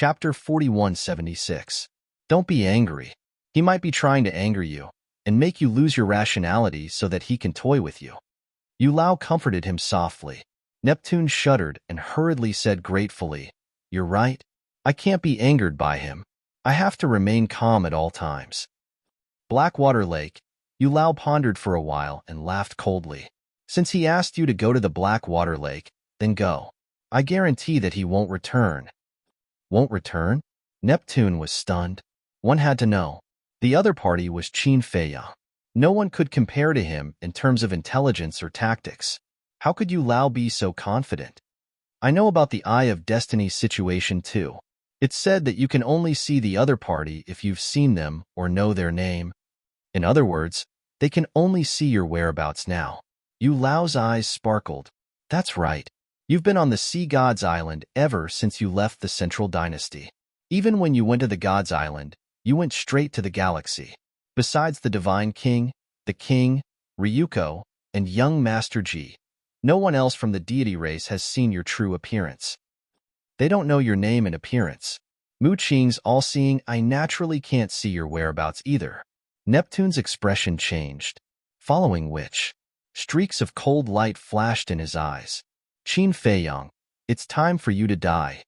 Chapter 4176. Don't be angry. He might be trying to anger you and make you lose your rationality so that he can toy with you. Yulao comforted him softly. Neptune shuddered and hurriedly said gratefully, "You're right. I can't be angered by him. I have to remain calm at all times." Blackwater Lake. Yulao pondered for a while and laughed coldly. "Since he asked you to go to the Blackwater Lake, then go. I guarantee that he won't return." Won't return? Neptune was stunned. One had to know. The other party was Qin Feiyang. No one could compare to him in terms of intelligence or tactics. How could Yulao be so confident? "I know about the Eye of Destiny situation too. It's said that you can only see the other party if you've seen them or know their name. In other words, they can only see your whereabouts now." Yulao's eyes sparkled. "That's right. You've been on the Sea God's Island ever since you left the Central Dynasty. Even when you went to the God's Island, you went straight to the galaxy. Besides the Divine King, the King, Ryuko, and young Master Ji, no one else from the deity race has seen your true appearance. They don't know your name and appearance. Mu Qing's all-seeing eye naturally can't see your whereabouts either." Neptune's expression changed, following which, streaks of cold light flashed in his eyes. "Qin Feiyang, it's time for you to die."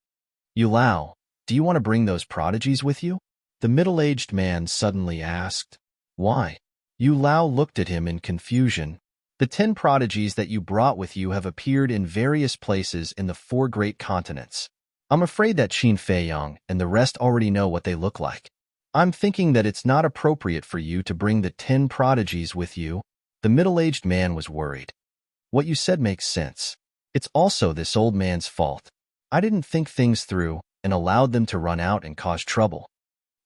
"Yulao, do you want to bring those prodigies with you?" the middle-aged man suddenly asked. "Why?" Yulao looked at him in confusion. "The 10 prodigies that you brought with you have appeared in various places in the 4 great continents. I'm afraid that Qin Feiyang and the rest already know what they look like. I'm thinking that it's not appropriate for you to bring the 10 prodigies with you." The middle-aged man was worried. "What you said makes sense. It's also this old man's fault. I didn't think things through and allowed them to run out and cause trouble."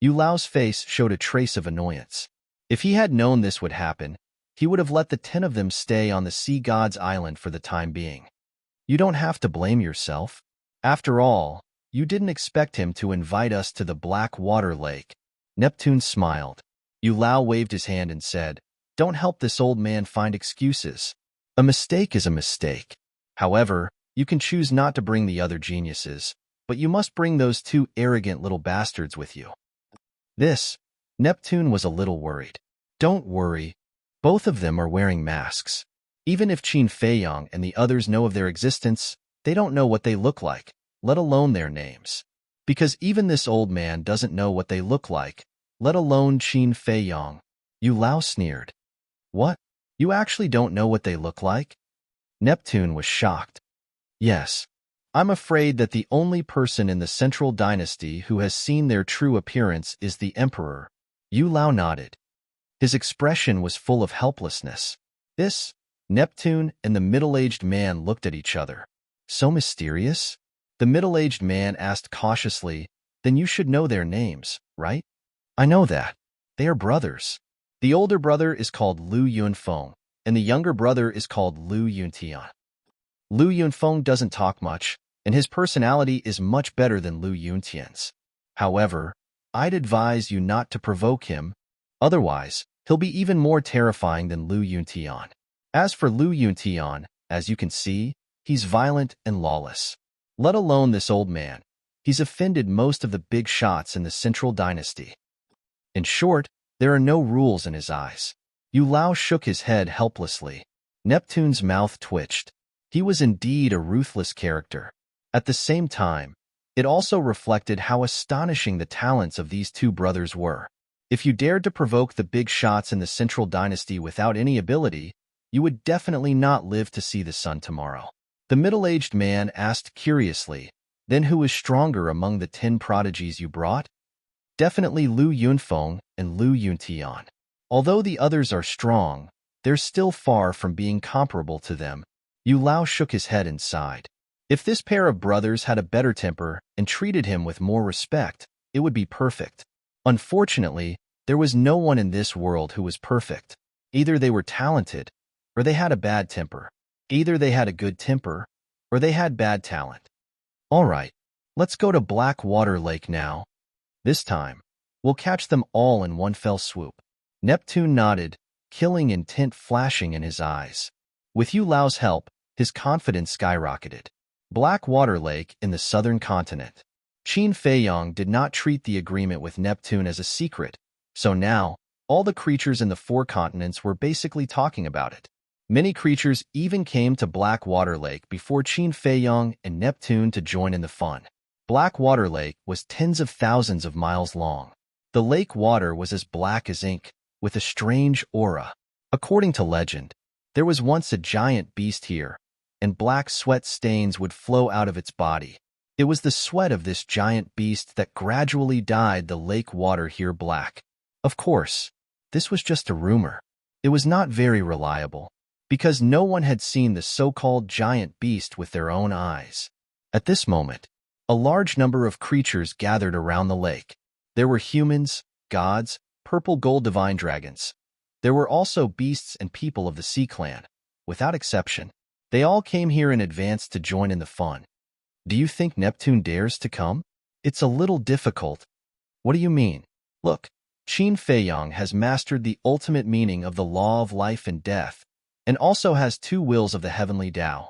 Yulao's face showed a trace of annoyance. If he had known this would happen, he would have let the 10 of them stay on the Sea God's Island for the time being. "You don't have to blame yourself. After all, you didn't expect him to invite us to the Blackwater Lake." Neptune smiled. Yulao waved his hand and said, "Don't help this old man find excuses. A mistake is a mistake. However, you can choose not to bring the other geniuses, but you must bring those 2 arrogant little bastards with you." Neptune was a little worried. "Don't worry. Both of them are wearing masks. Even if Qin Feiyang and the others know of their existence, they don't know what they look like, let alone their names. Because even this old man doesn't know what they look like, let alone Qin Feiyang." Yulao sneered. "What? You actually don't know what they look like?" Neptune was shocked. "Yes. I'm afraid that the only person in the Central Dynasty who has seen their true appearance is the Emperor." Yulao nodded. His expression was full of helplessness. Neptune and the middle-aged man looked at each other. "So mysterious?" The middle-aged man asked cautiously, "Then you should know their names, right?" "I know that. They are brothers. The older brother is called Lu Yunfeng, and the younger brother is called Lu Yuntian. Lu Yunfeng doesn't talk much, and his personality is much better than Lu Yuntian's. However, I'd advise you not to provoke him. Otherwise, he'll be even more terrifying than Lu Yuntian. As for Lu Yuntian, as you can see, he's violent and lawless. Let alone this old man. He's offended most of the big shots in the Central Dynasty. In short, there are no rules in his eyes." Yulao shook his head helplessly. Neptune's mouth twitched. He was indeed a ruthless character. At the same time, it also reflected how astonishing the talents of these 2 brothers were. If you dared to provoke the big shots in the Central Dynasty without any ability, you would definitely not live to see the sun tomorrow. The middle-aged man asked curiously, "Then who is stronger among the 10 prodigies you brought?" "Definitely Lu Yunfeng and Lu Yuntian. Although the others are strong, they're still far from being comparable to them." Yulao shook his head and sighed. If this pair of brothers had a better temper and treated him with more respect, it would be perfect. Unfortunately, there was no one in this world who was perfect. Either they were talented, or they had a bad temper. Either they had a good temper, or they had bad talent. "All right, let's go to Blackwater Lake now. This time, we'll catch them all in one fell swoop." Neptune nodded, killing intent flashing in his eyes. With Yulao's help, his confidence skyrocketed. Blackwater Lake in the southern continent. Qin Feiyong did not treat the agreement with Neptune as a secret, so now, all the creatures in the four continents were basically talking about it. Many creatures even came to Blackwater Lake before Qin Feiyong and Neptune to join in the fun. Blackwater Lake was tens of thousands of miles long. The lake water was as black as ink, with a strange aura. According to legend, there was once a giant beast here, and black sweat stains would flow out of its body. It was the sweat of this giant beast that gradually dyed the lake water here black. Of course, this was just a rumor. It was not very reliable, because no one had seen the so-called giant beast with their own eyes. At this moment, a large number of creatures gathered around the lake. There were humans, gods, purple gold divine dragons. There were also beasts and people of the Sea Clan. Without exception, they all came here in advance to join in the fun. Do you think Neptune dares to come? It's a little difficult. What do you mean? Look, Qin Feiyong has mastered the ultimate meaning of the law of life and death, and also has two wills of the heavenly Tao.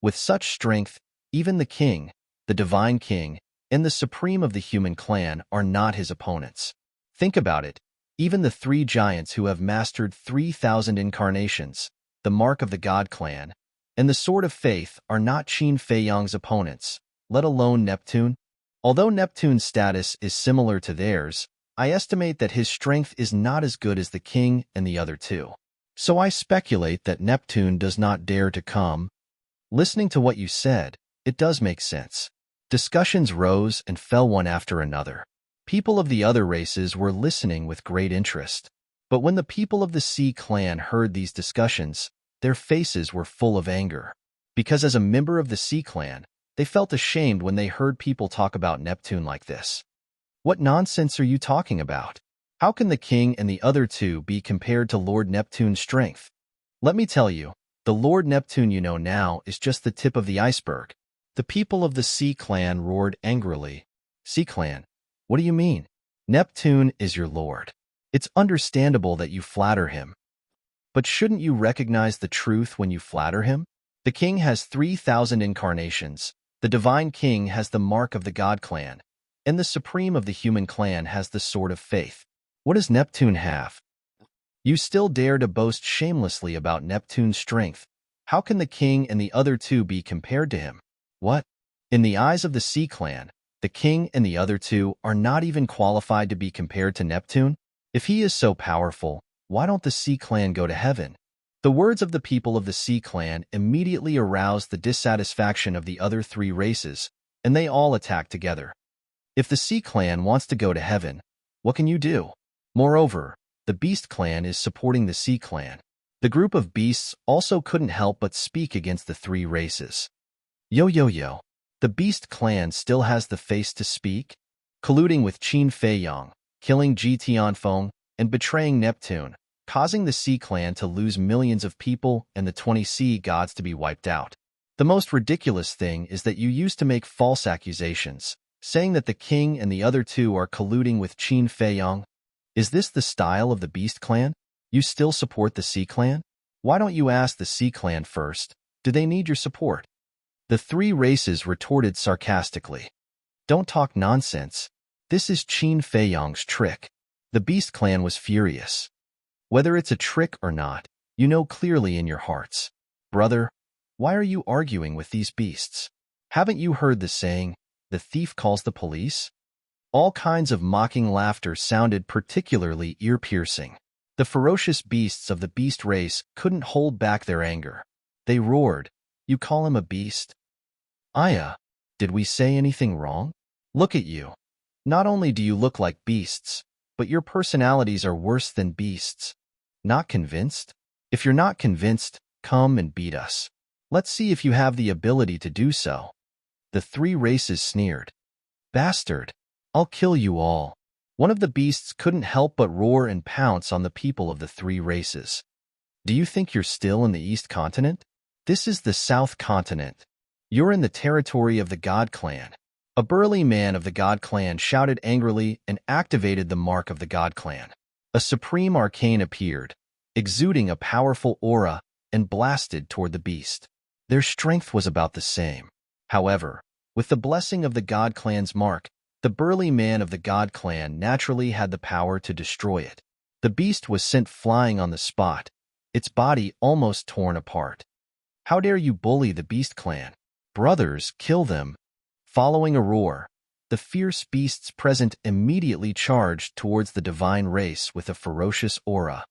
With such strength, even the king, the divine king, and the supreme of the human clan are not his opponents. Think about it. Even the three giants who have mastered 3,000 incarnations, the mark of the God clan, and the sword of faith are not Qin Feiyong's opponents, let alone Neptune. Although Neptune's status is similar to theirs, I estimate that his strength is not as good as the king and the other two. So I speculate that Neptune does not dare to come. Listening to what you said, it does make sense. Discussions rose and fell one after another. People of the other races were listening with great interest. But when the people of the Sea Clan heard these discussions, their faces were full of anger. Because as a member of the Sea Clan, they felt ashamed when they heard people talk about Neptune like this. What nonsense are you talking about? How can the king and the other two be compared to Lord Neptune's strength? Let me tell you, the Lord Neptune you know now is just the tip of the iceberg. The people of the Sea Clan roared angrily. Sea Clan, what do you mean? Neptune is your lord. It's understandable that you flatter him. But shouldn't you recognize the truth when you flatter him? The king has 3,000 incarnations, the divine king has the mark of the God clan, and the supreme of the human clan has the sword of faith. What does Neptune have? You still dare to boast shamelessly about Neptune's strength. How can the king and the other two be compared to him? What? In the eyes of the Sea Clan, the king and the other two are not even qualified to be compared to Neptune? If he is so powerful, why don't the Sea Clan go to heaven? The words of the people of the Sea Clan immediately aroused the dissatisfaction of the other three races, and they all attacked together. If the Sea Clan wants to go to heaven, what can you do? Moreover, the Beast Clan is supporting the Sea Clan. The group of beasts also couldn't help but speak against the three races. Yo. The Beast Clan still has the face to speak? Colluding with Qin Feiyong, killing Ji Tianfeng, and betraying Neptune, causing the Sea Clan to lose millions of people and the 20 sea gods to be wiped out. The most ridiculous thing is that you used to make false accusations, saying that the king and the other two are colluding with Qin Feiyong. Is this the style of the Beast Clan? You still support the Sea Clan? Why don't you ask the Sea Clan first? Do they need your support? The three races retorted sarcastically. Don't talk nonsense. This is Qin Feiyong's trick. The Beast Clan was furious. Whether it's a trick or not, you know clearly in your hearts. Brother, why are you arguing with these beasts? Haven't you heard the saying, the thief calls the police? All kinds of mocking laughter sounded particularly ear-piercing. The ferocious beasts of the beast race couldn't hold back their anger. They roared, "You call him a beast? Aya, did we say anything wrong? Look at you. Not only do you look like beasts, but your personalities are worse than beasts. Not convinced? If you're not convinced, come and beat us. Let's see if you have the ability to do so." The three races sneered. Bastard, I'll kill you all. One of the beasts couldn't help but roar and pounce on the people of the three races. Do you think you're still in the East Continent? This is the South Continent. You're in the territory of the God Clan. A burly man of the God Clan shouted angrily and activated the mark of the God Clan. A supreme arcane appeared, exuding a powerful aura, and blasted toward the beast. Their strength was about the same. However, With the blessing of the God Clan's mark, the burly man of the God Clan naturally had the power to destroy it. The beast was sent flying on the spot, its body almost torn apart. How dare you bully the Beast Clan? Brothers, kill them. Following a roar, the fierce beasts present immediately charged towards the divine race with a ferocious aura.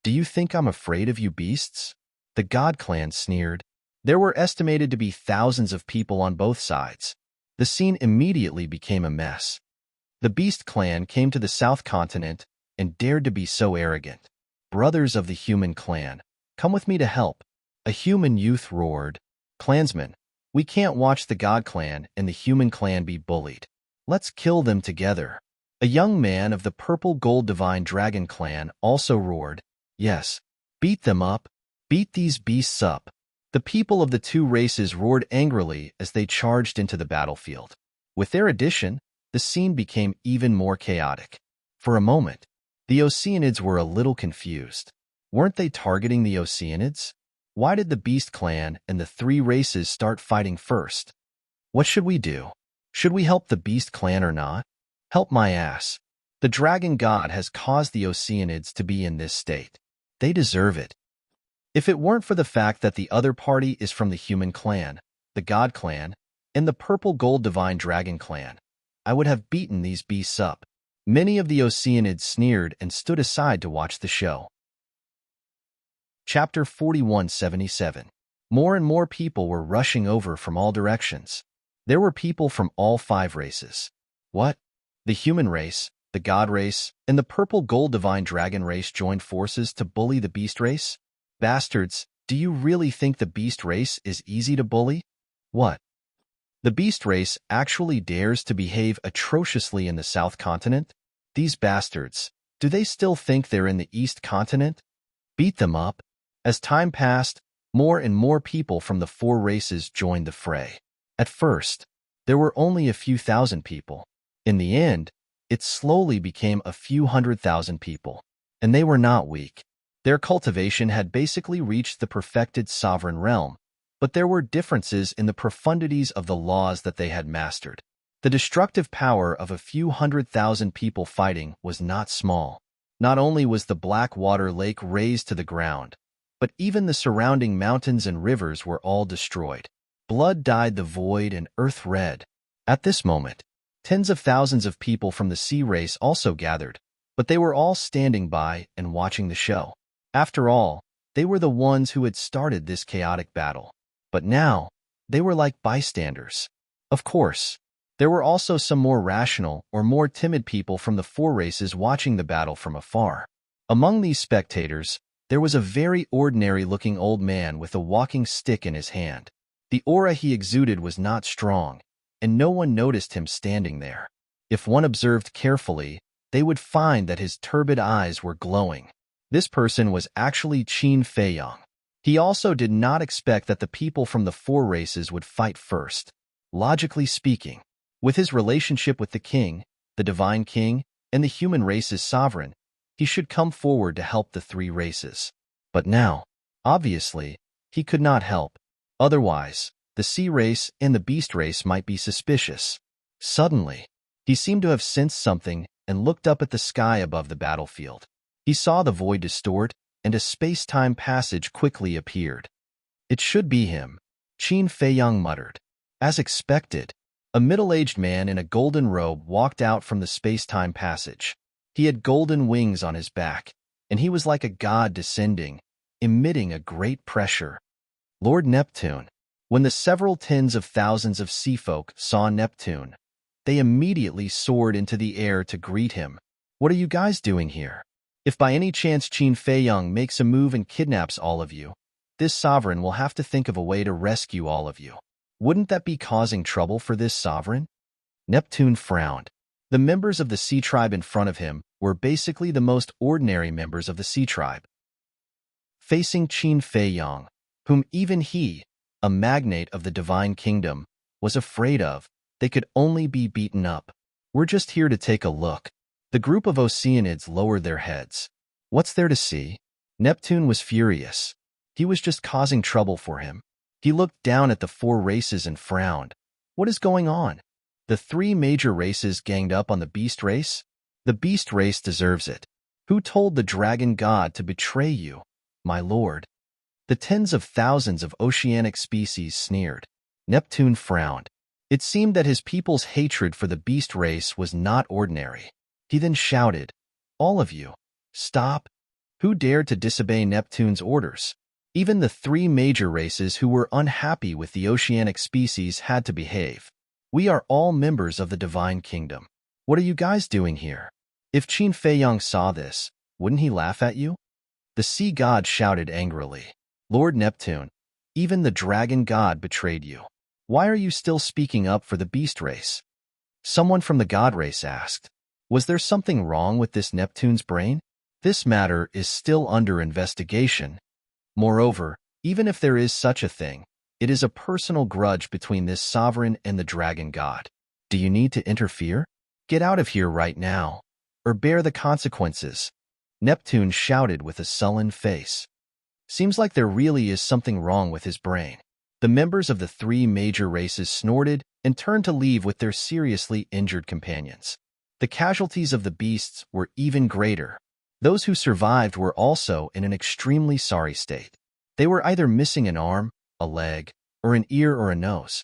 Do you think I'm afraid of you beasts? The God Clan sneered. There were estimated to be thousands of people on both sides. The scene immediately became a mess. The Beast Clan came to the South Continent and dared to be so arrogant. Brothers of the Human Clan, come with me to help. A human youth roared. Clansmen, we can't watch the God Clan and the Human Clan be bullied. Let's kill them together. A young man of the Purple Gold Divine Dragon Clan also roared. Yes, beat them up. Beat these beasts up. The people of the two races roared angrily as they charged into the battlefield. With their addition, the scene became even more chaotic. For a moment, the Oceanids were a little confused. Weren't they targeting the Oceanids? Why did the Beast Clan and the three races start fighting first? What should we do? Should we help the Beast Clan or not? Help my ass. The Dragon God has caused the Oceanids to be in this state. They deserve it. If it weren't for the fact that the other party is from the Human Clan, the God Clan, and the Purple Gold Divine Dragon Clan, I would have beaten these beasts up. Many of the Oceanids sneered and stood aside to watch the show. Chapter 4177. More and more people were rushing over from all directions. There were people from all five races. What? The human race, the god race, and the Purple Gold Divine Dragon race joined forces to bully the beast race? Bastards, do you really think the beast race is easy to bully? What? The beast race actually dares to behave atrociously in the South Continent? These bastards, do they still think they're in the East Continent? Beat them up. As time passed, more and more people from the four races joined the fray. At first, there were only a few thousand people. In the end, it slowly became a few 100,000 people. And they were not weak. Their cultivation had basically reached the perfected sovereign realm, but there were differences in the profundities of the laws that they had mastered. The destructive power of a few 100,000 people fighting was not small. Not only was the Blackwater Lake razed to the ground, but even the surrounding mountains and rivers were all destroyed. Blood dyed the void and earth red. At this moment, tens of thousands of people from the sea race also gathered, but they were all standing by and watching the show. After all, they were the ones who had started this chaotic battle. But now, they were like bystanders. Of course, there were also some more rational or more timid people from the four races watching the battle from afar. Among these spectators, there was a very ordinary-looking old man with a walking stick in his hand. The aura he exuded was not strong, and no one noticed him standing there. If one observed carefully, they would find that his turbid eyes were glowing. This person was actually Qin Feiyang. He also did not expect that the people from the four races would fight first. Logically speaking, with his relationship with the king, the divine king, and the human race's sovereign, he should come forward to help the three races. But now, obviously, he could not help. Otherwise, the sea race and the beast race might be suspicious. Suddenly, he seemed to have sensed something and looked up at the sky above the battlefield. He saw the void distort, and a space-time passage quickly appeared. It should be him, Qin Feiyang muttered. As expected, a middle-aged man in a golden robe walked out from the space-time passage. He had golden wings on his back, and he was like a god descending, emitting a great pressure. Lord Neptune. When the several tens of thousands of sea folk saw Neptune, they immediately soared into the air to greet him. What are you guys doing here? If by any chance Qin Feiyang makes a move and kidnaps all of you, this sovereign will have to think of a way to rescue all of you. Wouldn't that be causing trouble for this sovereign? Neptune frowned. The members of the sea tribe in front of him were basically the most ordinary members of the sea tribe. Facing Qin Feiyang, whom even he, a magnate of the divine kingdom, was afraid of, they could only be beaten up. We're just here to take a look. The group of Oceanids lowered their heads. What's there to see? Neptune was furious. He was just causing trouble for him. He looked down at the four races and frowned. What is going on? The three major races ganged up on the beast race? The beast race deserves it. Who told the dragon god to betray you, my lord? The tens of thousands of oceanic species sneered. Neptune frowned. It seemed that his people's hatred for the beast race was not ordinary. He then shouted, "All of you, stop!" Who dared to disobey Neptune's orders? Even the three major races who were unhappy with the oceanic species had to behave. We are all members of the divine kingdom. What are you guys doing here? If Qin Feiyang saw this, wouldn't he laugh at you? The sea god shouted angrily, "Lord Neptune, even the dragon god betrayed you. Why are you still speaking up for the beast race?" Someone from the god race asked, "Was there something wrong with this Neptune's brain? This matter is still under investigation. Moreover, even if there is such a thing, it is a personal grudge between this sovereign and the dragon god. Do you need to interfere? Get out of here right now, or bear the consequences." Neptune shouted with a sullen face. Seems like there really is something wrong with his brain. The members of the three major races snorted and turned to leave with their seriously injured companions. The casualties of the beasts were even greater. Those who survived were also in an extremely sorry state. They were either missing an arm, a leg, or an ear or a nose.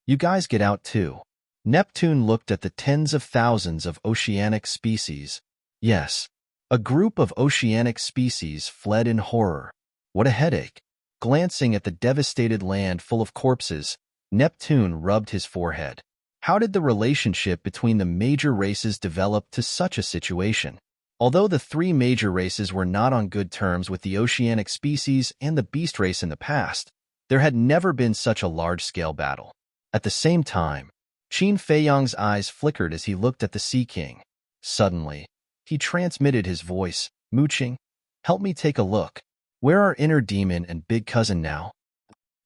You guys get out too. Neptune looked at the tens of thousands of oceanic species. Yes, a group of oceanic species fled in horror. What a headache. Glancing at the devastated land full of corpses, Neptune rubbed his forehead. How did the relationship between the major races develop to such a situation? Although the three major races were not on good terms with the oceanic species and the beast race in the past, there had never been such a large-scale battle. At the same time, Qin Feiyang's eyes flickered as he looked at the Sea King. Suddenly, he transmitted his voice, "Mu Qing, help me take a look. Where are Inner Demon and Big Cousin now?"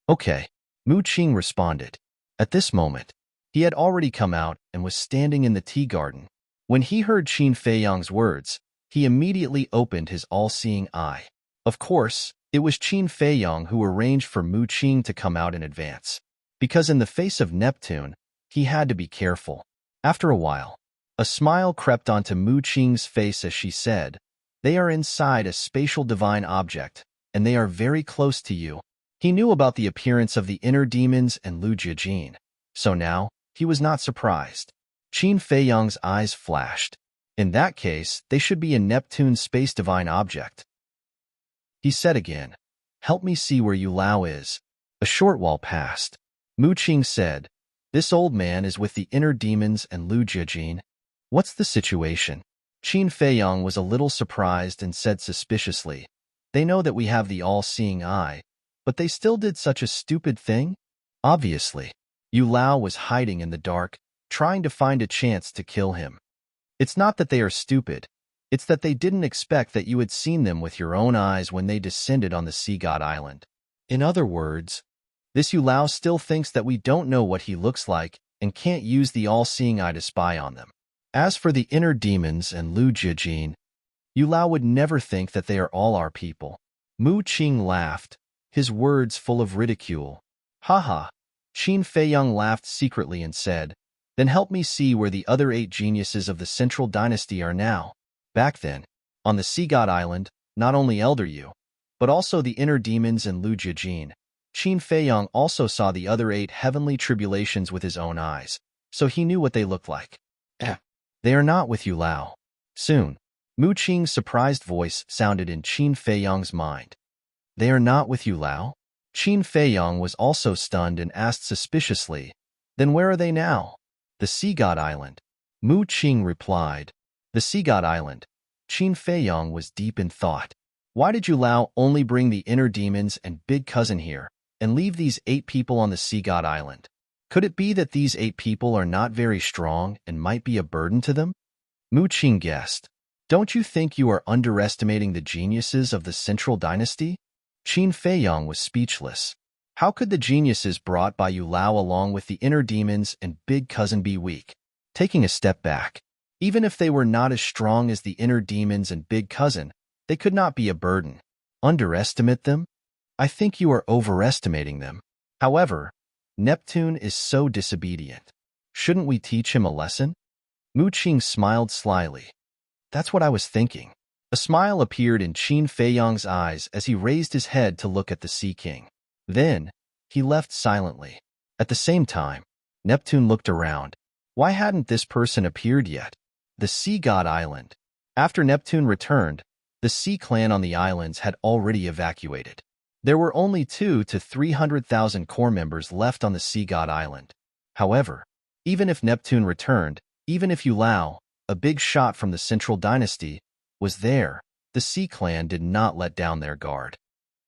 "Okay," Mu Qing responded. At this moment, he had already come out and was standing in the tea garden. When he heard Qin Feiyang's words, he immediately opened his all-seeing eye. Of course, it was Qin Feiyang who arranged for Mu Qing to come out in advance. Because in the face of Neptune, he had to be careful. After a while, a smile crept onto Mu Qing's face as she said, "They are inside a spatial divine object, and they are very close to you." He knew about the appearance of the inner demons and Lu Jiajin, so now he was not surprised. Qin Feiyang's eyes flashed. In that case, they should be in Neptune's space divine object. He said again, "Help me see where Yu Lao is." A short while passed. Mu Qing said, "This old man is with the inner demons and Lu Jiajin. What's the situation?" Qin Feiyang was a little surprised and said suspiciously, "They know that we have the all-seeing eye, but they still did such a stupid thing?" Obviously, Yu Lao was hiding in the dark, trying to find a chance to kill him. It's not that they are stupid, it's that they didn't expect that you had seen them with your own eyes when they descended on the Sea God Island. In other words, this Yu Lao still thinks that we don't know what he looks like and can't use the all-seeing eye to spy on them. As for the inner demons and Lu Jiajin, Yu Lao would never think that they are all our people. Mu Qing laughed, his words full of ridicule. "Haha." Qin Feiyang laughed secretly and said, "Then help me see where the other 8 geniuses of the Central Dynasty are now." Back then, on the Sea God Island, not only Elder Yu, but also the inner demons and Lu Jiajin. Qin Feiyang also saw the other 8 heavenly tribulations with his own eyes, so he knew what they looked like. They are not with Yu Lao. Soon, Mu Qing's surprised voice sounded in Qin Feiyang's mind. They are not with Yu Lao? Qin Feiyang was also stunned and asked suspiciously, "Then where are they now?" "The Sea God Island." Mu Qing replied, "The Sea God Island." Qin Feiyang was deep in thought. Why did Yu Lao only bring the inner demons and Big Cousin here, and leave these 8 people on the Sea God Island? Could it be that these 8 people are not very strong and might be a burden to them? Mu Qing guessed. Don't you think you are underestimating the geniuses of the Central Dynasty? Qin Feiyang was speechless. How could the geniuses brought by Yu Lao along with the inner demons and Big Cousin be weak? Taking a step back, even if they were not as strong as the inner demons and Big Cousin, they could not be a burden. Underestimate them? I think you are overestimating them. However, Neptune is so disobedient. Shouldn't we teach him a lesson? Mu Qing smiled slyly. That's what I was thinking. A smile appeared in Qin Feiyang's eyes as he raised his head to look at the Sea King. Then, he left silently. At the same time, Neptune looked around. Why hadn't this person appeared yet? The Sea God Island. After Neptune returned, the Sea Clan on the islands had already evacuated. There were only 200,000 to 300,000 core members left on the Sea God Island. However, even if Neptune returned, even if Yulao, a big shot from the Central Dynasty, was there, the Sea Clan did not let down their guard.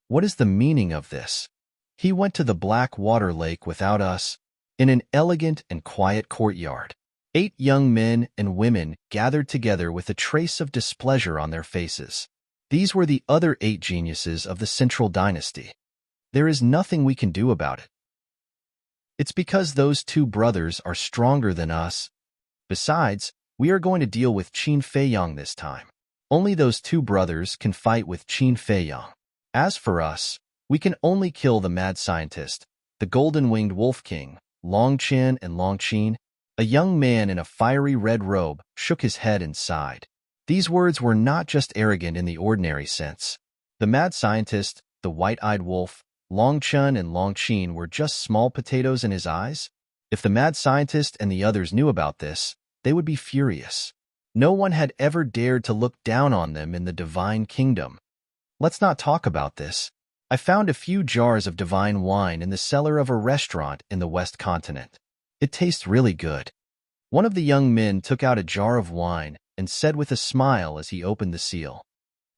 What is the meaning of this? He went to the Black Water Lake without us, in an elegant and quiet courtyard. 8 young men and women gathered together with a trace of displeasure on their faces. These were the other 8 geniuses of the Central Dynasty. There is nothing we can do about it. It's because those 2 brothers are stronger than us. Besides, we are going to deal with Qin Feiyang this time. Only those 2 brothers can fight with Qin Feiyang. As for us, we can only kill the mad scientist, the golden-winged wolf king, Long Chen and Long Qin. A young man in a fiery red robe shook his head and sighed. These words were not just arrogant in the ordinary sense. The mad scientist, the white-eyed wolf, Long Chen and Long Qin were just small potatoes in his eyes. If the mad scientist and the others knew about this, they would be furious. No one had ever dared to look down on them in the divine kingdom. Let's not talk about this. I found a few jars of divine wine in the cellar of a restaurant in the West Continent. It tastes really good. One of the young men took out a jar of wine and said with a smile as he opened the seal,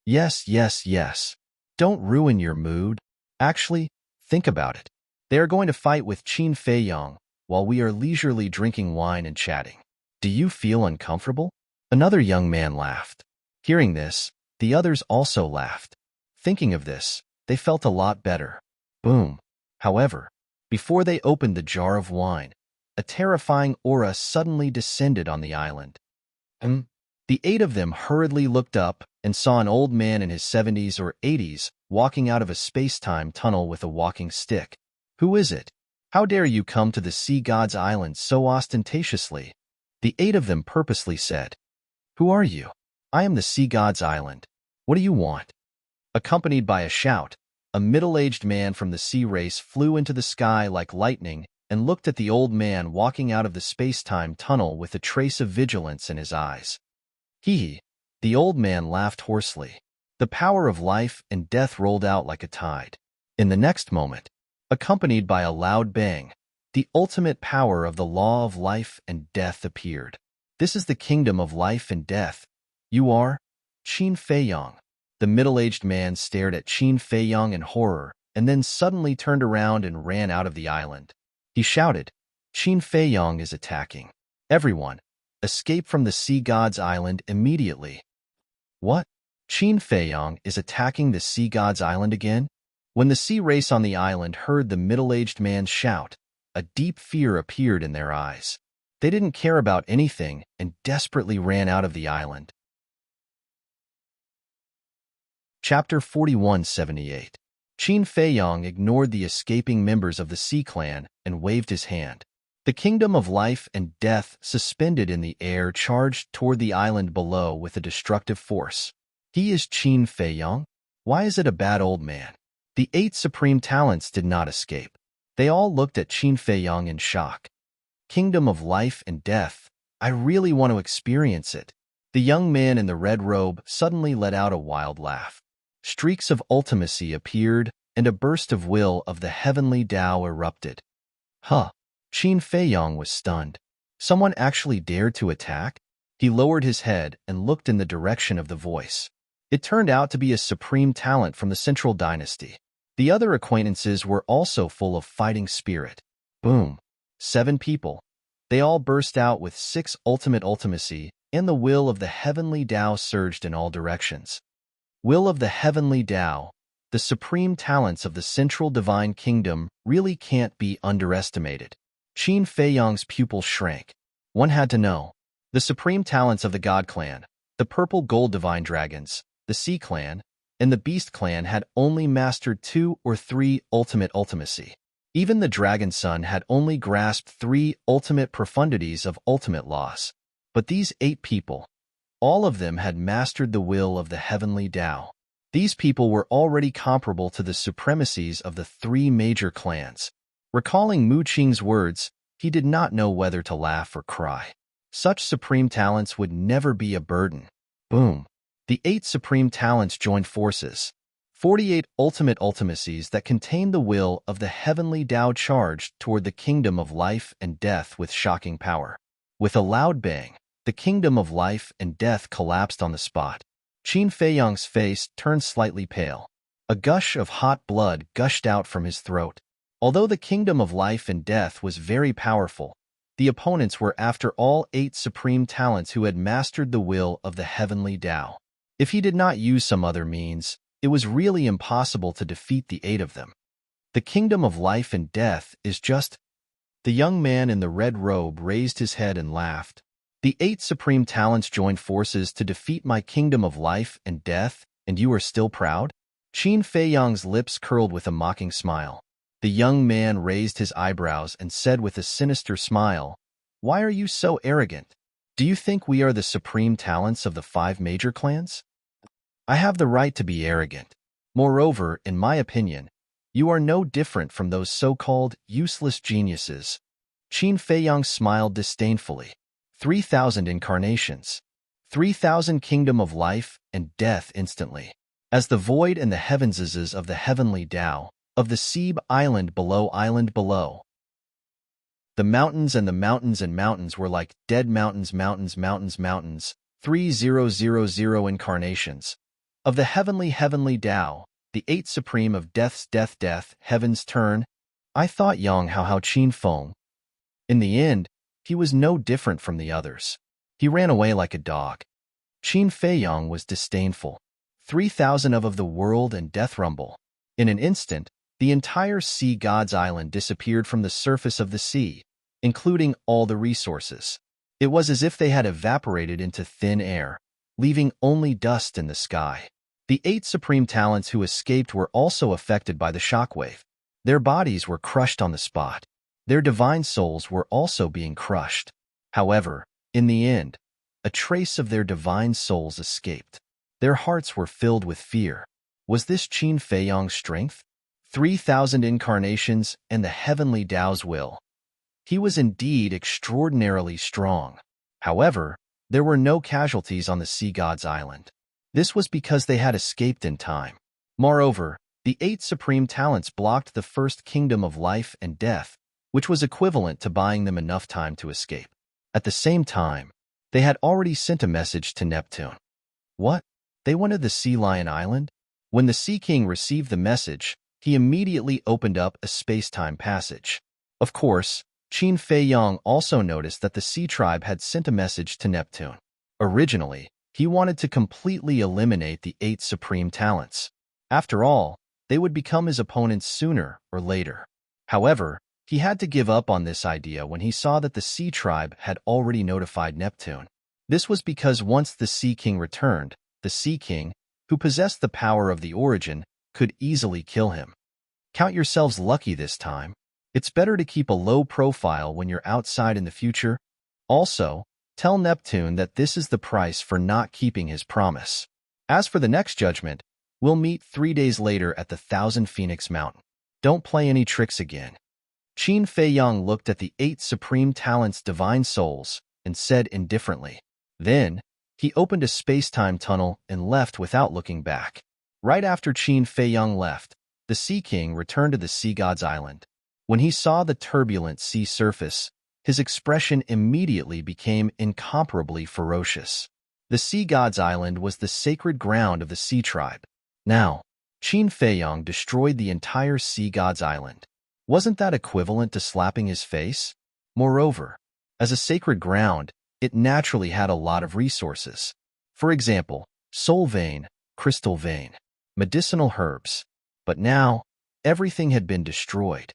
Yes, yes, yes. Don't ruin your mood. Actually, think about it. They are going to fight with Qin Feiyang while we are leisurely drinking wine and chatting. Do you feel uncomfortable? Another young man laughed. Hearing this, the others also laughed. Thinking of this, they felt a lot better. Boom. However, before they opened the jar of wine, a terrifying aura suddenly descended on the island. The 8 of them hurriedly looked up and saw an old man in his 70s or 80s walking out of a space-time tunnel with a walking stick. Who is it? How dare you come to the Sea God's Island so ostentatiously? The 8 of them purposely said. Who are you? I am the Sea God's Island. What do you want? Accompanied by a shout, a middle-aged man from the sea race flew into the sky like lightning and looked at the old man walking out of the space-time tunnel with a trace of vigilance in his eyes. Hee. The old man laughed hoarsely. The power of life and death rolled out like a tide. In the next moment, accompanied by a loud bang, the ultimate power of the law of life and death appeared. This is the kingdom of life and death. You are Qin Feiyang. The middle-aged man stared at Qin Feiyang in horror and then suddenly turned around and ran out of the island. He shouted, Qin Feiyang is attacking. Everyone, escape from the Sea God's Island immediately. What? Qin Feiyang is attacking the Sea God's Island again? When the sea race on the island heard the middle-aged man shout, a deep fear appeared in their eyes. They didn't care about anything and desperately ran out of the island. Chapter 4178. Qin Feiyang ignored the escaping members of the Sea Clan and waved his hand. The kingdom of life and death suspended in the air charged toward the island below with a destructive force. He is Qin Feiyang? Why is it a bad old man? The 8 supreme talents did not escape. They all looked at Qin Feiyang in shock. Kingdom of life and death. I really want to experience it. The young man in the red robe suddenly let out a wild laugh. Streaks of ultimacy appeared, and a burst of will of the heavenly Tao erupted. Huh. Qin Feiyang was stunned. Someone actually dared to attack? He lowered his head and looked in the direction of the voice. It turned out to be a supreme talent from the Central Dynasty. The other acquaintances were also full of fighting spirit. Boom. 7 people. They all burst out with 6 ultimate ultimacy, and the will of the heavenly Tao surged in all directions. Will of the heavenly Tao, the supreme talents of the Central Divine Kingdom really can't be underestimated. Qin Feiyang's pupil shrank. One had to know. The supreme talents of the God Clan, the Purple Gold Divine Dragons, the Sea Clan, and the Beast Clan had only mastered 2 or 3 ultimate ultimacy. Even the dragon son had only grasped 3 ultimate profundities of ultimate laws. But these 8 people, all of them had mastered the will of the heavenly Tao. These people were already comparable to the supremacies of the 3 major clans. Recalling Mu Qing's words, he did not know whether to laugh or cry. Such supreme talents would never be a burden. Boom. The 8 supreme talents joined forces. 48 ultimate ultimacies that contained the will of the heavenly Tao charged toward the kingdom of life and death with shocking power. With a loud bang, the kingdom of life and death collapsed on the spot. Qin Feiyang's face turned slightly pale. A gush of hot blood gushed out from his throat. Although the kingdom of life and death was very powerful, the opponents were after all 8 supreme talents who had mastered the will of the heavenly Tao. If he did not use some other means, it was really impossible to defeat the 8 of them. The kingdom of life and death is just... The young man in the red robe raised his head and laughed. The 8 supreme talents joined forces to defeat my kingdom of life and death, and you are still proud? Qin Feiyang's lips curled with a mocking smile. The young man raised his eyebrows and said with a sinister smile, "Why are you so arrogant? Do you think we are the supreme talents of the 5 major clans? I have the right to be arrogant. Moreover, in my opinion, you are no different from those so-called useless geniuses." Qin Feiyang smiled disdainfully. 3,000 incarnations. 3,000 kingdom of life and death instantly. As the void and the heavenses of the heavenly Tao, of the Seeb island below. The mountains and the mountains and mountains were like dead mountains, 3000 incarnations. Of the heavenly Tao, the 8 supreme of death's death, heaven's turn. I thought Yang Hao Qin Feng. In the end, he was no different from the others. He ran away like a dog. Qin Feiyang was disdainful. 3,000 of the world and death rumble. In an instant, the entire sea god's island disappeared from the surface of the sea, including all the resources. It was as if they had evaporated into thin air, leaving only dust in the sky. The 8 supreme talents who escaped were also affected by the shockwave. Their bodies were crushed on the spot. Their divine souls were also being crushed. However, in the end, a trace of their divine souls escaped. Their hearts were filled with fear. Was this Qin Feiyang's strength? 3,000 incarnations and the heavenly Tao's will. He was indeed extraordinarily strong. However, there were no casualties on the sea god's island. This was because they had escaped in time. Moreover, the 8 supreme talents blocked the first kingdom of life and death, which was equivalent to buying them enough time to escape. At the same time, they had already sent a message to Neptune. What? They wanted the Sea Lion Island? When the Sea King received the message, he immediately opened up a space-time passage. Of course, Qin Feiyang also noticed that the Sea Tribe had sent a message to Neptune. Originally, he wanted to completely eliminate the 8 supreme talents. After all, they would become his opponents sooner or later. However, he had to give up on this idea when he saw that the Sea Tribe had already notified Neptune. This was because once the Sea King returned, the Sea King, who possessed the power of the origin, could easily kill him. Count yourselves lucky this time. It's better to keep a low profile when you're outside in the future. Also, tell Neptune that this is the price for not keeping his promise. As for the next judgment, we'll meet 3 days later at the 1,000 Phoenix Mountain. Don't play any tricks again. Qin Feiyang looked at the 8 supreme talents' divine souls and said indifferently. Then, he opened a space-time tunnel and left without looking back. Right after Qin Feiyang left, the Sea King returned to the Sea God's Island. When he saw the turbulent sea surface, his expression immediately became incomparably ferocious. The Sea God's Island was the sacred ground of the Sea Tribe. Now, Qin Feiyang destroyed the entire Sea God's Island. Wasn't that equivalent to slapping his face? Moreover, as a sacred ground, it naturally had a lot of resources. For example, soul vein, crystal vein, medicinal herbs. But now, everything had been destroyed.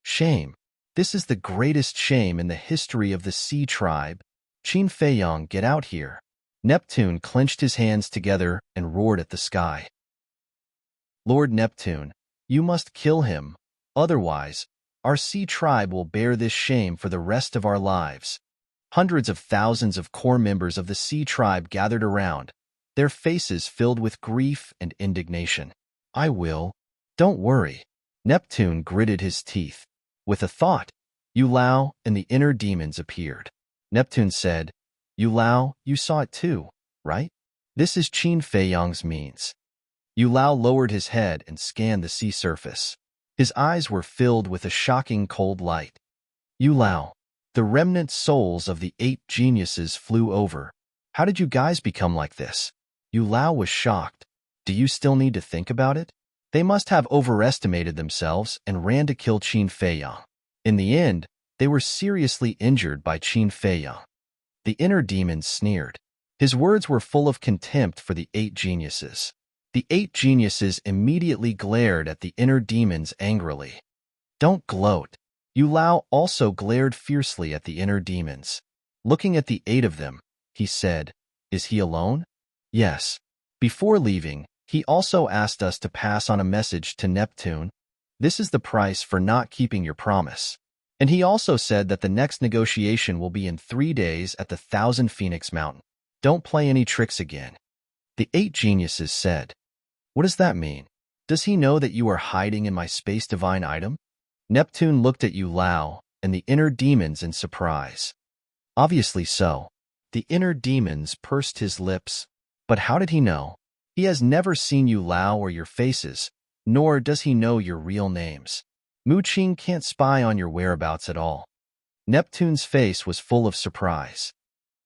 Shame. This is the greatest shame in the history of the Sea Tribe. Qin Feiyang, get out here. Neptune clenched his hands together and roared at the sky. Lord Neptune, you must kill him. Otherwise, Our sea tribe will bear this shame for the rest of our lives." Hundreds of thousands of core members of the sea tribe gathered around, their faces filled with grief and indignation. "I will. Don't worry." Neptune gritted his teeth. With a thought, Yulao and the inner demons appeared. Neptune said, "Yulao, you saw it too, right? This is Qin Fei Yang's means." Yulao lowered his head and scanned the sea surface. His eyes were filled with a shocking cold light. "Yulao, the remnant souls of the 8 geniuses flew over. How did you guys become like this?" Yulao was shocked. "Do you still need to think about it? They must have overestimated themselves and ran to kill Qin Feiyang. In the end, they were seriously injured by Qin Feiyang." The inner demon sneered. His words were full of contempt for the 8 geniuses. The 8 geniuses immediately glared at the inner demons angrily. "Don't gloat." Yulao also glared fiercely at the inner demons. Looking at the 8 of them, he said, "Is he alone?" "Yes." Before leaving, he also asked us to pass on a message to Neptune. "This is the price for not keeping your promise." And he also said that the next negotiation will be in 3 days at the 1,000 Phoenix Mountain. "Don't play any tricks again." The 8 geniuses said. "What does that mean? Does he know that you are hiding in my space divine item?" Neptune looked at Yulao and the inner demons in surprise. "Obviously so." The inner demons pursed his lips. "But how did he know? He has never seen Yulao or your faces, nor does he know your real names. Mu Qing can't spy on your whereabouts at all." Neptune's face was full of surprise.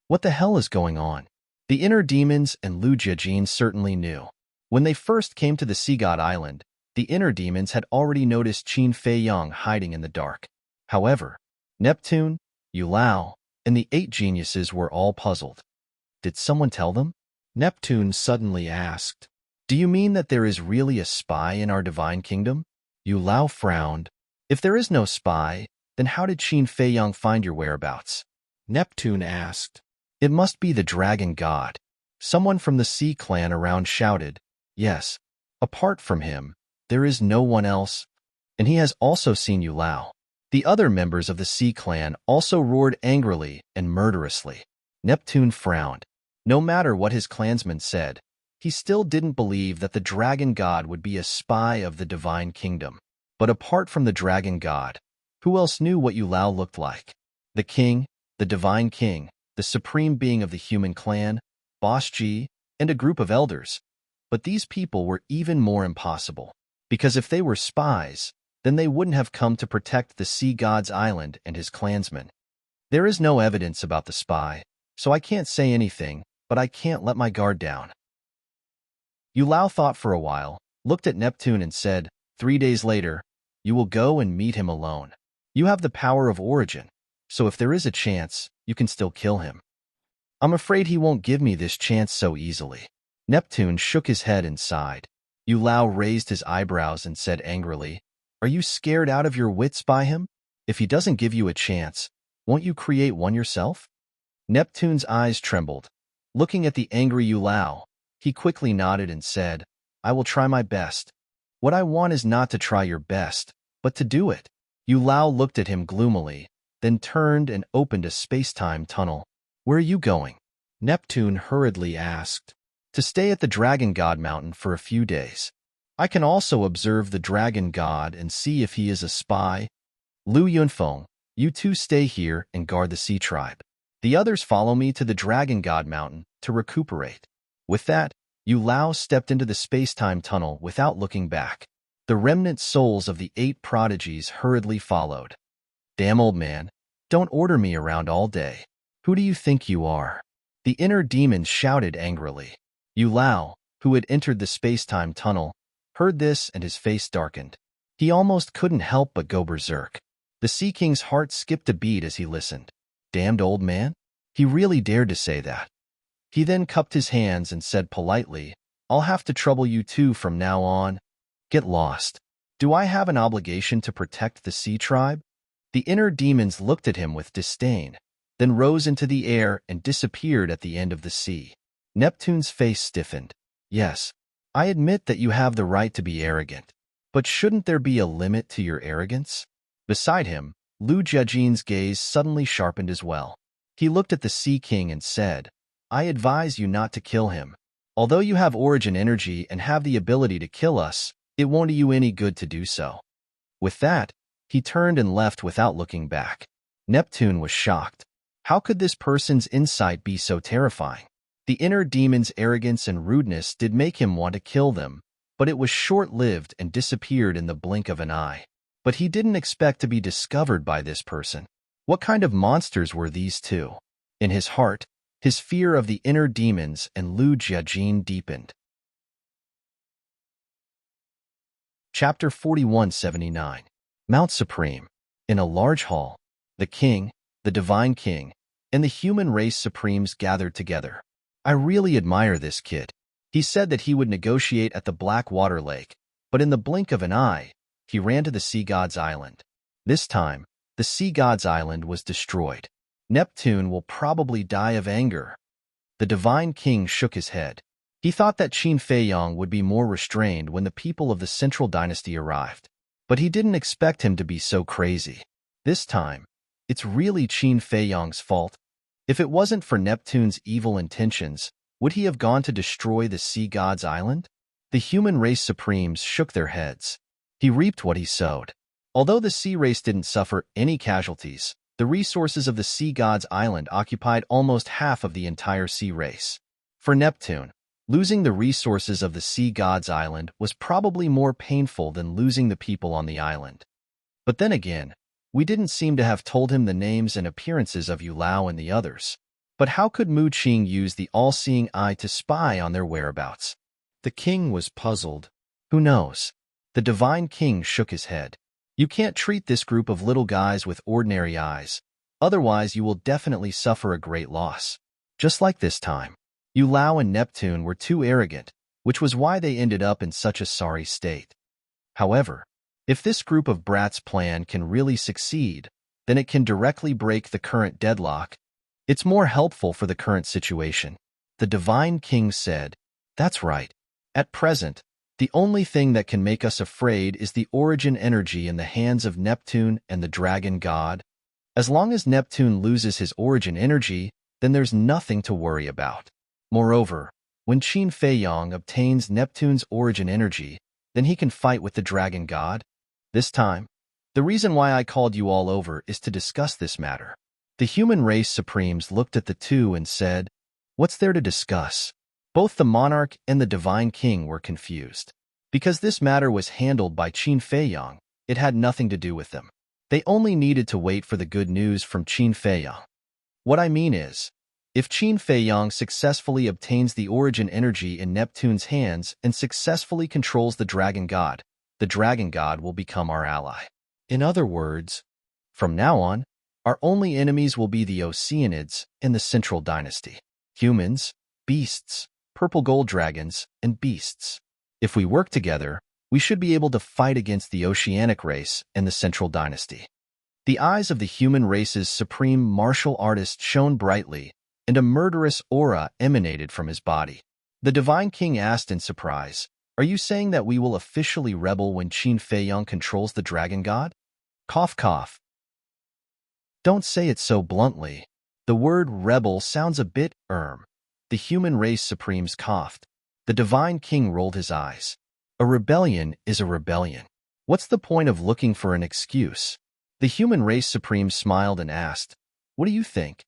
What the hell is going on? The inner demons and Lu Jiajin certainly knew. When they first came to the Sea God Island, the inner demons had already noticed Qin Feiyang hiding in the dark. However, Neptune, Yulao, and the 8 geniuses were all puzzled. Did someone tell them? Neptune suddenly asked, "Do you mean that there is really a spy in our divine kingdom?" Yulao frowned. "If there is no spy, then how did Qin Feiyang find your whereabouts?" Neptune asked. "It must be the dragon god." Someone from the Sea clan around shouted, "Yes, apart from him, there is no one else, and he has also seen Yulao." The other members of the Sea clan also roared angrily and murderously. Neptune frowned. No matter what his clansmen said, he still didn't believe that the dragon god would be a spy of the divine kingdom. But apart from the dragon god, who else knew what Yulao looked like? The king, the divine king, the supreme being of the human clan, Boss Ji, and a group of elders. But these people were even more impossible, because if they were spies, then they wouldn't have come to protect the Sea God's island and his clansmen. There is no evidence about the spy, so I can't say anything, but I can't let my guard down. Yulao thought for a while, looked at Neptune and said, 3 days later, you will go and meet him alone. You have the power of origin, so if there is a chance, you can still kill him. I'm afraid he won't give me this chance so easily." Neptune shook his head and sighed. Yulao raised his eyebrows and said angrily, "Are you scared out of your wits by him? If he doesn't give you a chance, won't you create one yourself?" Neptune's eyes trembled. Looking at the angry Yulao, he quickly nodded and said, "I will try my best. What I want is not to try your best, but to do it." Yulao looked at him gloomily, then turned and opened a space-time tunnel. "Where are you going?" Neptune hurriedly asked. "To stay at the Dragon God Mountain for a few days. I can also observe the Dragon God and see if he is a spy. Lu Yunfeng, you two stay here and guard the Sea Tribe. The others follow me to the Dragon God Mountain to recuperate." With that, Yulao stepped into the space-time tunnel without looking back. The remnant souls of the 8 prodigies hurriedly followed. "Damn old man, don't order me around all day. Who do you think you are?" The inner demon shouted angrily. Yulao, who had entered the space-time tunnel, heard this and his face darkened. He almost couldn't help but go berserk. The Sea King's heart skipped a beat as he listened. Damned old man? He really dared to say that. He then cupped his hands and said politely, "I'll have to trouble you two from now on. Get lost. Do I have an obligation to protect the Sea Tribe?" The inner demons looked at him with disdain, then rose into the air and disappeared at the end of the sea. Neptune's face stiffened. "Yes, I admit that you have the right to be arrogant, but shouldn't there be a limit to your arrogance?" Beside him, Lu Jiajin's gaze suddenly sharpened as well. He looked at the Sea King and said, I advise you not to kill him. Although you have origin energy and have the ability to kill us, it won't do you any good to do so. With that, he turned and left without looking back. Neptune was shocked. How could this person's insight be so terrifying? The inner demon's arrogance and rudeness did make him want to kill them, but it was short-lived and disappeared in the blink of an eye. But he didn't expect to be discovered by this person. What kind of monsters were these two? In his heart, his fear of the inner demons and Lu Jiajin deepened. Chapter 4179. Mount Supreme. In a large hall, the king, the divine king, and the human race supremes gathered together. I really admire this kid. He said that he would negotiate at the Black Water Lake, but in the blink of an eye, he ran to the Sea God's Island. This time, the Sea God's Island was destroyed. Neptune will probably die of anger. The divine king shook his head. He thought that Qin Feiyong would be more restrained when the people of the Central Dynasty arrived. But he didn't expect him to be so crazy. This time, it's really Qin Feiyong's fault. If it wasn't for Neptune's evil intentions, would he have gone to destroy the Sea God's Island? The human race supremes shook their heads. He reaped what he sowed. Although the sea race didn't suffer any casualties, the resources of the Sea God's Island occupied almost half of the entire sea race. For Neptune, losing the resources of the Sea God's Island was probably more painful than losing the people on the island. But then again, we didn't seem to have told him the names and appearances of Yu Lao and the others. But how could Mu Qing use the all-seeing eye to spy on their whereabouts? The king was puzzled. Who knows? The divine king shook his head. You can't treat this group of little guys with ordinary eyes, otherwise you will definitely suffer a great loss. Just like this time. Yu Lao and Neptune were too arrogant, which was why they ended up in such a sorry state. However, if this group of brats' plan can really succeed, then it can directly break the current deadlock. It's more helpful for the current situation. The divine king said, That's right. At present, the only thing that can make us afraid is the origin energy in the hands of Neptune and the dragon god. As long as Neptune loses his origin energy, then there's nothing to worry about. Moreover, when Qin Feiyong obtains Neptune's origin energy, then he can fight with the dragon god. This time, the reason why I called you all over is to discuss this matter. The human race supremes looked at the two and said, What's there to discuss? Both the monarch and the divine king were confused. Because this matter was handled by Qin Feiyong, it had nothing to do with them. They only needed to wait for the good news from Qin Feiyong. What I mean is, if Qin Feiyong successfully obtains the origin energy in Neptune's hands and successfully controls the dragon god will become our ally. In other words, from now on, our only enemies will be the Oceanids and the Central Dynasty. Humans, beasts, purple gold dragons, and beasts. If we work together, we should be able to fight against the Oceanic race and the Central Dynasty. The eyes of the human race's supreme martial artist shone brightly, and a murderous aura emanated from his body. The divine king asked in surprise, Are you saying that we will officially rebel when Qin Feiyong controls the dragon god? Cough, cough. Don't say it so bluntly. The word rebel sounds a bit The human race supremes coughed. The divine king rolled his eyes. A rebellion is a rebellion. What's the point of looking for an excuse? The human race supreme smiled and asked, What do you think?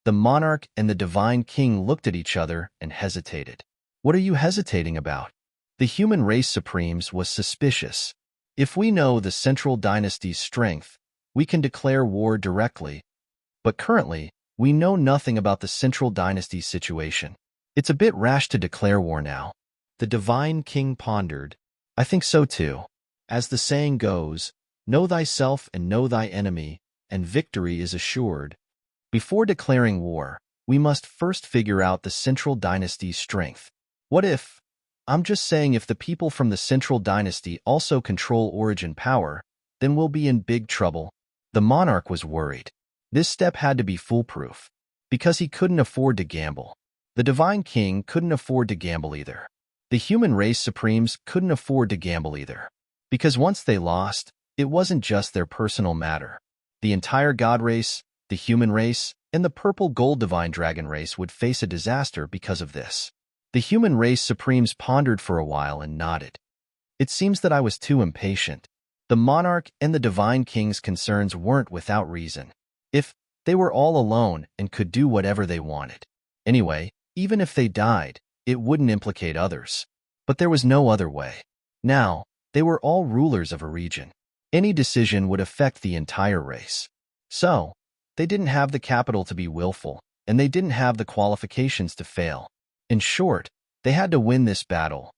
The monarch and the divine king looked at each other and hesitated. What are you hesitating about? The human race supremes was suspicious. If we know the Central Dynasty's strength, we can declare war directly. But currently, we know nothing about the Central Dynasty's situation. It's a bit rash to declare war now. The divine king pondered. I think so too. As the saying goes, know thyself and know thy enemy, and victory is assured. Before declaring war, we must first figure out the Central Dynasty's strength. What if, I'm just saying if the people from the Central Dynasty also control origin power, then we'll be in big trouble. The monarch was worried. This step had to be foolproof, because he couldn't afford to gamble. The divine king couldn't afford to gamble either. The human race supremes couldn't afford to gamble either, because once they lost, It wasn't just their personal matter. The entire god race, the human race, and the purple gold divine dragon race would face a disaster because of this. The human race supremes pondered for a while and nodded. It seems that I was too impatient. The monarch and the divine king's concerns weren't without reason. If they were all alone and could do whatever they wanted. Anyway, even if they died, it wouldn't implicate others. But there was no other way. Now, they were all rulers of a region. Any decision would affect the entire race. So, they didn't have the capital to be willful, and they didn't have the qualifications to fail. In short, they had to win this battle.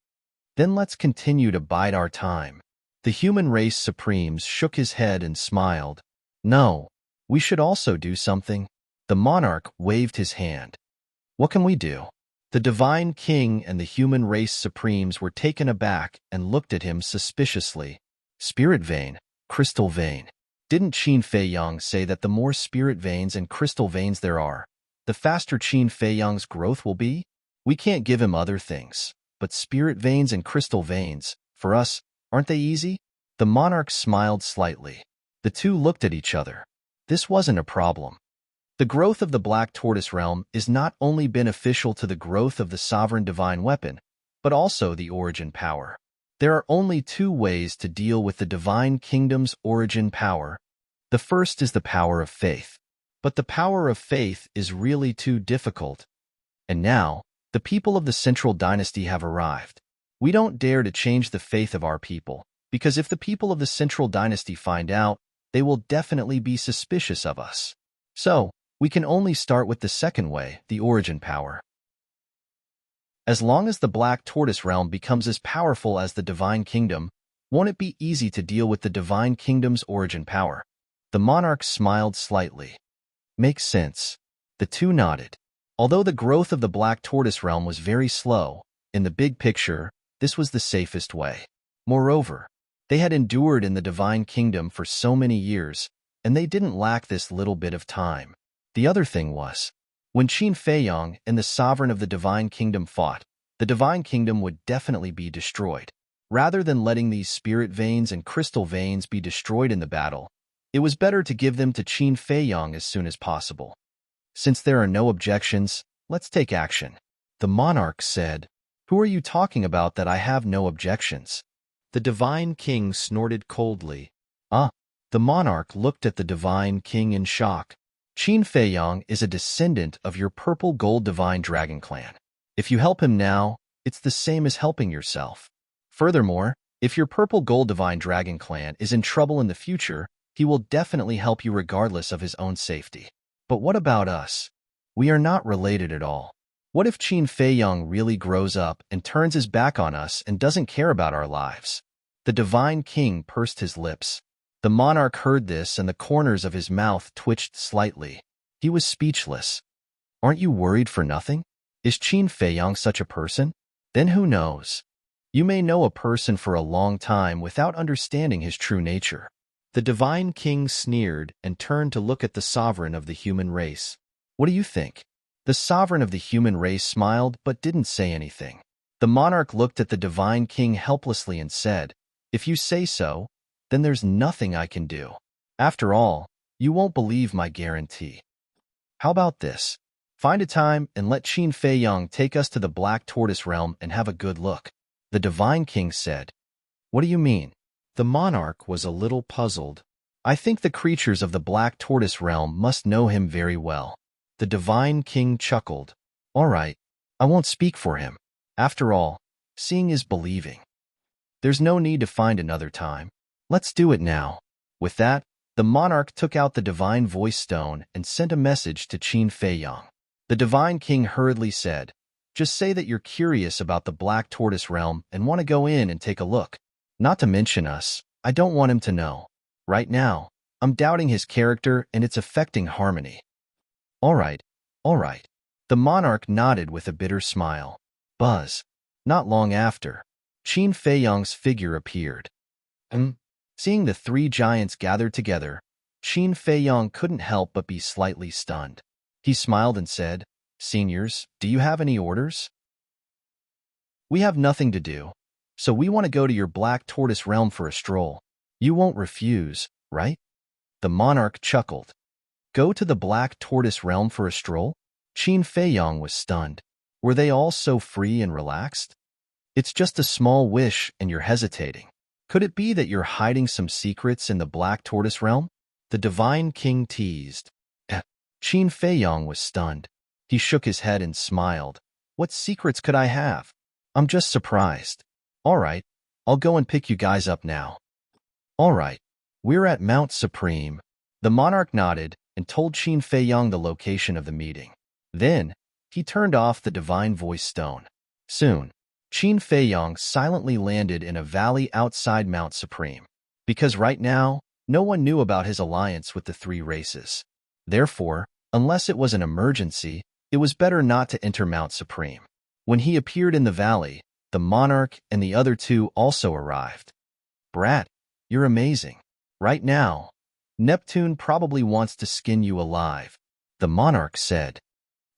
Then let's continue to bide our time. The human race supremes shook his head and smiled. No, we should also do something. The monarch waved his hand. What can we do? The divine king and the human race supremes were taken aback and looked at him suspiciously. Spirit vein, crystal vein. Didn't Qin Fei Yang say that the more spirit veins and crystal veins there are, the faster Qin Fei Yang's growth will be? We can't give him other things, but spirit veins and crystal veins, for us, aren't they easy? The monarch smiled slightly. The two looked at each other. This wasn't a problem. The growth of the Black Tortoise realm is not only beneficial to the growth of the sovereign divine weapon, but also the origin power. There are only two ways to deal with the divine kingdom's origin power. The first is the power of faith. But the power of faith is really too difficult. And now, the people of the Central Dynasty have arrived. We don't dare to change the faith of our people, because if the people of the Central Dynasty find out, they will definitely be suspicious of us. So, we can only start with the second way, the origin power. As long as the Black Tortoise realm becomes as powerful as the Divine Kingdom, won't it be easy to deal with the Divine Kingdom's origin power? The monarch smiled slightly. Makes sense. The two nodded. Although the growth of the Black Tortoise realm was very slow, in the big picture, this was the safest way. Moreover, they had endured in the Divine Kingdom for so many years, and they didn't lack this little bit of time. The other thing was, when Qin Fei Yang and the sovereign of the Divine Kingdom fought, the Divine Kingdom would definitely be destroyed. Rather than letting these spirit veins and crystal veins be destroyed in the battle, it was better to give them to Qin Fei Yang as soon as possible. Since there are no objections, let's take action. The monarch said, "Who are you talking about that I have no objections?" The divine king snorted coldly. The monarch looked at the divine king in shock. Qin Fei Yang is a descendant of your purple gold divine dragon clan. If you help him now, it's the same as helping yourself. Furthermore, if your purple gold divine dragon clan is in trouble in the future, he will definitely help you regardless of his own safety. But what about us? We are not related at all. What if Qin Fei Yang really grows up and turns his back on us and doesn't care about our lives? The divine king pursed his lips. The monarch heard this and the corners of his mouth twitched slightly. He was speechless. Aren't you worried for nothing? Is Qin Fei Yang such a person? Then who knows? You may know a person for a long time without understanding his true nature. The divine king sneered and turned to look at the sovereign of the human race. What do you think? The sovereign of the human race smiled but didn't say anything. The monarch looked at the divine king helplessly and said, "If you say so, then there's nothing I can do. After all, you won't believe my guarantee. How about this? Find a time and let Qin Fei Yang take us to the Black Tortoise realm and have a good look." The divine king said, "What do you mean?" The monarch was a little puzzled. "I think the creatures of the Black Tortoise realm must know him very well." The divine king chuckled. "All right, I won't speak for him. After all, seeing is believing. There's no need to find another time. Let's do it now." With that, the monarch took out the divine voice stone and sent a message to Qin Fei Yang. The divine king hurriedly said, "Just say that you're curious about the Black Tortoise realm and want to go in and take a look. Not to mention us, I don't want him to know. Right now, I'm doubting his character and it's affecting harmony." All right. The monarch nodded with a bitter smile. Buzz. Not long after, Qin Fei Yang's figure appeared. Seeing the three giants gathered together, Qin Fei Yang couldn't help but be slightly stunned. He smiled and said, "Seniors, do you have any orders?" "We have nothing to do, so we want to go to your Black Tortoise realm for a stroll." You won't refuse, right? The monarch chuckled. Go to the Black Tortoise realm for a stroll? Qin Feiyong was stunned. Were they all so free and relaxed? It's just a small wish and you're hesitating. Could it be that you're hiding some secrets in the Black Tortoise realm? The Divine King teased. Qin Feiyong was stunned. He shook his head and smiled. What secrets could I have? I'm just surprised. All right, I'll go and pick you guys up now. All right, we're at Mount Supreme. The monarch nodded and told Qin Feiyong the location of the meeting. Then, he turned off the divine voice stone. Soon, Qin Feiyong silently landed in a valley outside Mount Supreme. Because right now, no one knew about his alliance with the three races. Therefore, unless it was an emergency, it was better not to enter Mount Supreme. When he appeared in the valley, the monarch and the other two also arrived. Brat, you're amazing. Right now, Neptune probably wants to skin you alive, the monarch said.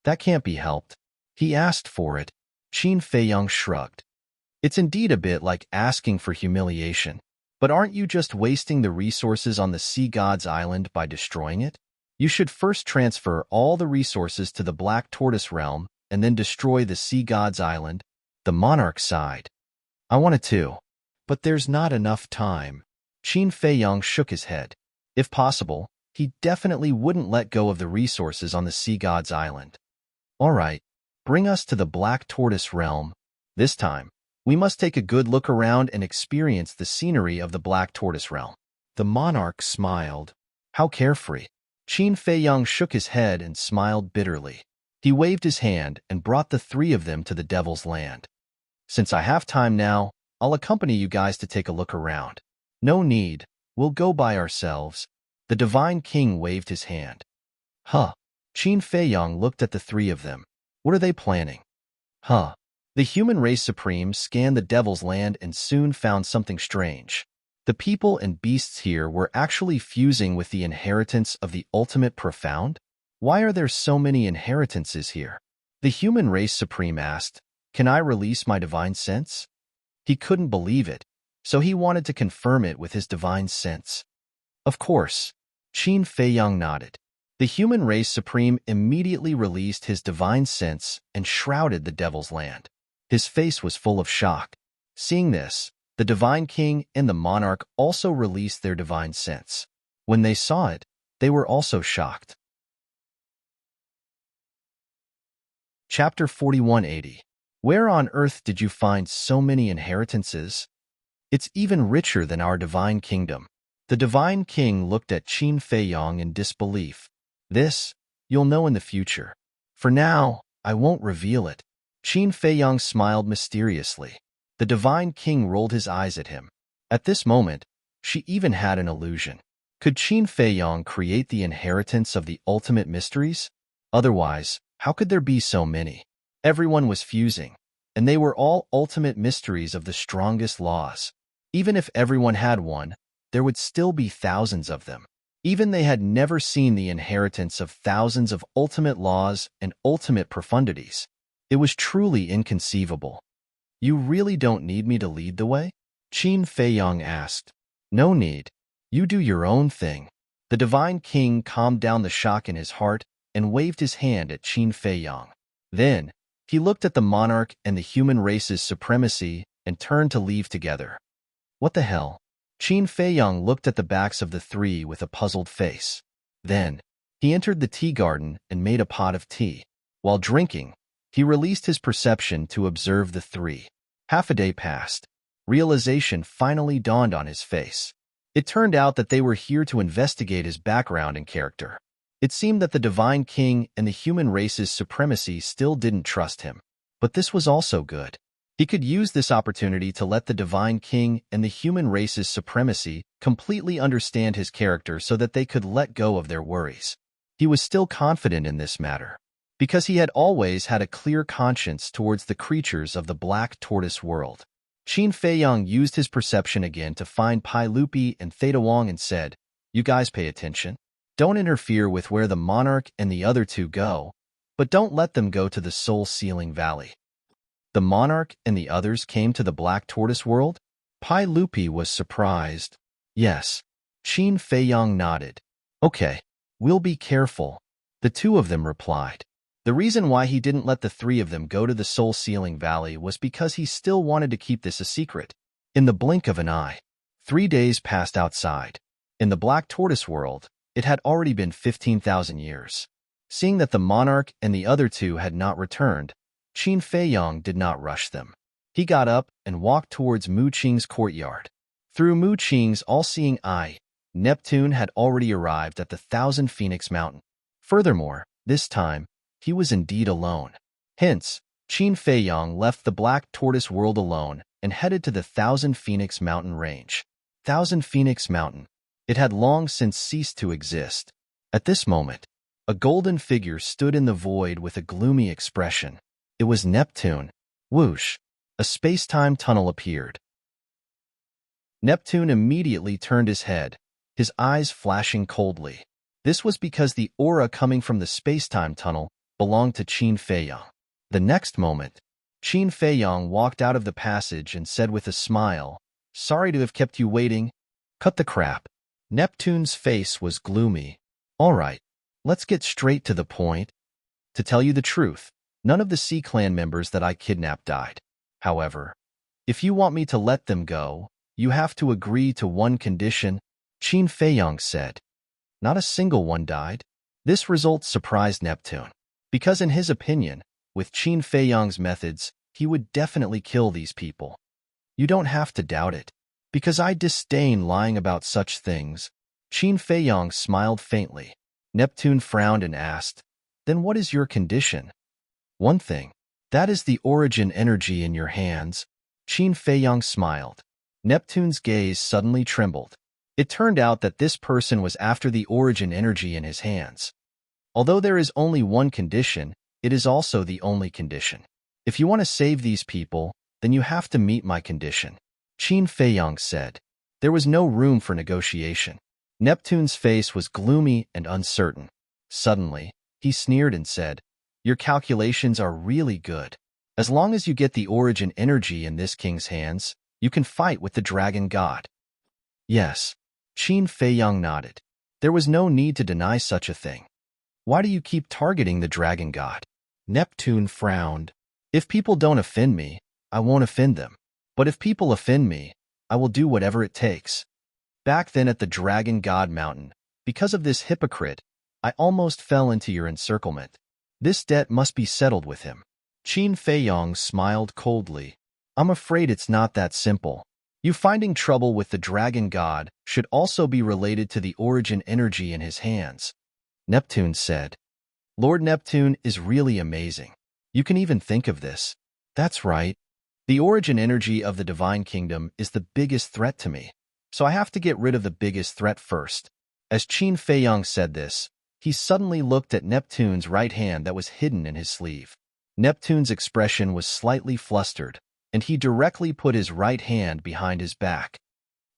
That can't be helped. He asked for it. Qin Feiyong shrugged. It's indeed a bit like asking for humiliation. But aren't you just wasting the resources on the Sea God's Island by destroying it? You should first transfer all the resources to the Black Tortoise realm and then destroy the Sea God's Island. The monarch sighed. I wanted to, but there's not enough time. Qin Feiyong shook his head. If possible, he definitely wouldn't let go of the resources on the Sea God's Island. All right, bring us to the Black Tortoise realm. This time, we must take a good look around and experience the scenery of the Black Tortoise realm. The monarch smiled. How carefree. Qin Feiyong shook his head and smiled bitterly. He waved his hand and brought the three of them to the Devil's Land. Since I have time now, I'll accompany you guys to take a look around. No need, we'll go by ourselves. The Divine King waved his hand. Huh. Qin Feiyong looked at the three of them. What are they planning? Huh. The human race supreme scanned the Devil's Land and soon found something strange. The people and beasts here were actually fusing with the inheritance of the ultimate profound? Why are there so many inheritances here? The human race supreme asked, Can I release my divine sense? He couldn't believe it, so he wanted to confirm it with his divine sense. Of course. Qin Feiyong nodded. The human race supreme immediately released his divine sense and shrouded the Devil's Land. His face was full of shock. Seeing this, the Divine King and the monarch also released their divine sense. When they saw it, they were also shocked. Chapter 4180. Where on earth did you find so many inheritances? It's even richer than our divine kingdom. The Divine King looked at Qin Feiyong in disbelief. This, you'll know in the future. For now, I won't reveal it. Qin Feiyong smiled mysteriously. The Divine King rolled his eyes at him. At this moment, she even had an illusion. Could Qin Feiyong create the inheritance of the ultimate mysteries? Otherwise, how could there be so many? Everyone was fusing, and they were all ultimate mysteries of the strongest laws. Even if everyone had one, there would still be thousands of them. Even they had never seen the inheritance of thousands of ultimate laws and ultimate profundities. It was truly inconceivable. You really don't need me to lead the way? Qin Feiyong asked. No need. You do your own thing. The Divine King calmed down the shock in his heart and waved his hand at Qin Feiyong. Then, he looked at the monarch and the human race's supremacy and turned to leave together. What the hell? Qin Feiyong looked at the backs of the three with a puzzled face. Then, he entered the tea garden and made a pot of tea. While drinking, he released his perception to observe the three. Half a day passed. Realization finally dawned on his face. It turned out that they were here to investigate his background and character. It seemed that the Divine King and the human race's supremacy still didn't trust him. But this was also good. He could use this opportunity to let the Divine King and the human race's supremacy completely understand his character so that they could let go of their worries. He was still confident in this matter, because he had always had a clear conscience towards the creatures of the Black Tortoise world. Qin Feiyong used his perception again to find Pai Lupi and Theta Wong and said, You guys pay attention. Don't interfere with where the monarch and the other two go, but don't let them go to the soul-sealing valley. The monarch and the others came to the Black Tortoise world? Pai Lupi was surprised. Yes. Qin Feiyang nodded. Okay, we'll be careful. The two of them replied. The reason why he didn't let the three of them go to the Soul Sealing Valley was because he still wanted to keep this a secret. In the blink of an eye, 3 days passed outside. In the Black Tortoise world, it had already been 15,000 years. Seeing that the monarch and the other two had not returned, Qin Feiyang did not rush them. He got up and walked towards Mu Qing's courtyard. Through Mu Qing's all-seeing eye, Neptune had already arrived at the Thousand Phoenix Mountain. Furthermore, this time, he was indeed alone. Hence, Qin Feiyang left the Black Tortoise world alone and headed to the Thousand Phoenix Mountain range. Thousand Phoenix Mountain. It had long since ceased to exist. At this moment, a golden figure stood in the void with a gloomy expression. It was Neptune. Whoosh! A space-time tunnel appeared. Neptune immediately turned his head, his eyes flashing coldly. This was because the aura coming from the space-time tunnel belonged to Qin Feiyang. The next moment, Qin Feiyang walked out of the passage and said with a smile, "Sorry to have kept you waiting." Cut the crap. Neptune's face was gloomy. All right, let's get straight to the point. To tell you the truth, none of the Sea Clan members that I kidnapped died. However, if you want me to let them go, you have to agree to one condition, Qin Feiyang said. Not a single one died. This result surprised Neptune, because in his opinion, with Qin Feiyang's methods, he would definitely kill these people. You don't have to doubt it, because I disdain lying about such things. Qin Feiyang smiled faintly. Neptune frowned and asked, "Then what is your condition?" "One thing. That is the origin energy in your hands." Qin Feiyang smiled. Neptune's gaze suddenly trembled. It turned out that this person was after the origin energy in his hands. Although there is only one condition, it is also the only condition. If you want to save these people, then you have to meet my condition, Qin Feiyang said. There was no room for negotiation. Neptune's face was gloomy and uncertain. Suddenly, he sneered and said, "Your calculations are really good. As long as you get the origin energy in this king's hands, you can fight with the dragon god." Yes. Qin Feiyang nodded. There was no need to deny such a thing. Why do you keep targeting the dragon god? Neptune frowned. If people don't offend me, I won't offend them. But if people offend me, I will do whatever it takes. Back then at the Dragon God Mountain, because of this hypocrite, I almost fell into your encirclement. This debt must be settled with him. Qin Feiyang smiled coldly. I'm afraid it's not that simple. You finding trouble with the dragon god should also be related to the origin energy in his hands, Neptune said. Lord Neptune is really amazing. You can even think of this. That's right. The origin energy of the Divine Kingdom is the biggest threat to me, so I have to get rid of the biggest threat first. As Qin Feiyang said this, he suddenly looked at Neptune's right hand that was hidden in his sleeve. Neptune's expression was slightly flustered, and he directly put his right hand behind his back.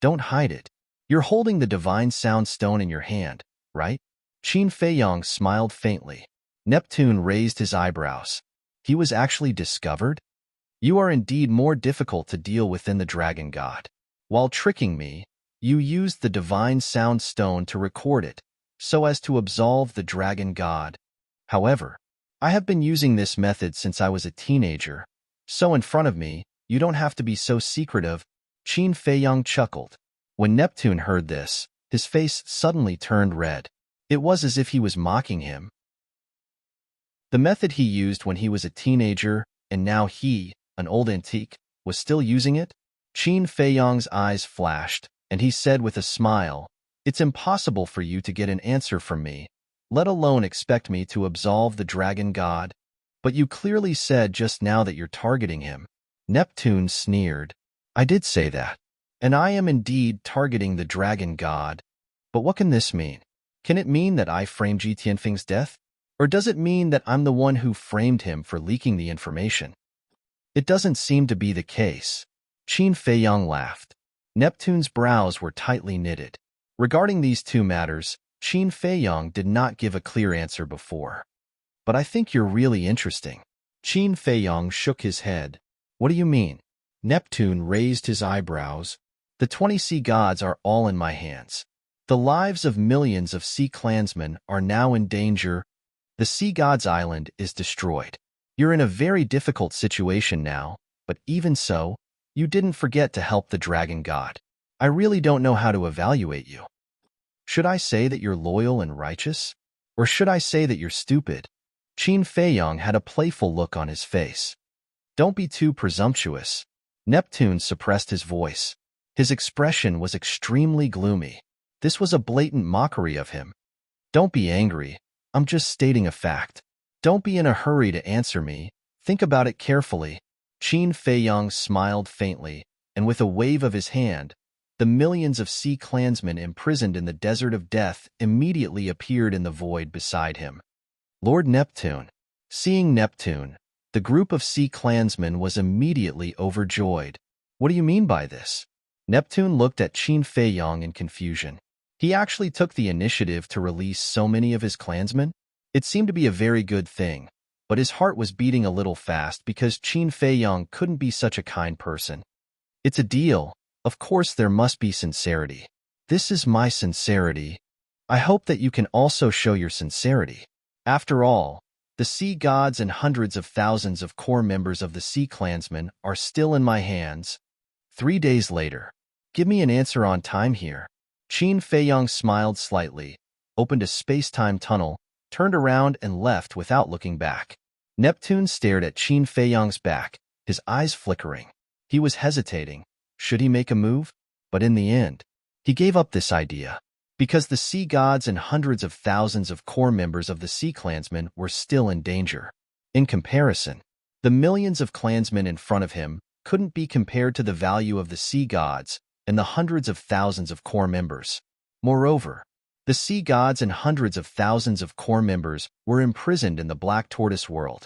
Don't hide it. You're holding the Divine Sound Stone in your hand, right? Qin Feiyang smiled faintly. Neptune raised his eyebrows. He was actually discovered? You are indeed more difficult to deal with than the dragon god. While tricking me, you used the Divine Sound Stone to record it, so as to absolve the dragon god. However, I have been using this method since I was a teenager, so in front of me, you don't have to be so secretive. Qin Feiyang chuckled. When Neptune heard this, his face suddenly turned red. It was as if he was mocking him. The method he used when he was a teenager, and now he, an old antique, was still using it? Qin Feiyang's eyes flashed, and he said with a smile, "It's impossible for you to get an answer from me, let alone expect me to absolve the dragon god. But you clearly said just now that you're targeting him." Neptune sneered. I did say that, and I am indeed targeting the dragon god. But what can this mean? Can it mean that I framed Ji Tianfeng's death? Or does it mean that I'm the one who framed him for leaking the information? It doesn't seem to be the case. Qin Feiyang laughed. Neptune's brows were tightly knitted. Regarding these two matters, Qin Feiyang did not give a clear answer before. But I think you're really interesting. Qin Feiyang shook his head. What do you mean? Neptune raised his eyebrows. The 20 sea gods are all in my hands. The lives of millions of sea clansmen are now in danger. The sea gods' island is destroyed. You're in a very difficult situation now, but even so, you didn't forget to help the dragon god. I really don't know how to evaluate you. Should I say that you're loyal and righteous? Or should I say that you're stupid? Qin Feiyong had a playful look on his face. Don't be too presumptuous. Neptune suppressed his voice. His expression was extremely gloomy. This was a blatant mockery of him. Don't be angry. I'm just stating a fact. Don't be in a hurry to answer me. Think about it carefully. Qin Feiyong smiled faintly, and with a wave of his hand, the millions of sea clansmen imprisoned in the desert of death immediately appeared in the void beside him. Lord Neptune. Seeing Neptune, the group of sea clansmen was immediately overjoyed. What do you mean by this? Neptune looked at Qin Feiyong in confusion. He actually took the initiative to release so many of his clansmen? It seemed to be a very good thing, but his heart was beating a little fast because Qin Feiyong couldn't be such a kind person. It's a deal. Of course there must be sincerity. This is my sincerity. I hope that you can also show your sincerity. After all, the sea gods and hundreds of thousands of core members of the sea clansmen are still in my hands. 3 days later. Give me an answer on time here. Qin Feiyong smiled slightly, opened a space-time tunnel, turned around and left without looking back. Neptune stared at Qin Feiyong's back, his eyes flickering. He was hesitating. Should he make a move? But in the end, he gave up this idea. Because the sea gods and hundreds of thousands of core members of the sea clansmen were still in danger. In comparison, the millions of clansmen in front of him couldn't be compared to the value of the sea gods and the hundreds of thousands of core members. Moreover, the sea gods and hundreds of thousands of core members were imprisoned in the Black Tortoise world.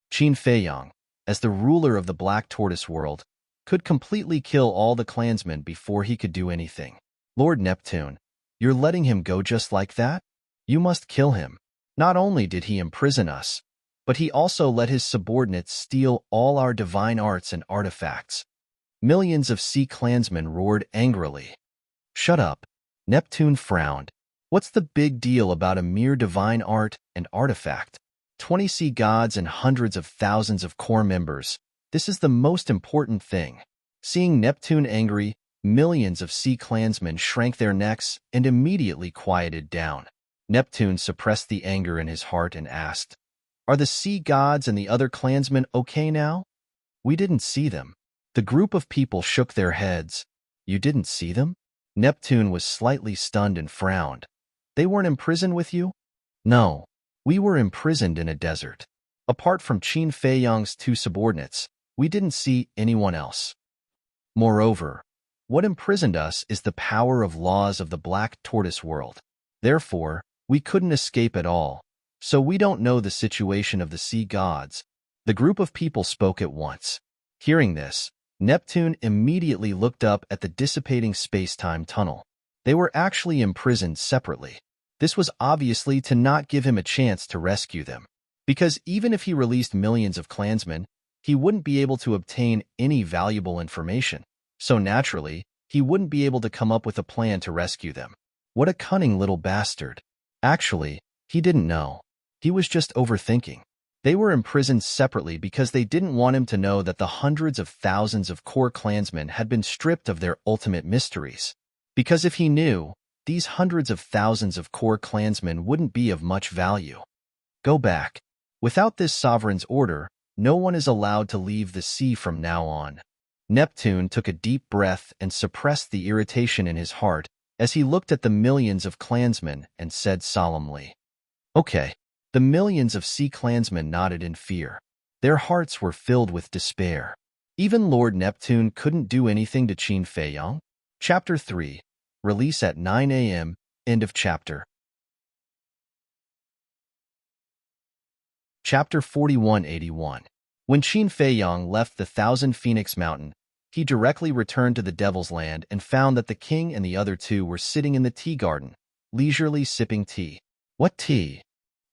Qin Feiyong, as the ruler of the Black Tortoise world, could completely kill all the clansmen before he could do anything. Lord Neptune, you're letting him go just like that? You must kill him. Not only did he imprison us, but he also let his subordinates steal all our divine arts and artifacts. Millions of sea clansmen roared angrily. Shut up. Neptune frowned. What's the big deal about a mere divine art and artifact? 20 sea gods and hundreds of thousands of core members. This is the most important thing. Seeing Neptune angry, millions of sea clansmen shrank their necks and immediately quieted down. Neptune suppressed the anger in his heart and asked, Are the sea gods and the other clansmen okay now? We didn't see them. The group of people shook their heads. You didn't see them? Neptune was slightly stunned and frowned. They weren't imprisoned with you? No, we were imprisoned in a desert. Apart from Qin Feiyong's 2 subordinates, we didn't see anyone else. Moreover, what imprisoned us is the power of laws of the Black Tortoise world. Therefore, we couldn't escape at all, so we don't know the situation of the sea gods. The group of people spoke at once. Hearing this, Neptune immediately looked up at the dissipating space-time tunnel. They were actually imprisoned separately. This was obviously to not give him a chance to rescue them, because even if he released millions of clansmen, he wouldn't be able to obtain any valuable information. So naturally, he wouldn't be able to come up with a plan to rescue them. What a cunning little bastard. Actually, he didn't know. He was just overthinking. They were imprisoned separately because they didn't want him to know that the hundreds of thousands of core clansmen had been stripped of their ultimate mysteries. Because if he knew, these hundreds of thousands of core clansmen wouldn't be of much value. Go back. Without this sovereign's order, no one is allowed to leave the sea from now on. Neptune took a deep breath and suppressed the irritation in his heart as he looked at the millions of clansmen and said solemnly, Okay. The millions of sea clansmen nodded in fear. Their hearts were filled with despair. Even Lord Neptune couldn't do anything to Qin Feiyong. Chapter 3. Release at 9 a.m. End of chapter. Chapter 4181. When Qin Feiyong left the Thousand Phoenix Mountain, he directly returned to the Devil's Land and found that the king and the other 2 were sitting in the tea garden, leisurely sipping tea. What tea?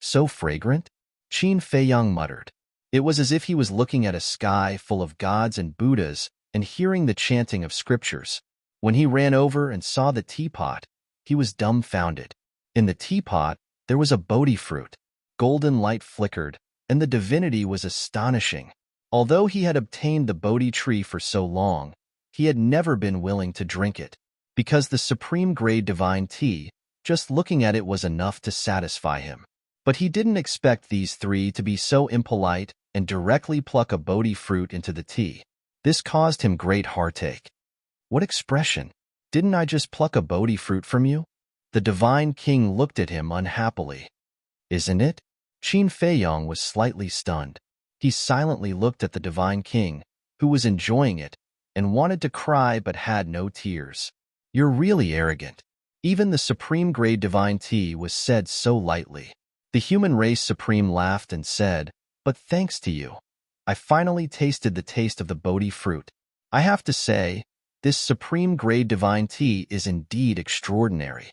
So fragrant? Qin Feiyong muttered. It was as if he was looking at a sky full of gods and Buddhas and hearing the chanting of scriptures. When he ran over and saw the teapot, he was dumbfounded. In the teapot, there was a Bodhi fruit. Golden light flickered, and the divinity was astonishing. Although he had obtained the Bodhi tree for so long, he had never been willing to drink it, because the supreme grade divine tea, just looking at it was enough to satisfy him. But he didn't expect these three to be so impolite and directly pluck a Bodhi fruit into the tea. This caused him great heartache. What expression? Didn't I just pluck a Bodhi fruit from you? The divine king looked at him unhappily. Isn't it? Qin Feiyong was slightly stunned. He silently looked at the divine king, who was enjoying it, and wanted to cry but had no tears. You're really arrogant. Even the supreme grade divine tea was said so lightly. The human race supreme laughed and said, but thanks to you, I finally tasted the taste of the Bodhi fruit. I have to say, this supreme grade divine tea is indeed extraordinary.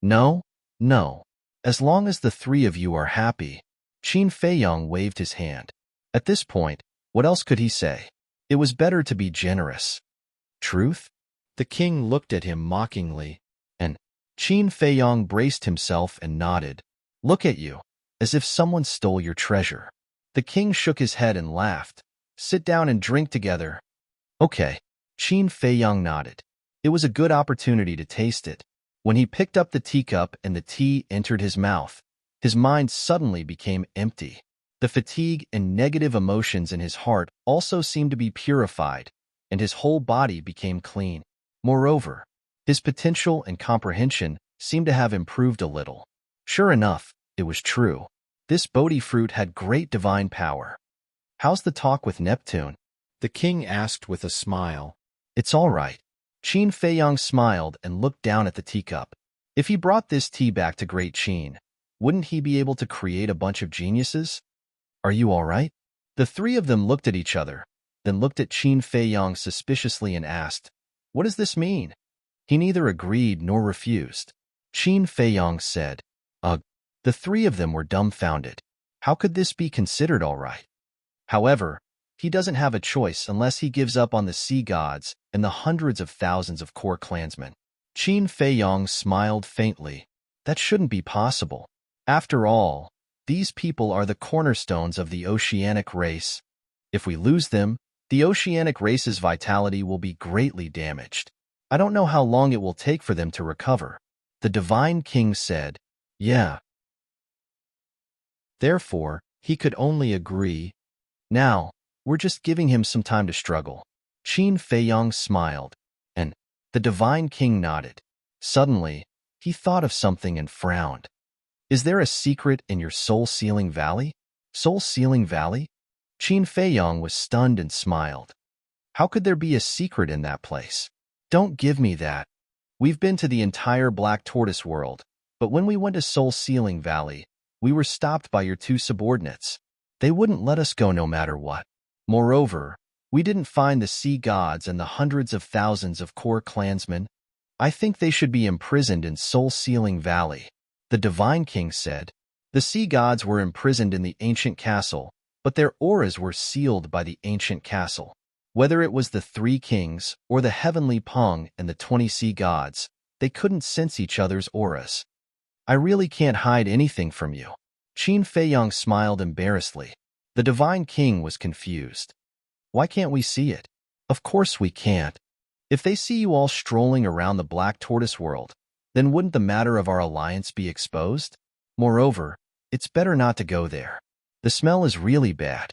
No, no. As long as the three of you are happy. Qin Feiyong waved his hand. At this point, what else could he say? It was better to be generous. Truth? The king looked at him mockingly, and Qin Feiyong braced himself and nodded. Look at you, as if someone stole your treasure. The king shook his head and laughed. Sit down and drink together. Okay. Qin Feiyong nodded. It was a good opportunity to taste it. When he picked up the teacup and the tea entered his mouth, his mind suddenly became empty. The fatigue and negative emotions in his heart also seemed to be purified, and his whole body became clean. Moreover, his potential and comprehension seemed to have improved a little. Sure enough, it was true. This Bodhi fruit had great divine power. How's the talk with Neptune? The king asked with a smile. It's all right. Qin Feiyong smiled and looked down at the teacup. If he brought this tea back to Great Qin, wouldn't he be able to create a bunch of geniuses? Are you all right? The three of them looked at each other, then looked at Qin Feiyong suspiciously and asked, what does this mean? He neither agreed nor refused. Qin Feiyong said, ugh. The three of them were dumbfounded. How could this be considered all right? However, he doesn't have a choice unless he gives up on the sea gods and the hundreds of thousands of core clansmen. Qin Feiyong smiled faintly. That shouldn't be possible. After all, these people are the cornerstones of the oceanic race. If we lose them, the oceanic race's vitality will be greatly damaged. I don't know how long it will take for them to recover. The divine king said, yeah. Therefore, he could only agree. Now, we're just giving him some time to struggle. Qin Feiyong smiled, and the divine king nodded. Suddenly, he thought of something and frowned. Is there a secret in your soul-sealing valley? Soul-sealing valley? Qin Feiyong was stunned and smiled. How could there be a secret in that place? Don't give me that. We've been to the entire Black Tortoise world, but when we went to Soul-Sealing Valley, we were stopped by your two subordinates. They wouldn't let us go no matter what. Moreover, we didn't find the sea gods and the hundreds of thousands of core clansmen. I think they should be imprisoned in Soul-Sealing Valley. The divine king said, the sea gods were imprisoned in the ancient castle, but their auras were sealed by the ancient castle. Whether it was the three kings or the heavenly Peng and the 20 sea gods, they couldn't sense each other's auras. I really can't hide anything from you. Qin Feiyong smiled embarrassedly. The divine king was confused. Why can't we see it? Of course we can't. If they see you all strolling around the Black Tortoise world, then wouldn't the matter of our alliance be exposed? Moreover, it's better not to go there. The smell is really bad.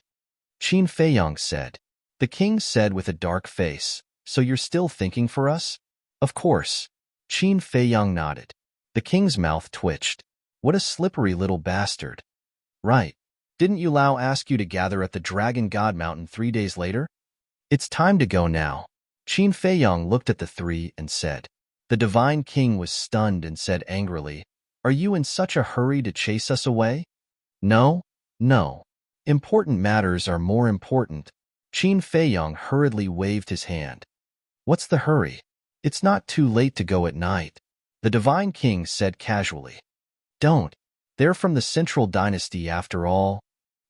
Qin Feiyong said. The king said with a dark face, so you're still thinking for us? Of course. Qin Feiyong nodded. The king's mouth twitched. What a slippery little bastard. Right. Didn't Yu Lao ask you to gather at the Dragon God Mountain 3 days later? It's time to go now. Qin Feiyong looked at the three and said. The divine king was stunned and said angrily, are you in such a hurry to chase us away? No, no. Important matters are more important. Qin Feiyong hurriedly waved his hand. What's the hurry? It's not too late to go at night. The divine king said casually. Don't. They're from the Central Dynasty after all.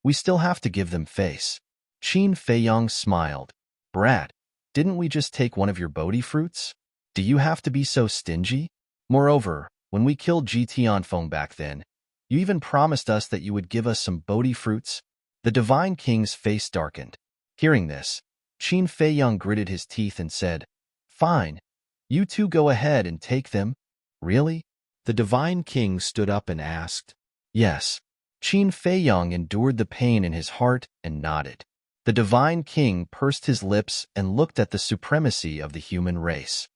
We still have to give them face. Qin Feiyong smiled. Brat, Didn't we just take one of your Bodhi fruits? Do you have to be so stingy? Moreover, when we killed GT on phone back then, you even promised us that you would give us some Bodhi fruits. The Divine King's face darkened. Hearing this, Qin Feiyang gritted his teeth and said, "Fine. You two go ahead and take them." "Really?" The Divine King stood up and asked. "Yes." Qin Feiyang endured the pain in his heart and nodded. The Divine King pursed his lips and looked at the supremacy of the human race.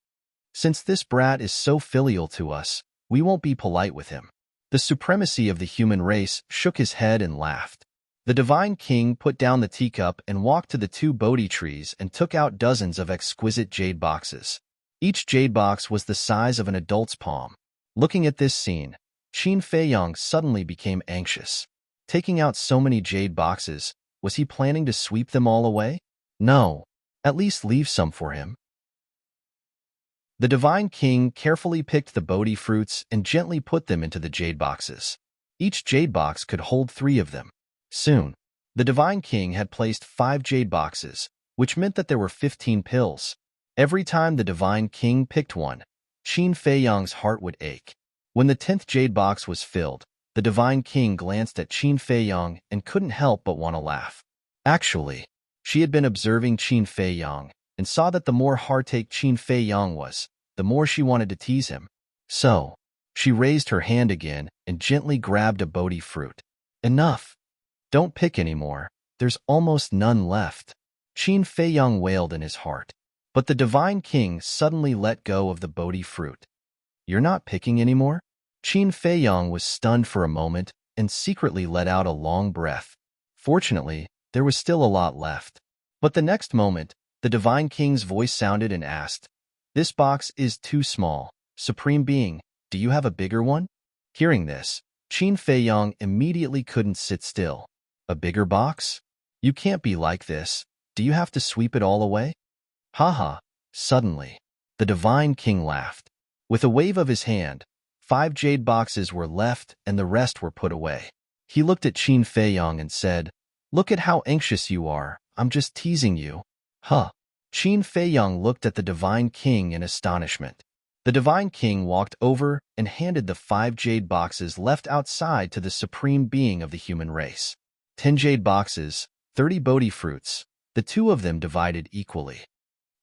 "Since this brat is so filial to us, we won't be polite with him." The supremacy of the human race shook his head and laughed. The Divine King put down the teacup and walked to the two Bodhi trees and took out dozens of exquisite jade boxes. Each jade box was the size of an adult's palm. Looking at this scene, Qin Feiyang suddenly became anxious. Taking out so many jade boxes, was he planning to sweep them all away? No, at least leave some for him. The Divine King carefully picked the Bodhi fruits and gently put them into the jade boxes. Each jade box could hold 3 of them. Soon, the Divine King had placed 5 jade boxes, which meant that there were 15 pills. Every time the Divine King picked one, Qin Feiyang's heart would ache. When the 10th jade box was filled, the Divine King glanced at Qin Feiyang and couldn't help but want to laugh. Actually, she had been observing Qin Feiyang and saw that the more heartache Qin Feiyang was, the more she wanted to tease him. So, she raised her hand again and gently grabbed a Bodhi fruit. "Enough. Don't pick anymore. There's almost none left." Qin Feiyang wailed in his heart. But the Divine King suddenly let go of the Bodhi fruit. "You're not picking anymore?" Qin Feiyang was stunned for a moment and secretly let out a long breath. Fortunately, there was still a lot left. But the next moment, the Divine King's voice sounded and asked, "This box is too small. Supreme Being, do you have a bigger one?" Hearing this, Qin Feiyang immediately couldn't sit still. "A bigger box? You can't be like this. Do you have to sweep it all away?" "Haha." Suddenly, the Divine King laughed. With a wave of his hand, 5 jade boxes were left and the rest were put away. He looked at Qin Feiyang and said, "Look at how anxious you are. I'm just teasing you." "Huh." Qin Feiyang looked at the Divine King in astonishment. The Divine King walked over and handed the 5 jade boxes left outside to the Supreme Being of the human race. 10 jade boxes, 30 Bodhi fruits, the 2 of them divided equally.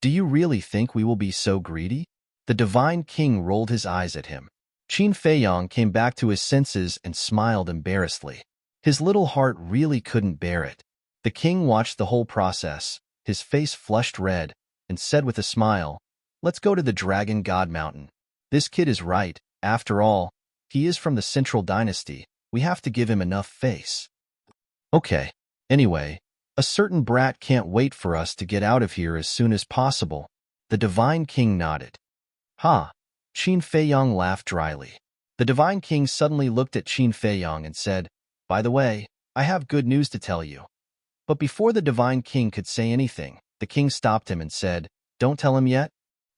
"Do you really think we will be so greedy?" The Divine King rolled his eyes at him. Qin Feiyang came back to his senses and smiled embarrassedly. His little heart really couldn't bear it. The king watched the whole process, his face flushed red, and said with a smile, "Let's go to the Dragon God Mountain. This kid is right. After all, he is from the Central Dynasty. We have to give him enough face." "Okay. Anyway, a certain brat can't wait for us to get out of here as soon as possible." The Divine King nodded. "Ha!" Qin Feiyang laughed dryly. The Divine King suddenly looked at Qin Feiyang and said, "By the way, I have good news to tell you." But before the Divine King could say anything, the king stopped him and said, "Don't tell him yet?"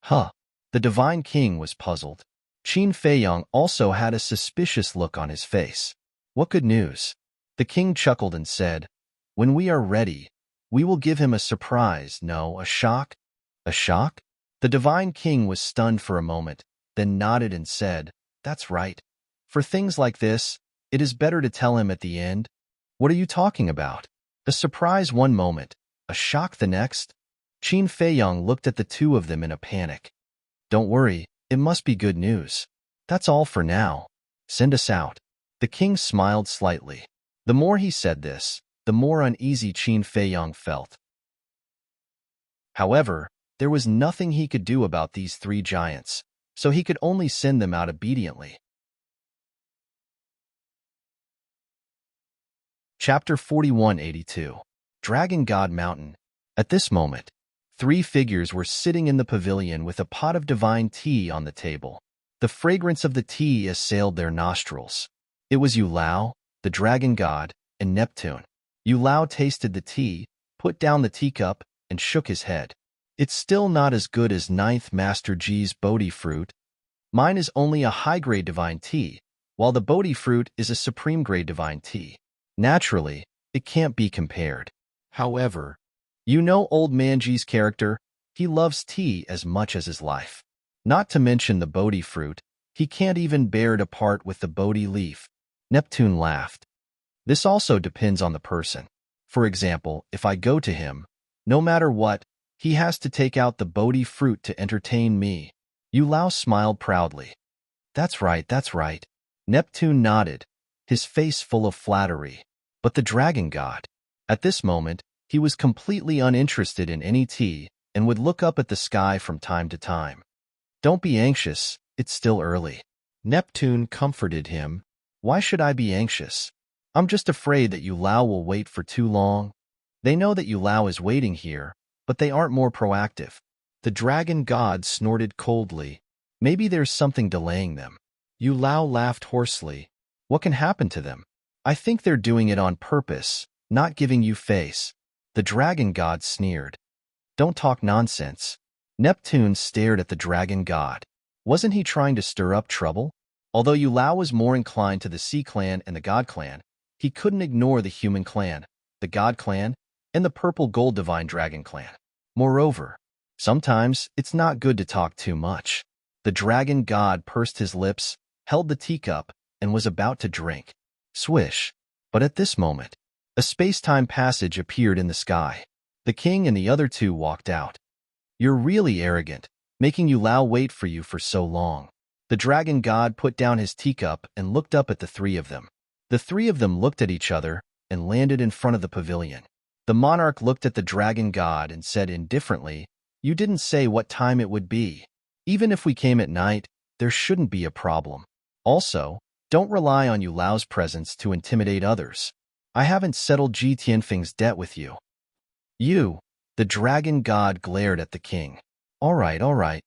"Huh." The Divine King was puzzled. Qin Feiyang also had a suspicious look on his face. "What good news?" The king chuckled and said, "When we are ready, we will give him a surprise, no, a shock." "A shock?" The Divine King was stunned for a moment, then nodded and said, "That's right. For things like this, it is better to tell him at the end." "What are you talking about?" "A surprise one moment, a shock the next." Qin Feiyang looked at the 2 of them in a panic. "Don't worry, it must be good news. That's all for now. Send us out." The king smiled slightly. The more he said this, the more uneasy Qin Feiyang felt. However, there was nothing he could do about these 3 giants, so he could only send them out obediently. Chapter 4182. Dragon God Mountain. At this moment, 3 figures were sitting in the pavilion with a pot of divine tea on the table. The fragrance of the tea assailed their nostrils. It was Yu Lao, the dragon god, and Neptune. Yu Lao tasted the tea, put down the teacup, and shook his head. "It's still not as good as 9th Master Ji's Bodhi fruit. Mine is only a high-grade divine tea, while the Bodhi fruit is a supreme-grade divine tea. Naturally, it can't be compared. However, you know old man Ji's character. He loves tea as much as his life. Not to mention the Bodhi fruit, he can't even bear to part with the Bodhi leaf. Neptune laughed. This also depends on the person. For example, if I go to him, no matter what, he has to take out the Bodhi fruit to entertain me. Yu Lao smiled proudly. That's right, that's right. Neptune nodded, his face full of flattery. But the dragon god. At this moment, he was completely uninterested in any tea and would look up at the sky from time to time. Don't be anxious, it's still early. Neptune comforted him. Why should I be anxious? I'm just afraid that Yu Lao will wait for too long. They know that Yu Lao is waiting here, but they aren't more proactive. The dragon god snorted coldly. Maybe there's something delaying them. Yu Lao laughed hoarsely. What can happen to them? I think they're doing it on purpose, not giving you face. The dragon god sneered. Don't talk nonsense. Neptune stared at the dragon god. Wasn't he trying to stir up trouble? Although Yu Lao was more inclined to the Sea Clan and the God Clan, he couldn't ignore the Human Clan, the God Clan, and the Purple Gold Divine Dragon Clan. Moreover, sometimes it's not good to talk too much. The dragon god pursed his lips, held the teacup, and was about to drink. Swish. But at this moment, a space-time passage appeared in the sky. The king and the other two walked out. You're really arrogant, making Yu Lao wait for you for so long. The dragon god put down his teacup and looked up at the three of them. The three of them looked at each other and landed in front of the pavilion. The monarch looked at the dragon god and said indifferently, You didn't say what time it would be. Even if we came at night, there shouldn't be a problem. Also, don't rely on Yu Lao's presence to intimidate others. I haven't settled Ji Tianfeng's debt with you. You, the dragon god glared at the king. All right.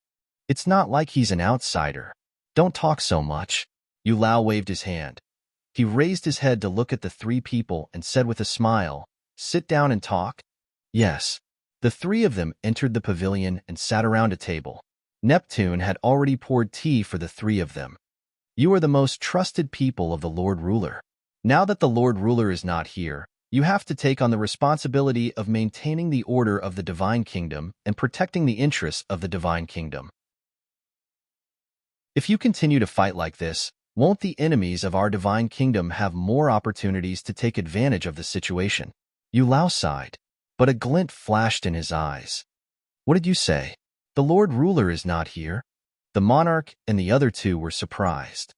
It's not like he's an outsider. Don't talk so much. Yu Lao waved his hand. He raised his head to look at the three people and said with a smile, Sit down and talk? Yes. The three of them entered the pavilion and sat around a table. Neptune had already poured tea for the three of them. You are the most trusted people of the Lord Ruler. Now that the Lord Ruler is not here, you have to take on the responsibility of maintaining the order of the Divine Kingdom and protecting the interests of the Divine Kingdom. If you continue to fight like this, won't the enemies of our Divine Kingdom have more opportunities to take advantage of the situation? Yu Lao sighed, but a glint flashed in his eyes. What did you say? The Lord Ruler is not here? The monarch and the other two were surprised.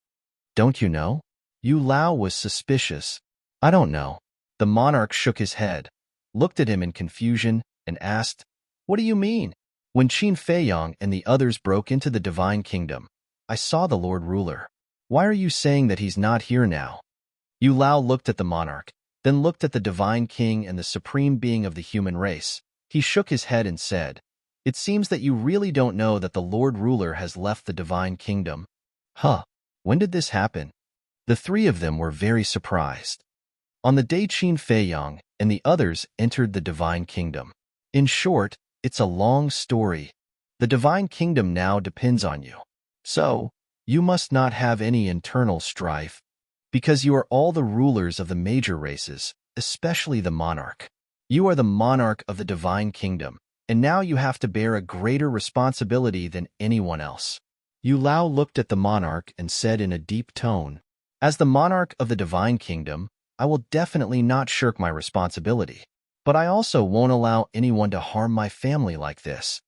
Don't you know? Yu Lao was suspicious. I don't know. The monarch shook his head, looked at him in confusion, and asked, What do you mean? When Qin Feiyang and the others broke into the Divine Kingdom, I saw the Lord Ruler. Why are you saying that he's not here now? Yu Lao looked at the monarch, then looked at the Divine King and the supreme being of the human race. He shook his head and said, It seems that you really don't know that the Lord Ruler has left the Divine Kingdom. Huh, when did this happen? The three of them were very surprised. On the day Qin Feiyang and the others entered the Divine Kingdom. In short, it's a long story. The Divine Kingdom now depends on you. So, you must not have any internal strife, because you are all the rulers of the major races, especially the monarch. You are the monarch of the Divine Kingdom, and now you have to bear a greater responsibility than anyone else. Yu Lao looked at the monarch and said in a deep tone, As the monarch of the Divine Kingdom, I will definitely not shirk my responsibility, but I also won't allow anyone to harm my family like this.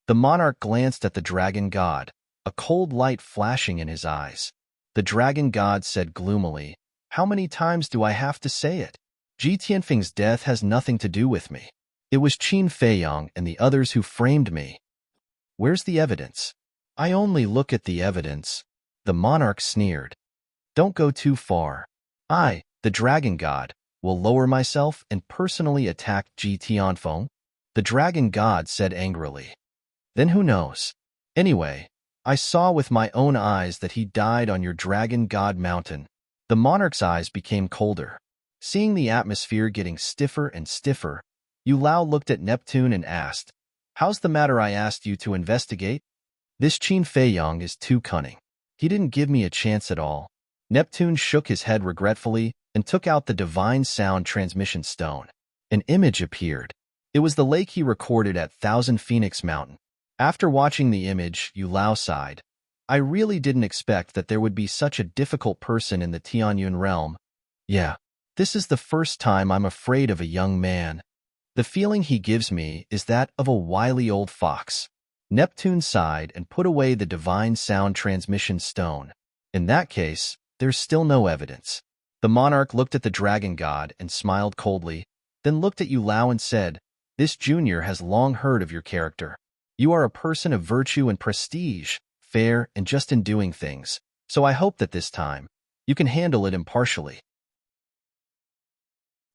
The monarch glanced at the dragon god, a cold light flashing in his eyes. The dragon god said gloomily, How many times do I have to say it? Ji Tianfeng's death has nothing to do with me. It was Qin Feiyang and the others who framed me. Where's the evidence? I only look at the evidence. The monarch sneered. Don't go too far. I, the dragon god, will lower myself and personally attack Ji Tianfeng. The dragon god said angrily. Then who knows? Anyway, I saw with my own eyes that he died on your dragon god mountain. The monarch's eyes became colder. Seeing the atmosphere getting stiffer and stiffer, Yu Lao looked at Neptune and asked, How's the matter I asked you to investigate? This Qin Feiyang is too cunning. He didn't give me a chance at all. Neptune shook his head regretfully and took out the divine sound transmission stone. An image appeared. It was the lake he recorded at Thousand Phoenix Mountain. After watching the image, Yu Lao sighed. I really didn't expect that there would be such a difficult person in the Tianyun realm. Yeah, this is the first time I'm afraid of a young man. The feeling he gives me is that of a wily old fox. Neptune sighed and put away the divine sound transmission stone. In that case, there's still no evidence. The monarch looked at the dragon god and smiled coldly, then looked at Yu Lao and said, This junior has long heard of your character. You are a person of virtue and prestige, fair and just in doing things, so I hope that this time, you can handle it impartially.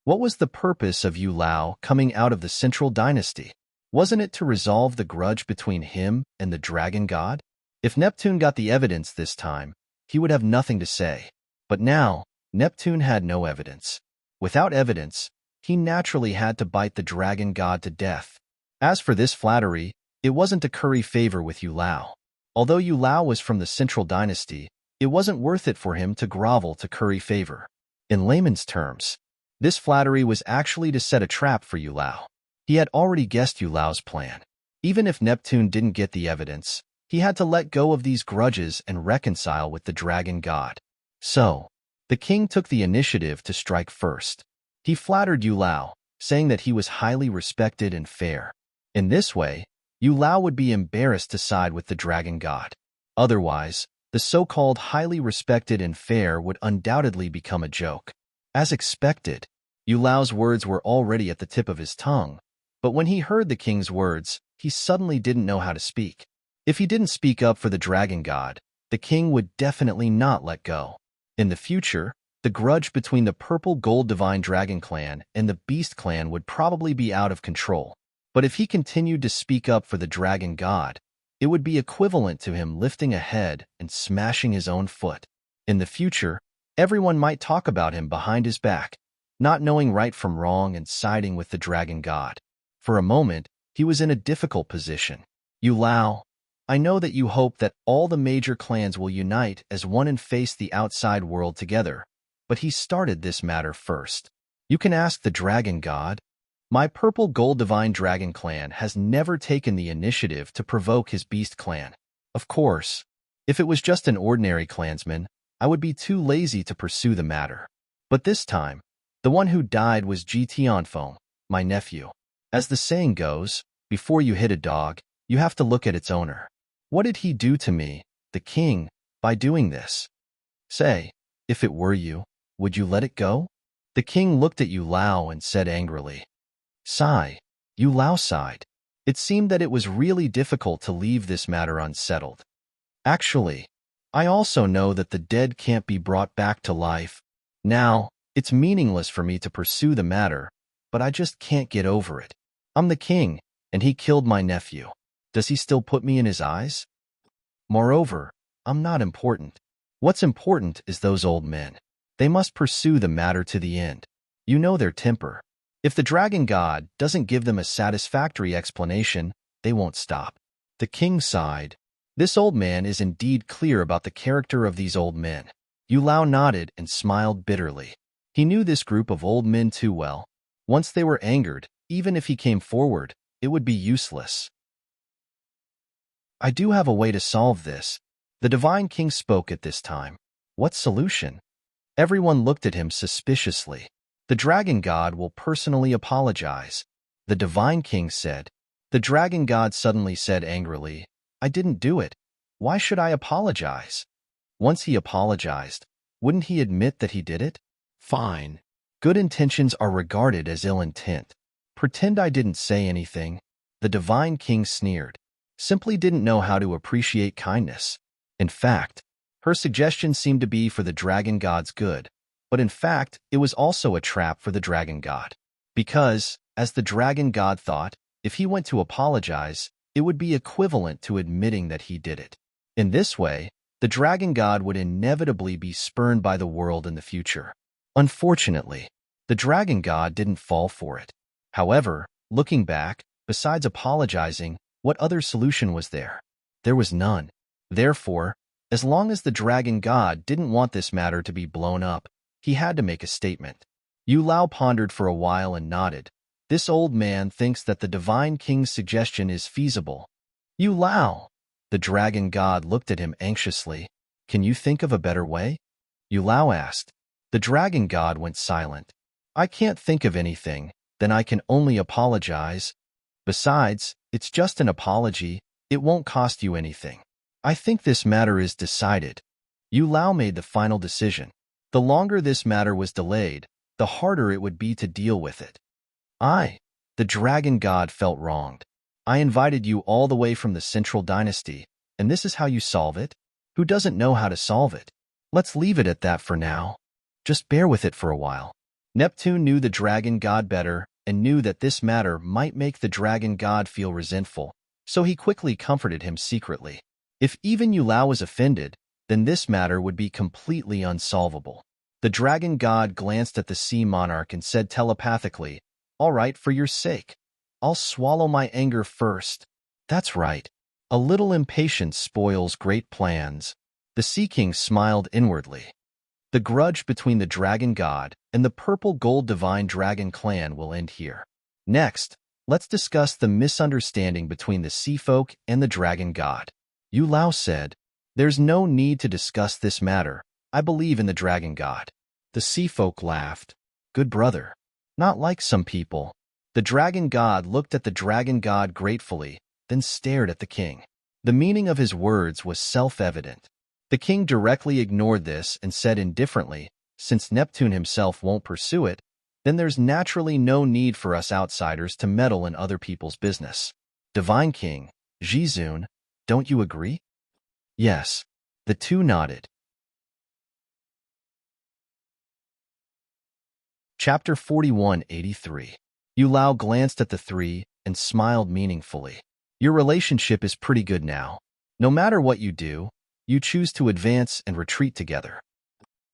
What was the purpose of Yu Lao coming out of the Central Dynasty? Wasn't it to resolve the grudge between him and the dragon god? If Neptune got the evidence this time, he would have nothing to say. But now, Neptune had no evidence. Without evidence, he naturally had to bite the dragon god to death. As for this flattery, it wasn't to curry favor with Yu Lao. Although Yu Lao was from the Central Dynasty, it wasn't worth it for him to grovel to curry favor. In layman's terms, this flattery was actually to set a trap for Yu Lao. He had already guessed Yu Lao's plan. Even if Neptune didn't get the evidence, he had to let go of these grudges and reconcile with the dragon god. So, the king took the initiative to strike first. He flattered Yu Lao, saying that he was highly respected and fair. In this way, Yu Lao would be embarrassed to side with the dragon god. Otherwise, the so-called highly respected and fair would undoubtedly become a joke. As expected, Yu Lao's words were already at the tip of his tongue, but when he heard the king's words, he suddenly didn't know how to speak. If he didn't speak up for the dragon god, the king would definitely not let go. In the future, the grudge between the Purple Gold Divine Dragon Clan and the Beast Clan would probably be out of control. But if he continued to speak up for the dragon god, it would be equivalent to him lifting a head and smashing his own foot. In the future, everyone might talk about him behind his back, not knowing right from wrong and siding with the dragon god. For a moment, he was in a difficult position. Yu Lao, I know that you hope that all the major clans will unite as one and face the outside world together, but he started this matter first. You can ask the dragon god. My Purple Gold Divine Dragon Clan has never taken the initiative to provoke his Beast Clan. Of course, if it was just an ordinary clansman, I would be too lazy to pursue the matter. But this time, the one who died was Tianfeng, my nephew. As the saying goes, before you hit a dog, you have to look at its owner. What did he do to me, the king, by doing this? Say, if it were you, would you let it go? The king looked at Yu Lao and said angrily. Sigh. Yu Lao sighed. It seemed that it was really difficult to leave this matter unsettled. Actually, I also know that the dead can't be brought back to life. Now, it's meaningless for me to pursue the matter, but I just can't get over it. I'm the king, and he killed my nephew. Does he still put me in his eyes? Moreover, I'm not important. What's important is those old men. They must pursue the matter to the end. You know their temper. If the dragon god doesn't give them a satisfactory explanation, they won't stop. The king sighed. This old man is indeed clear about the character of these old men. Yu Lao nodded and smiled bitterly. He knew this group of old men too well. Once they were angered, even if he came forward, it would be useless. I do have a way to solve this. The divine king spoke at this time. What solution? Everyone looked at him suspiciously. The dragon god will personally apologize. The divine king said. The dragon god suddenly said angrily, I didn't do it. Why should I apologize? Once he apologized, wouldn't he admit that he did it? Fine. Good intentions are regarded as ill intent. Pretend I didn't say anything. The divine king sneered. Simply didn't know how to appreciate kindness. In fact, her suggestion seemed to be for the dragon god's good. But in fact, it was also a trap for the dragon god. Because, as the dragon god thought, if he went to apologize, it would be equivalent to admitting that he did it. In this way, the dragon god would inevitably be spurned by the world in the future. Unfortunately, the dragon god didn't fall for it. However, looking back, besides apologizing, what other solution was there? There was none. Therefore, as long as the dragon god didn't want this matter to be blown up, he had to make a statement. Yu Lao pondered for a while and nodded. This old man thinks that the divine king's suggestion is feasible. You Lao. The dragon god looked at him anxiously. Can you think of a better way? Yu Lao asked. The dragon god went silent. I can't think of anything, then I can only apologize. Besides, it's just an apology, it won't cost you anything. I think this matter is decided. Yu Lao made the final decision. The longer this matter was delayed, the harder it would be to deal with it. The dragon god felt wronged. I invited you all the way from the Central Dynasty, and this is how you solve it? Who doesn't know how to solve it? Let's leave it at that for now. Just bear with it for a while. Neptune knew the dragon god better and knew that this matter might make the dragon god feel resentful, so he quickly comforted him secretly. If even Yu Lao was offended, then this matter would be completely unsolvable. The dragon god glanced at the sea monarch and said telepathically, All right, for your sake. I'll swallow my anger first. That's right. A little impatience spoils great plans. The Sea King smiled inwardly. The grudge between the dragon god and the purple-gold divine dragon clan will end here. Next, let's discuss the misunderstanding between the sea folk and the dragon god. Yu Lao said, There's no need to discuss this matter. I believe in the dragon god. The sea folk laughed. Good brother. Not like some people. The dragon god looked at the dragon god gratefully, then stared at the king. The meaning of his words was self-evident. The king directly ignored this and said indifferently, Since Neptune himself won't pursue it, then there's naturally no need for us outsiders to meddle in other people's business. Divine King, Jizun, don't you agree? Yes. The two nodded. Chapter 4183. Yu Lao glanced at the three and smiled meaningfully. Your relationship is pretty good now. No matter what you do, you choose to advance and retreat together.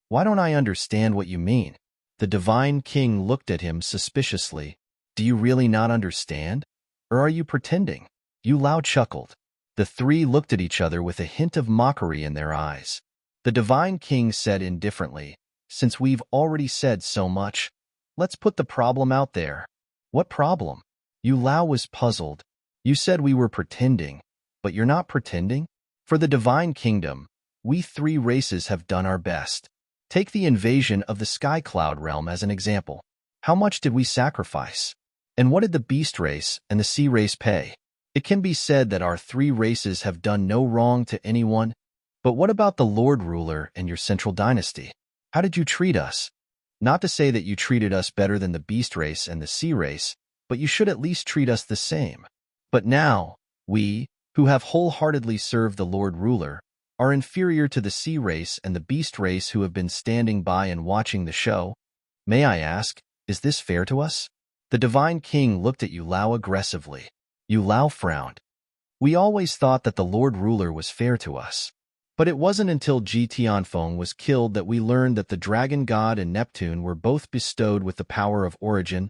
Why don't I understand what you mean? The divine king looked at him suspiciously. Do you really not understand? Or are you pretending? Yu Lao chuckled. The three looked at each other with a hint of mockery in their eyes. The divine king said indifferently, Since we've already said so much, let's put the problem out there. What problem? Yu Lao was puzzled. You said we were pretending, but you're not pretending? For the divine kingdom, we three races have done our best. Take the invasion of the Sky Cloud realm as an example. How much did we sacrifice? And what did the beast race and the sea race pay? It can be said that our three races have done no wrong to anyone, but what about the Lord Ruler and your Central Dynasty? How did you treat us? Not to say that you treated us better than the beast race and the sea race, but you should at least treat us the same. But now, we, who have wholeheartedly served the Lord Ruler, are inferior to the sea race and the beast race who have been standing by and watching the show. May I ask, is this fair to us? The divine king looked at Yu Lao aggressively. Yu Lao frowned. We always thought that the Lord Ruler was fair to us. But it wasn't until Ji Tianfeng was killed that we learned that the dragon god and Neptune were both bestowed with the power of origin.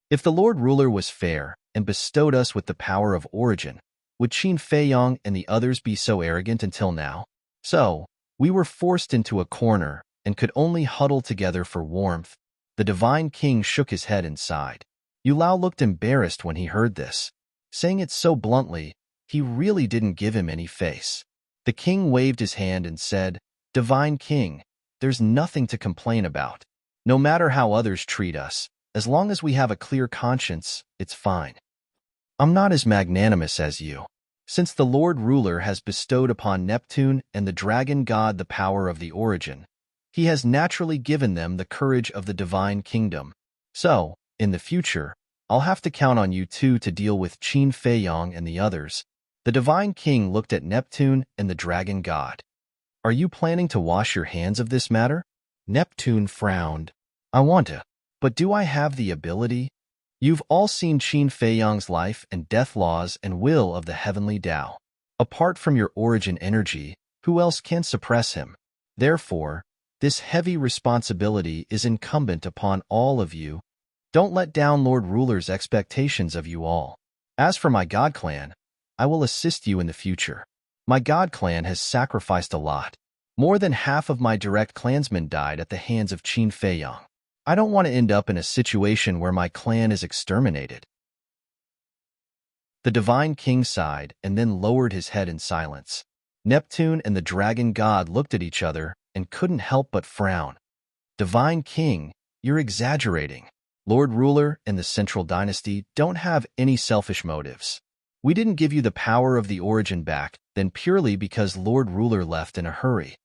If the Lord Ruler was fair and bestowed us with the power of origin, would Qin Feiyong and the others be so arrogant until now? So, we were forced into a corner and could only huddle together for warmth. The divine king shook his head and sighed. Yu Lao looked embarrassed when he heard this. Saying it so bluntly, he really didn't give him any face. The king waved his hand and said, Divine King, there's nothing to complain about. No matter how others treat us, as long as we have a clear conscience, it's fine. I'm not as magnanimous as you. Since the Lord Ruler has bestowed upon Neptune and the dragon god the power of the origin, he has naturally given them the courage of the divine kingdom. So, in the future, I'll have to count on you two to deal with Qin Feiyong and the others. The divine king looked at Neptune and the dragon god. Are you planning to wash your hands of this matter? Neptune frowned. I want to. But do I have the ability? You've all seen Qin Feiyong's life and death laws and will of the heavenly Tao. Apart from your origin energy, who else can suppress him? Therefore, this heavy responsibility is incumbent upon all of you. Don't let down Lord Ruler's expectations of you all. As for my God clan, I will assist you in the future. My God clan has sacrificed a lot. More than half of my direct clansmen died at the hands of Qin Feiyong. I don't want to end up in a situation where my clan is exterminated. The divine king sighed and then lowered his head in silence. Neptune and the dragon god looked at each other and couldn't help but frown. Divine king, you're exaggerating. Lord ruler and the central dynasty don't have any selfish motives. We didn't give you the power of the origin back then purely because Lord ruler left in a hurry.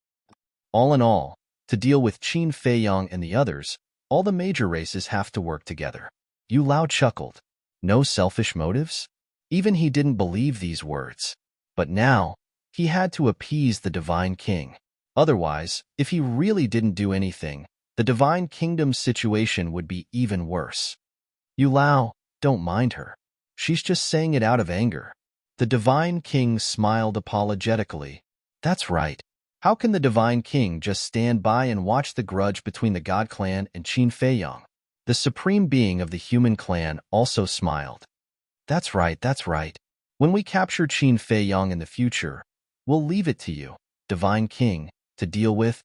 All in all, to deal with Qin Feiyong and the others, all the major races have to work together. Yu Lao chuckled. No selfish motives? Even he didn't believe these words. But now, he had to appease the divine king. Otherwise, if he really didn't do anything, the divine kingdom's situation would be even worse. Yu Lao, don't mind her. She's just saying it out of anger. The divine king smiled apologetically. That's right. How can the divine king just stand by and watch the grudge between the god clan and Qin Feiyong? The supreme being of the human clan also smiled. That's right, that's right. When we capture Qin Feiyong in the future, we'll leave it to you, divine king, to deal with.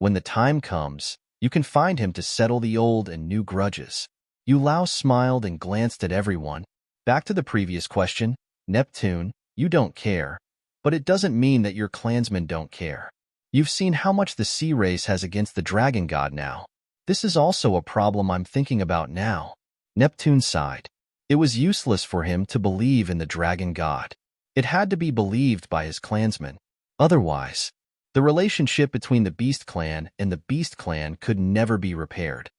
When the time comes, you can find him to settle the old and new grudges. Yu Lao smiled and glanced at everyone. Back to the previous question, Neptune, you don't care. But it doesn't mean that your clansmen don't care. You've seen how much the sea race has against the dragon god now. This is also a problem I'm thinking about now. Neptune sighed. It was useless for him to believe in the dragon god. It had to be believed by his clansmen. Otherwise, the relationship between the Beast Clan and the Beast Clan could never be repaired.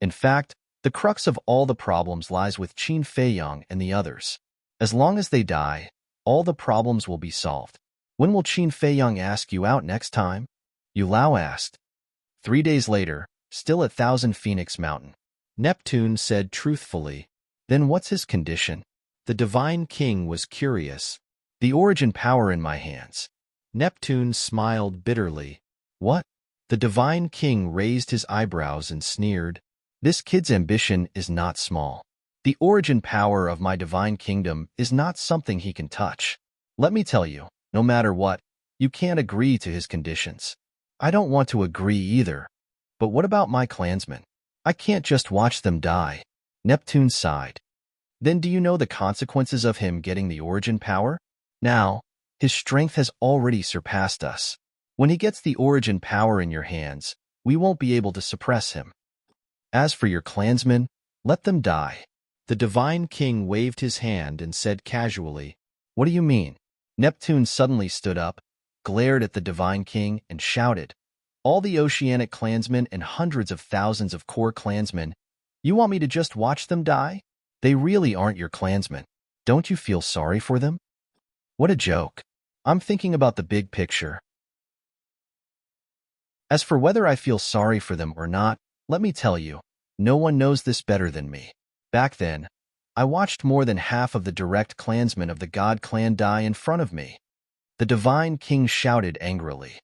In fact, the crux of all the problems lies with Qin Feiyong and the others. As long as they die, all the problems will be solved. When will Qin Feiyong ask you out next time? Yu Lao asked. 3 days later, still at Thousand Phoenix Mountain. Neptune said truthfully. Then what's his condition? The divine king was curious. The origin power in my hands. Neptune smiled bitterly. What? The divine king raised his eyebrows and sneered. This kid's ambition is not small. The origin power of my divine kingdom is not something he can touch. Let me tell you, no matter what, you can't agree to his conditions. I don't want to agree either. But what about my clansmen? I can't just watch them die. Neptune sighed. Then do you know the consequences of him getting the origin power? Now, his strength has already surpassed us. When he gets the origin power in your hands, we won't be able to suppress him. As for your clansmen, let them die. The divine king waved his hand and said casually, What do you mean? Neptune suddenly stood up, glared at the divine king, and shouted, All the oceanic clansmen and hundreds of thousands of core clansmen, you want me to just watch them die? They really aren't your clansmen. Don't you feel sorry for them? What a joke. I'm thinking about the big picture. As for whether I feel sorry for them or not, let me tell you, no one knows this better than me. Back then, I watched more than half of the direct clansmen of the god clan die in front of me. The divine king shouted angrily.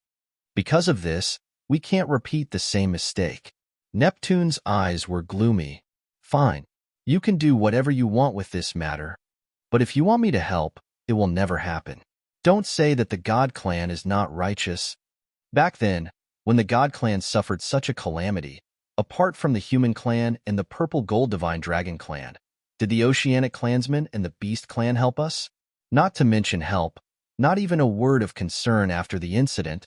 Because of this, we can't repeat the same mistake. Neptune's eyes were gloomy. Fine, you can do whatever you want with this matter. But if you want me to help, it will never happen. Don't say that the god clan is not righteous. Back then, when the god clan suffered such a calamity, apart from the human clan and the purple gold divine dragon clan, did the oceanic clansmen and the beast clan help us? Not to mention help, not even a word of concern after the incident.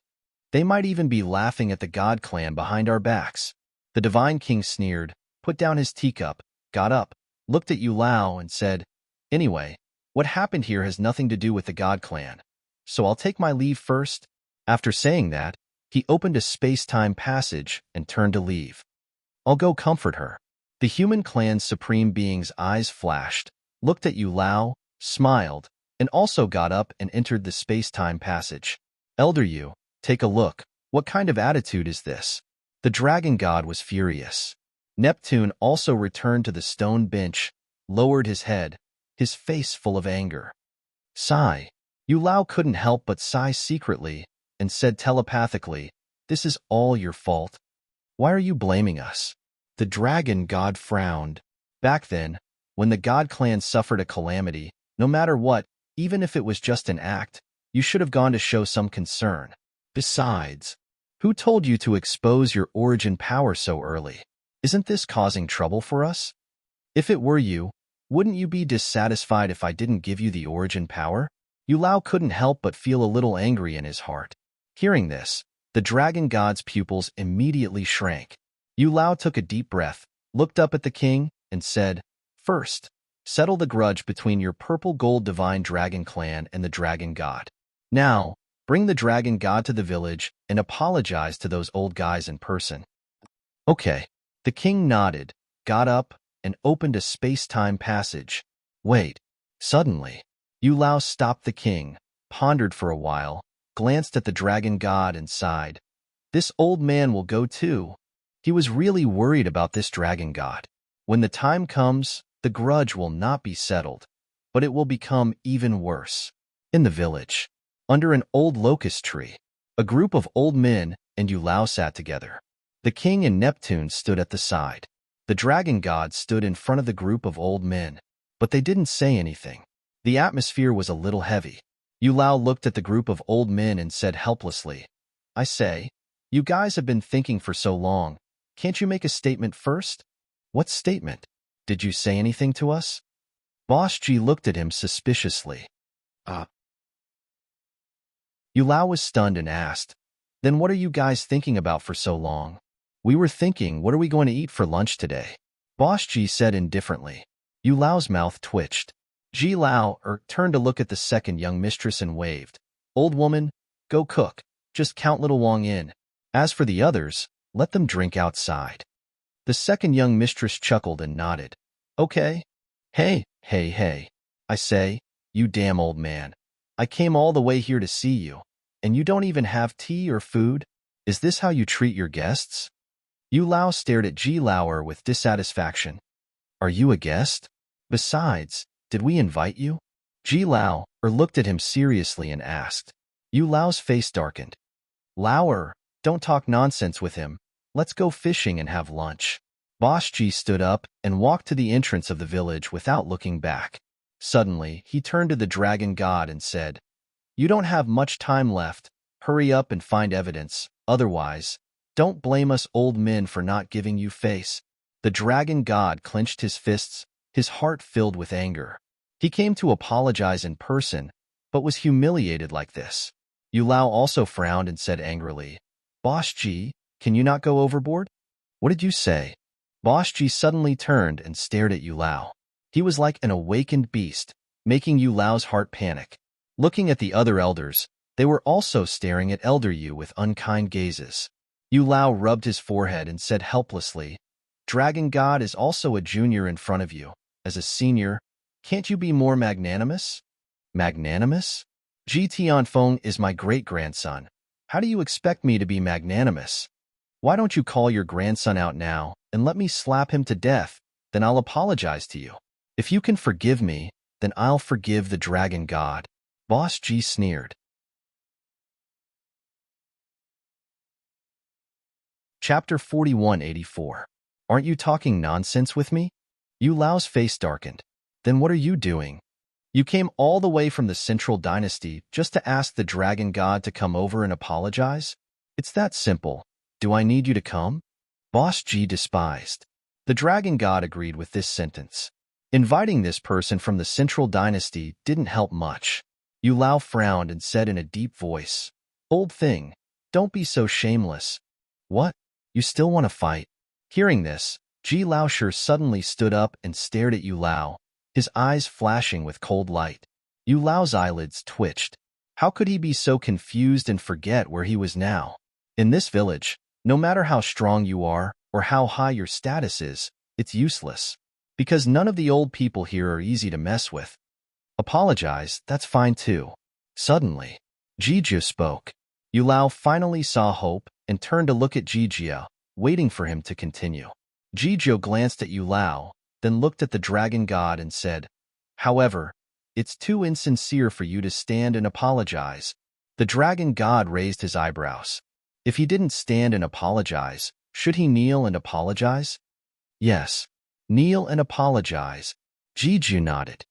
They might even be laughing at the god clan behind our backs. The divine king sneered, put down his teacup, got up, looked at Yu Lao and said, Anyway, what happened here has nothing to do with the god clan. So I'll take my leave first. After saying that, he opened a space-time passage and turned to leave. I'll go comfort her. The human clan's supreme being's eyes flashed, looked at Yu Lao, smiled, and also got up and entered the space-time passage. Elder Yu, take a look. What kind of attitude is this? The dragon god was furious. Neptune also returned to the stone bench, lowered his head, his face full of anger. Sigh. Yu Lao couldn't help but sigh secretly and said telepathically, This is all your fault. Why are you blaming us? The dragon god frowned. Back then, when the god clan suffered a calamity, no matter what, even if it was just an act, you should have gone to show some concern. Besides, who told you to expose your origin power so early? Isn't this causing trouble for us? If it were you, wouldn't you be dissatisfied if I didn't give you the origin power? Yu Lao couldn't help but feel a little angry in his heart. Hearing this, the dragon god's pupils immediately shrank. Yu Lao took a deep breath, looked up at the king, and said, "First, settle the grudge between your purple-gold divine dragon clan and the dragon god. Now, bring the dragon god to the village and apologize to those old guys in person." Okay. The king nodded, got up, and opened a space-time passage. Wait. Suddenly, Yu Lao stopped the king, pondered for a while, glanced at the dragon god and sighed. This old man will go too. He was really worried about this dragon god. When the time comes, the grudge will not be settled, but it will become even worse. In the village, under an old locust tree, a group of old men and Yu Lao sat together. The king and Neptune stood at the side. The dragon god stood in front of the group of old men, but they didn't say anything. The atmosphere was a little heavy. Yu Lao looked at the group of old men and said helplessly, "I say, you guys have been thinking for so long. Can't you make a statement first?" "What statement? Did you say anything to us?" Boss G looked at him suspiciously. Yu Lao was stunned and asked, "Then what are you guys thinking about for so long?" "We were thinking, what are we going to eat for lunch today?" Boss G said indifferently. Yu Lao's mouth twitched. Ji Lao turned to look at the second young mistress and waved. "Old woman, go cook. Just count little Wang in. As for the others, let them drink outside." The second young mistress chuckled and nodded. "Okay. Hey, hey, hey. I say, you damn old man. I came all the way here to see you, and you don't even have tea or food? Is this how you treat your guests?" Yu Lao stared at Ji Lao with dissatisfaction. "Are you a guest? Besides, did we invite you?" Ji Lao looked at him seriously and asked. Yu Lao's face darkened. "Lao, don't talk nonsense with him. Let's go fishing and have lunch." Boss Ji stood up and walked to the entrance of the village without looking back. Suddenly, he turned to the dragon god and said, "You don't have much time left. Hurry up and find evidence. Otherwise, don't blame us old men for not giving you face." The dragon god clenched his fists, his heart filled with anger. He came to apologize in person, but was humiliated like this. Yu Lao also frowned and said angrily, "Boss G, can you not go overboard?" "What did you say?" Boss G suddenly turned and stared at Yu Lao. He was like an awakened beast, making Yu Lao's heart panic. Looking at the other elders, they were also staring at Elder Yu with unkind gazes. Yu Lao rubbed his forehead and said helplessly, "Dragon God is also a junior in front of you. As a senior, can't you be more magnanimous?" "Magnanimous? Ji Tianfeng is my great-grandson. How do you expect me to be magnanimous? Why don't you call your grandson out now and let me slap him to death? Then I'll apologize to you. If you can forgive me, then I'll forgive the Dragon God." Boss G sneered. Chapter 4184. Aren't you talking nonsense with me? Yu Lao's face darkened. Then what are you doing? You came all the way from the Central Dynasty just to ask the Dragon God to come over and apologize? It's that simple. Do I need you to come? Boss G despised. The Dragon God agreed with this sentence. Inviting this person from the Central Dynasty didn't help much. Yu Lao frowned and said in a deep voice, "Old thing, don't be so shameless." "What? You still want to fight?" Hearing this, Ji Laoshi suddenly stood up and stared at Yu Lao, his eyes flashing with cold light. Yu Lao's eyelids twitched. How could he be so confused and forget where he was now? In this village, no matter how strong you are or how high your status is, it's useless. Because none of the old people here are easy to mess with. Apologize, that's fine too. Suddenly, Jiju spoke. Yu Lao finally saw hope and turned to look at Jiju, waiting for him to continue. Jiju glanced at Yu Lao, then looked at the Dragon God and said, "However, it's too insincere for you to stand and apologize." The Dragon God raised his eyebrows. If he didn't stand and apologize, should he kneel and apologize? Yes, kneel and apologize. Jiju nodded.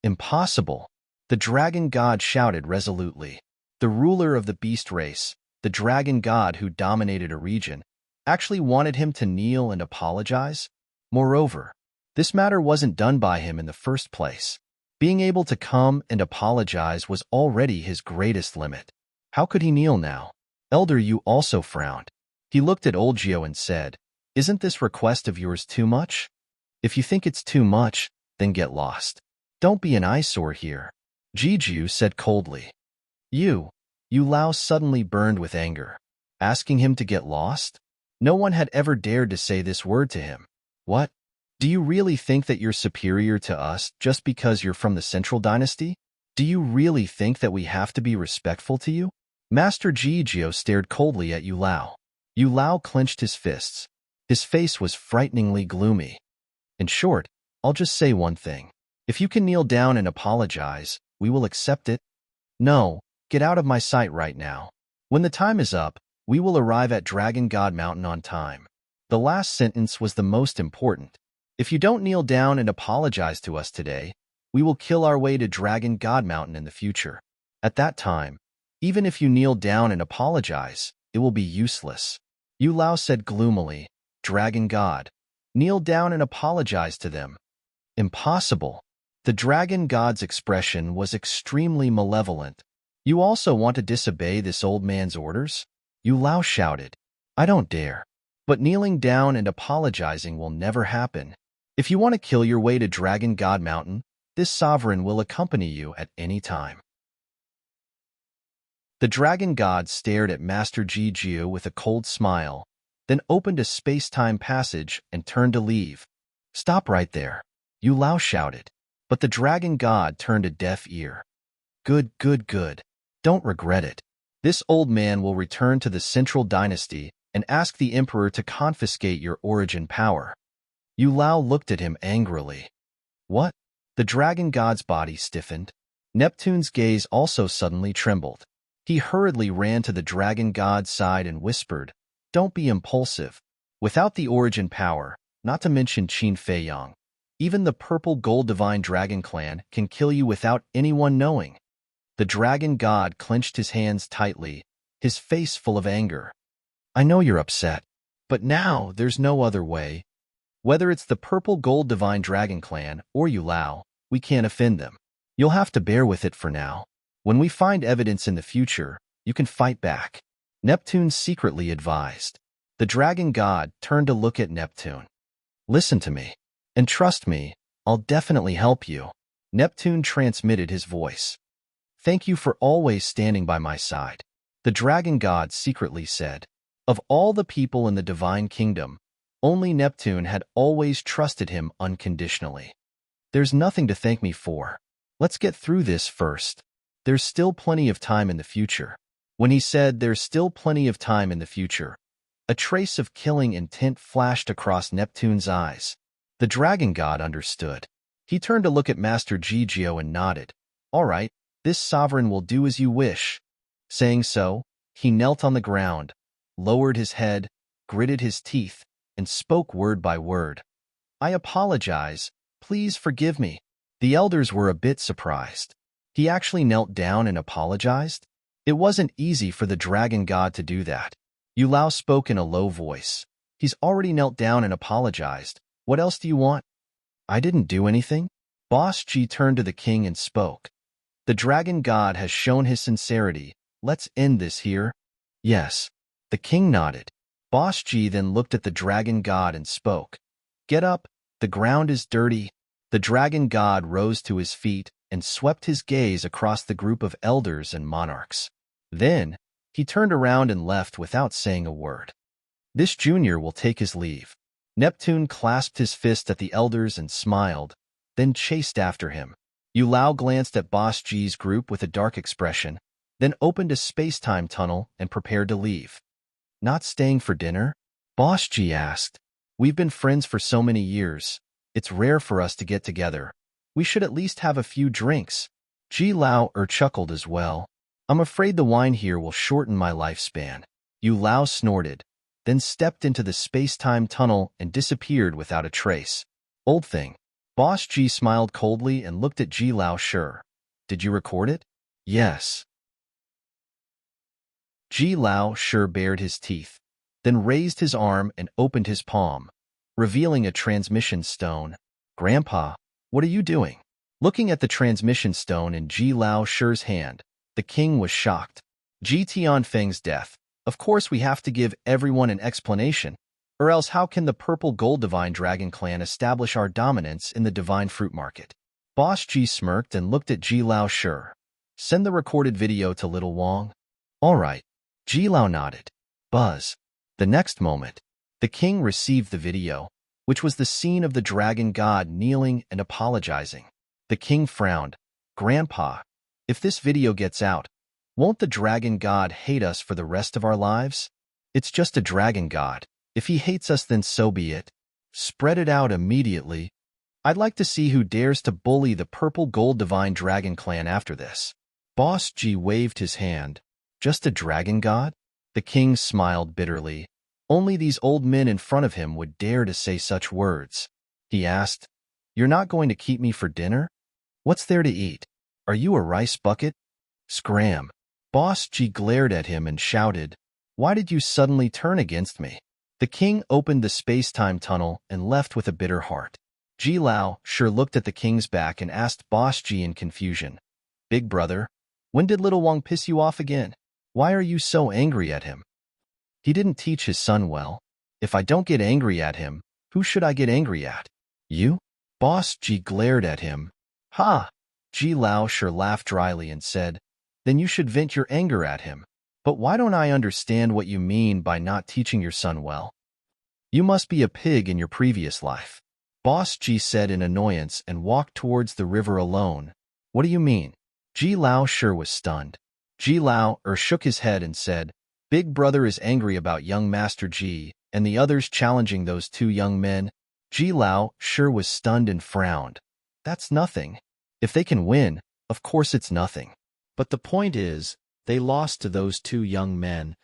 Impossible. The Dragon God shouted resolutely. The ruler of the beast race, the Dragon God who dominated a region, actually wanted him to kneel and apologize? Moreover, this matter wasn't done by him in the first place. Being able to come and apologize was already his greatest limit. How could he kneel now? Elder Yu also frowned. He looked at old Gio and said, "Isn't this request of yours too much? If you think it's too much, then get lost. Don't be an eyesore here." Jiju said coldly. Yu Lao suddenly burned with anger. Asking him to get lost? No one had ever dared to say this word to him. What? Do you really think that you're superior to us just because you're from the Central Dynasty? Do you really think that we have to be respectful to you? Master Jijio stared coldly at Yu Lao. Yu Lao clenched his fists. His face was frighteningly gloomy. In short, I'll just say one thing. If you can kneel down and apologize, we will accept it. No, get out of my sight right now. When the time is up, we will arrive at Dragon God Mountain on time. The last sentence was the most important. If you don't kneel down and apologize to us today, we will kill our way to Dragon God Mountain in the future. At that time, even if you kneel down and apologize, it will be useless. Yu Lao said gloomily, Dragon God. Kneel down and apologize to them. Impossible. The Dragon God's expression was extremely malevolent. You also want to disobey this old man's orders? Yu Lao shouted. I don't dare. But kneeling down and apologizing will never happen. If you want to kill your way to Dragon God Mountain, this sovereign will accompany you at any time. The Dragon God stared at Master Jiju with a cold smile, then opened a space-time passage and turned to leave. Stop right there, Yu Lao shouted. But the Dragon God turned a deaf ear. Good, good, good. Don't regret it. This old man will return to the Central Dynasty and ask the Emperor to confiscate your origin power. Yu Lao looked at him angrily. What? The Dragon God's body stiffened. Neptune's gaze also suddenly trembled. He hurriedly ran to the Dragon God's side and whispered, Don't be impulsive. Without the origin power, not to mention Qin Feiyang, even the purple gold divine dragon clan can kill you without anyone knowing. The Dragon God clenched his hands tightly, his face full of anger. I know you're upset, but now there's no other way. Whether it's the purple gold divine dragon clan or Yu Lao, we can't offend them. You'll have to bear with it for now. When we find evidence in the future, you can fight back. Neptune secretly advised. The Dragon God turned to look at Neptune. Listen to me, and trust me, I'll definitely help you. Neptune transmitted his voice. Thank you for always standing by my side. The Dragon God secretly said. Of all the people in the Divine Kingdom, only Neptune had always trusted him unconditionally. There's nothing to thank me for. Let's get through this first. There's still plenty of time in the future. When he said there's still plenty of time in the future, a trace of killing intent flashed across Neptune's eyes. The Dragon God understood. He turned to look at Master Jijio and nodded. All right, this sovereign will do as you wish. Saying so, he knelt on the ground, lowered his head, gritted his teeth, and spoke word by word. I apologize. Please forgive me. The elders were a bit surprised. He actually knelt down and apologized? It wasn't easy for the Dragon God to do that. Yu Lao spoke in a low voice. He's already knelt down and apologized. What else do you want? I didn't do anything. Boss Ji turned to the king and spoke. The Dragon God has shown his sincerity. Let's end this here. Yes. The king nodded. Boss Ji then looked at the Dragon God and spoke. Get up. The ground is dirty. The Dragon God rose to his feet and swept his gaze across the group of elders and monarchs. Then, he turned around and left without saying a word. This junior will take his leave. Neptune clasped his fist at the elders and smiled, then chased after him. Yu Lao glanced at Boss Ji's group with a dark expression, then opened a space-time tunnel and prepared to leave. Not staying for dinner? Boss Ji asked. We've been friends for so many years. It's rare for us to get together. We should at least have a few drinks. Ji Lao chuckled as well. I'm afraid the wine here will shorten my lifespan. Yu Lao snorted, then stepped into the space-time tunnel and disappeared without a trace. Old thing. Boss Ji smiled coldly and looked at Ji Lao. Sure. Did you record it? Yes. Ji Lao sure bared his teeth. then raised his arm and opened his palm, revealing a transmission stone. "Grandpa, what are you doing?" Looking at the transmission stone in Ji Lao Shi's hand, the king was shocked. Ji Tianfeng's death. Of course we have to give everyone an explanation, or else how can the purple gold divine dragon clan establish our dominance in the divine fruit market? Boss Ji smirked and looked at Ji Lao Shi. "Send the recorded video to Little Wang." "All right." Ji Lao nodded. Buzz. The next moment, the king received the video, which was the scene of the dragon god kneeling and apologizing. The king frowned. "Grandpa, if this video gets out, won't the dragon god hate us for the rest of our lives?" "It's just a dragon god. If he hates us, then so be it. Spread it out immediately. I'd like to see who dares to bully the purple gold divine dragon clan after this." Boss Ji waved his hand. "Just a dragon god?" The king smiled bitterly. Only these old men in front of him would dare to say such words. He asked, "You're not going to keep me for dinner? What's there to eat? Are you a rice bucket?" Scram. Boss Ji glared at him and shouted, "Why did you suddenly turn against me?" The king opened the space-time tunnel and left with a bitter heart. Ji Lao Shi looked at the king's back and asked Boss Ji in confusion, "Big brother, when did Little Wang piss you off again? Why are you so angry at him? He didn't teach his son well. If I don't get angry at him, who should I get angry at? You?" Boss Ji glared at him. "Ha!" Ji Lao Shi laughed dryly and said, "Then you should vent your anger at him. But why don't I understand what you mean by not teaching your son well? You must be a pig in your previous life." Boss Ji said in annoyance and walked towards the river alone. "What do you mean?" Ji Lao Shi was stunned. Ji Lao shook his head and said, "Big brother is angry about young Master Ji and the others challenging those two young men." Ji Lao Shi was stunned and frowned. "That's nothing. If they can win, of course it's nothing. But the point is, they lost to those two young men.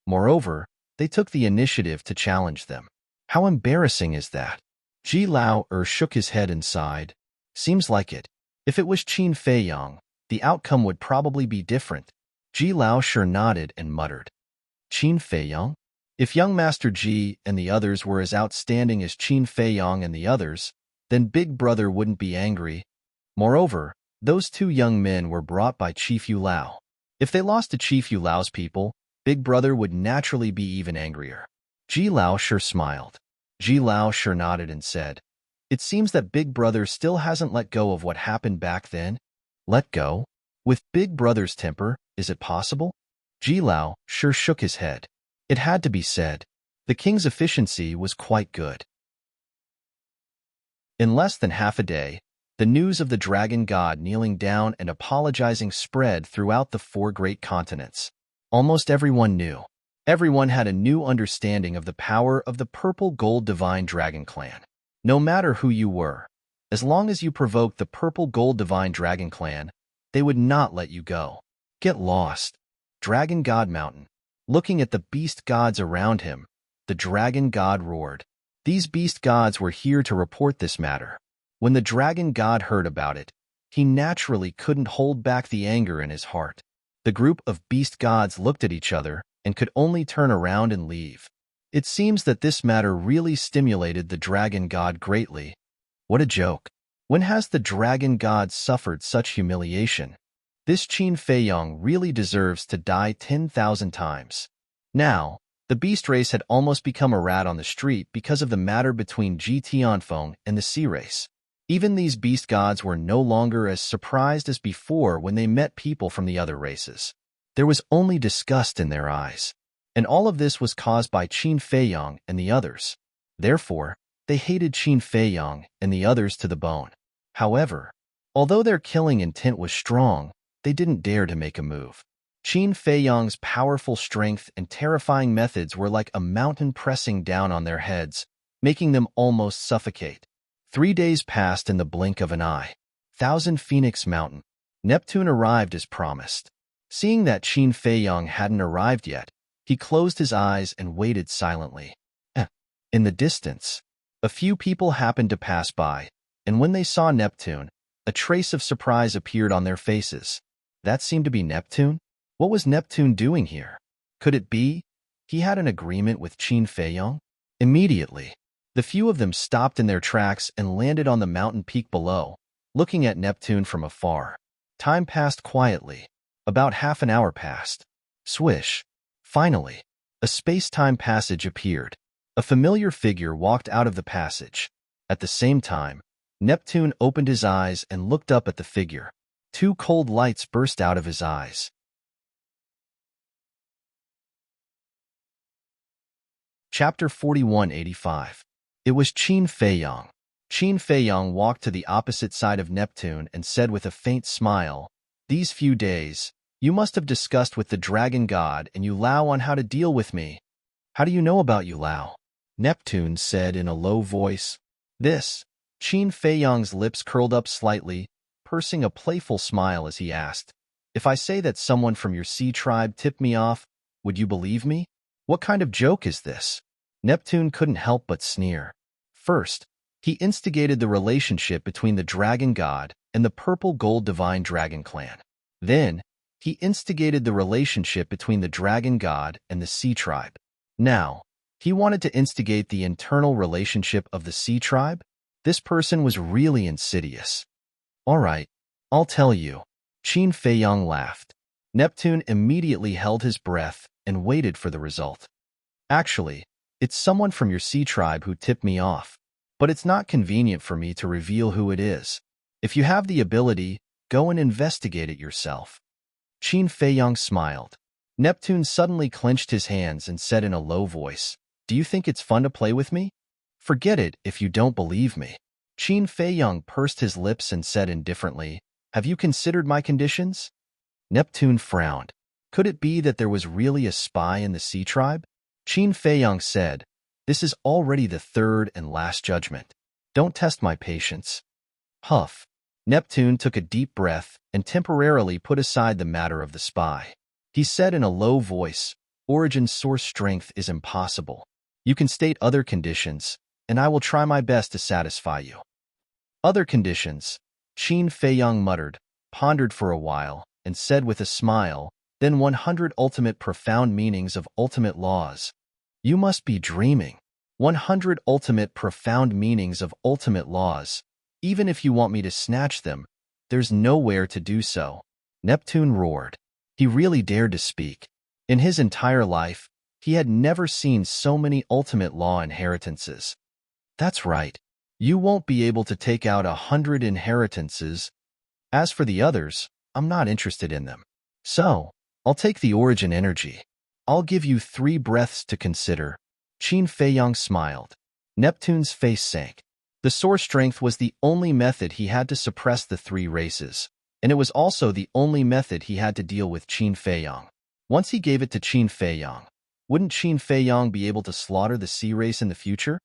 Moreover, they took the initiative to challenge them. How embarrassing is that?" Ji Lao shook his head and sighed. "Seems like it. If it was Qin Feiyang, the outcome would probably be different." Ji Lao Shi nodded and muttered, "Qin Feiyang? If young Master Ji and the others were as outstanding as Qin Feiyang and the others, then Big Brother wouldn't be angry. Moreover, those two young men were brought by Chief Yu Lao. If they lost to Chief Yu Lao's people, Big Brother would naturally be even angrier." Ji Lao Shi smiled. Ji Lao Shi nodded and said, "It seems that Big Brother still hasn't let go of what happened back then." "Let go? With Big Brother's temper, is it possible?" Ji Lao Shi shook his head. It had to be said. The king's efficiency was quite good. In less than half a day, the news of the dragon god kneeling down and apologizing spread throughout the 4 great continents. Almost everyone knew. Everyone had a new understanding of the power of the purple gold divine dragon clan. No matter who you were, as long as you provoked the purple gold divine dragon clan, they would not let you go. Get lost. Dragon God Mountain. Looking at the beast gods around him, the dragon god roared. These beast gods were here to report this matter. When the dragon god heard about it, he naturally couldn't hold back the anger in his heart. The group of beast gods looked at each other and could only turn around and leave. It seems that this matter really stimulated the dragon god greatly. What a joke. When has the dragon god suffered such humiliation? This Qin Feiyang really deserves to die 10,000 times. Now, the beast race had almost become a rat on the street because of the matter between Ji Tianfeng and the sea race. Even these beast gods were no longer as surprised as before when they met people from the other races. There was only disgust in their eyes. And all of this was caused by Qin Feiyang and the others. Therefore, they hated Qin Feiyang and the others to the bone. However, although their killing intent was strong, they didn't dare to make a move. Qin Feiyang's powerful strength and terrifying methods were like a mountain pressing down on their heads, making them almost suffocate. 3 days passed in the blink of an eye. Thousand Phoenix Mountain. Neptune arrived as promised. Seeing that Qin Feiyang hadn't arrived yet, he closed his eyes and waited silently. In the distance, a few people happened to pass by, and when they saw Neptune, a trace of surprise appeared on their faces. That seemed to be Neptune? What was Neptune doing here? Could it be? he had an agreement with Qin Feiyong? Immediately, the few of them stopped in their tracks and landed on the mountain peak below, looking at Neptune from afar. Time passed quietly. About half an hour passed. Swish. Finally, a space-time passage appeared. A familiar figure walked out of the passage. At the same time, Neptune opened his eyes and looked up at the figure. Two cold lights burst out of his eyes. Chapter 4185. It was Qin Feiyong. Qin Feiyong walked to the opposite side of Neptune and said with a faint smile, "These few days, you must have discussed with the dragon god and Yulao on how to deal with me. How do you know about Yulao?" Neptune said in a low voice. This. Qin Feiyong's lips curled up slightly, pursing a playful smile as he asked, "If I say that someone from your sea tribe tipped me off, would you believe me? What kind of joke is this?" Neptune couldn't help but sneer. First, he instigated the relationship between the dragon god and the purple-gold divine dragon clan. Then, he instigated the relationship between the dragon god and the sea tribe. Now, he wanted to instigate the internal relationship of the sea tribe? This person was really insidious. "All right, I'll tell you." Qin Feiyong laughed. Neptune immediately held his breath and waited for the result. "Actually, it's someone from your sea tribe who tipped me off, but it's not convenient for me to reveal who it is. If you have the ability, go and investigate it yourself." Qin Feiyong smiled. Neptune suddenly clenched his hands and said in a low voice, "Do you think it's fun to play with me? Forget it if you don't believe me." Qin Feiyong pursed his lips and said indifferently, "Have you considered my conditions?" Neptune frowned. Could it be that there was really a spy in the sea tribe? Qin Feiyong said, "This is already the third and last judgment. Don't test my patience." Huff. Neptune took a deep breath and temporarily put aside the matter of the spy. He said in a low voice, "Origin's source strength is impossible. You can state other conditions, and I will try my best to satisfy you." "Other conditions," Qin Feiyong muttered, pondered for a while, and said with a smile, "Then 100 ultimate profound meanings of ultimate laws." "You must be dreaming. 100 ultimate profound meanings of ultimate laws. Even if you want me to snatch them, there's nowhere to do so." Neptune roared. He really dared to speak. In his entire life, he had never seen so many ultimate law inheritances. "That's right. You won't be able to take out 100 inheritances. As for the others, I'm not interested in them. So, I'll take the origin energy. I'll give you 3 breaths to consider." Qin Feiyong smiled. Neptune's face sank. The source strength was the only method he had to suppress the 3 races, and it was also the only method he had to deal with Qin Feiyong. Once he gave it to Qin Feiyong, wouldn't Qin Feiyong be able to slaughter the sea race in the future?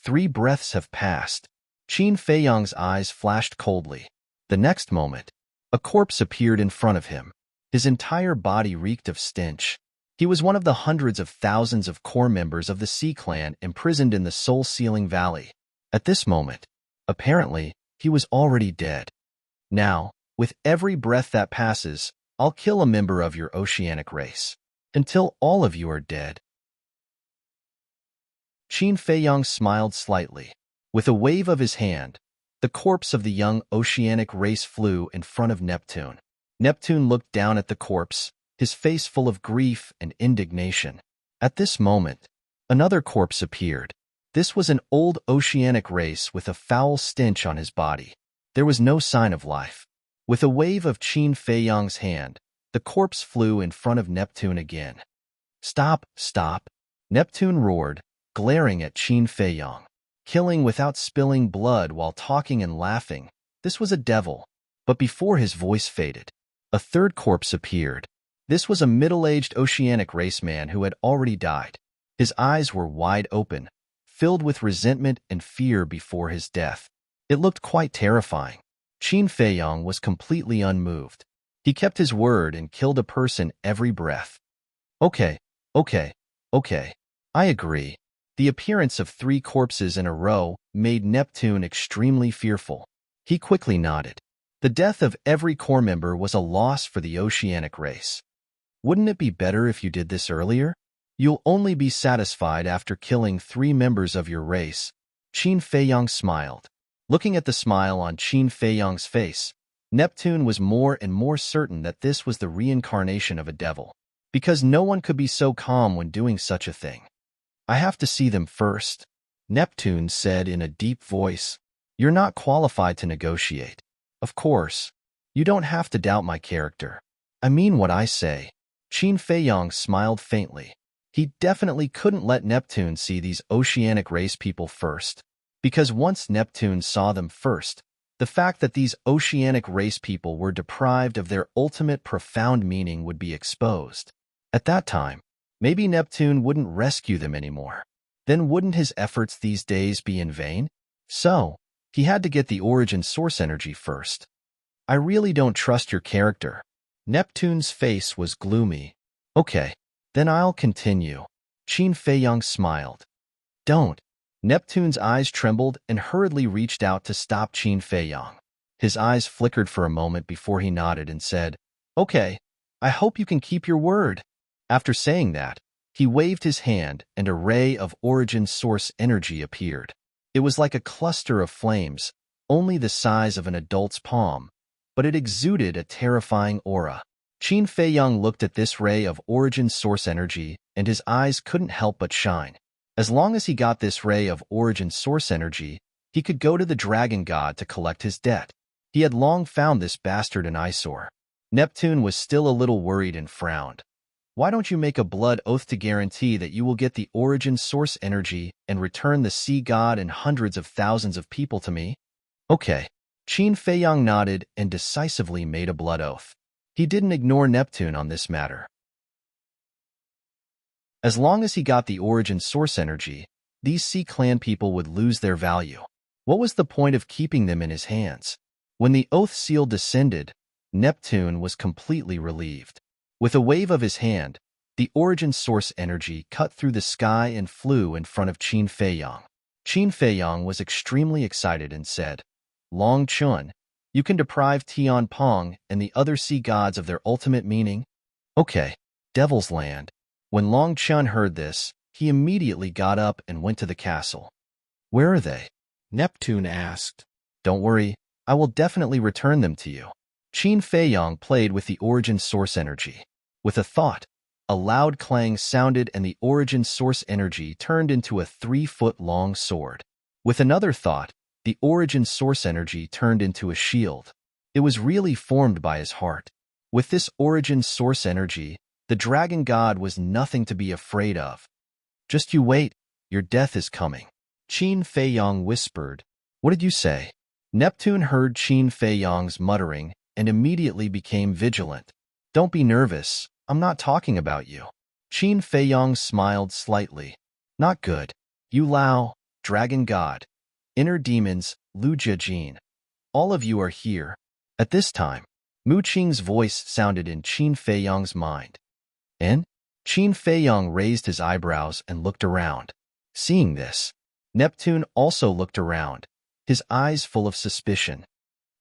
3 breaths have passed. Qin Feiyong's eyes flashed coldly. The next moment, a corpse appeared in front of him. His entire body reeked of stench. He was one of the hundreds of thousands of core members of the Sea Clan imprisoned in the Soul-Sealing Valley. At this moment, apparently, he was already dead. "Now, with every breath that passes, I'll kill a member of your oceanic race. Until all of you are dead." Qin Feiyong smiled slightly. With a wave of his hand, the corpse of the young oceanic race flew in front of Neptune. Neptune looked down at the corpse, his face full of grief and indignation. At this moment, another corpse appeared. This was an old oceanic race with a foul stench on his body. There was no sign of life. With a wave of Qin Feiyong's hand, the corpse flew in front of Neptune again. "Stop, stop!" Neptune roared, glaring at Qin Feiyong. Killing without spilling blood while talking and laughing, this was a devil. But before his voice faded, a third corpse appeared. This was a middle-aged oceanic raceman who had already died. His eyes were wide open, filled with resentment and fear before his death. It looked quite terrifying. Qin Feiyong was completely unmoved. He kept his word and killed a person every breath. Okay, I agree." The appearance of 3 corpses in a row made Neptune extremely fearful. He quickly nodded. The death of every core member was a loss for the oceanic race. "Wouldn't it be better if you did this earlier?" You'll only be satisfied after killing 3 members of your race. Qin Feiyang smiled. Looking at the smile on Qin Feiyang's face, Neptune was more and more certain that this was the reincarnation of a devil, because no one could be so calm when doing such a thing. I have to see them first, Neptune said in a deep voice. You're not qualified to negotiate. Of course, you don't have to doubt my character. I mean what I say. Qin Feiyang smiled faintly. He definitely couldn't let Neptune see these oceanic race people first, because once Neptune saw them first, the fact that these oceanic race people were deprived of their ultimate profound meaning would be exposed. At that time, maybe Neptune wouldn't rescue them anymore. Then wouldn't his efforts these days be in vain? So, he had to get the origin source energy first. I really don't trust your character. Neptune's face was gloomy. Okay, then I'll continue. Qin Feiyang smiled. Don't. Neptune's eyes trembled and hurriedly reached out to stop Qin Feiyang. His eyes flickered for a moment before he nodded and said, Okay, I hope you can keep your word. After saying that, he waved his hand and a ray of origin source energy appeared. It was like a cluster of flames, only the size of an adult's palm, but it exuded a terrifying aura. Qin Feiyang looked at this ray of origin source energy, and his eyes couldn't help but shine. As long as he got this ray of origin source energy, he could go to the dragon god to collect his debt. He had long found this bastard an eyesore. Neptune was still a little worried and frowned. Why don't you make a blood oath to guarantee that you will get the origin source energy and return the sea god and hundreds of thousands of people to me? Okay. Qin Feiyang nodded and decisively made a blood oath. He didn't ignore Neptune on this matter. As long as he got the origin source energy, these Sea Clan people would lose their value. What was the point of keeping them in his hands? When the oath seal descended, Neptune was completely relieved. With a wave of his hand, the origin source energy cut through the sky and flew in front of Qin Feiyang. Qin Feiyang was extremely excited and said, Long Chun, you can deprive Tian Pong and the other sea gods of their ultimate meaning? Okay, Devil's Land. When Long Chun heard this, he immediately got up and went to the castle. Where are they? Neptune asked. Don't worry, I will definitely return them to you. Qin Feiyang played with the origin source energy. With a thought, a loud clang sounded and the origin source energy turned into a 3-foot-long sword. With another thought, the origin source energy turned into a shield. It was really formed by his heart. With this origin source energy, the dragon god was nothing to be afraid of. Just you wait, your death is coming. Qin Feiyang whispered. What did you say? Neptune heard Qin Feiyang's muttering and immediately became vigilant. Don't be nervous. I'm not talking about you. Qin Feiyang smiled slightly. Not good. You Lao, dragon god. Inner demons, Lu Jiajin. All of you are here. At this time, Mu Qing's voice sounded in Qin Feiyang's mind. And? Qin Feiyang raised his eyebrows and looked around. Seeing this, Neptune also looked around, his eyes full of suspicion.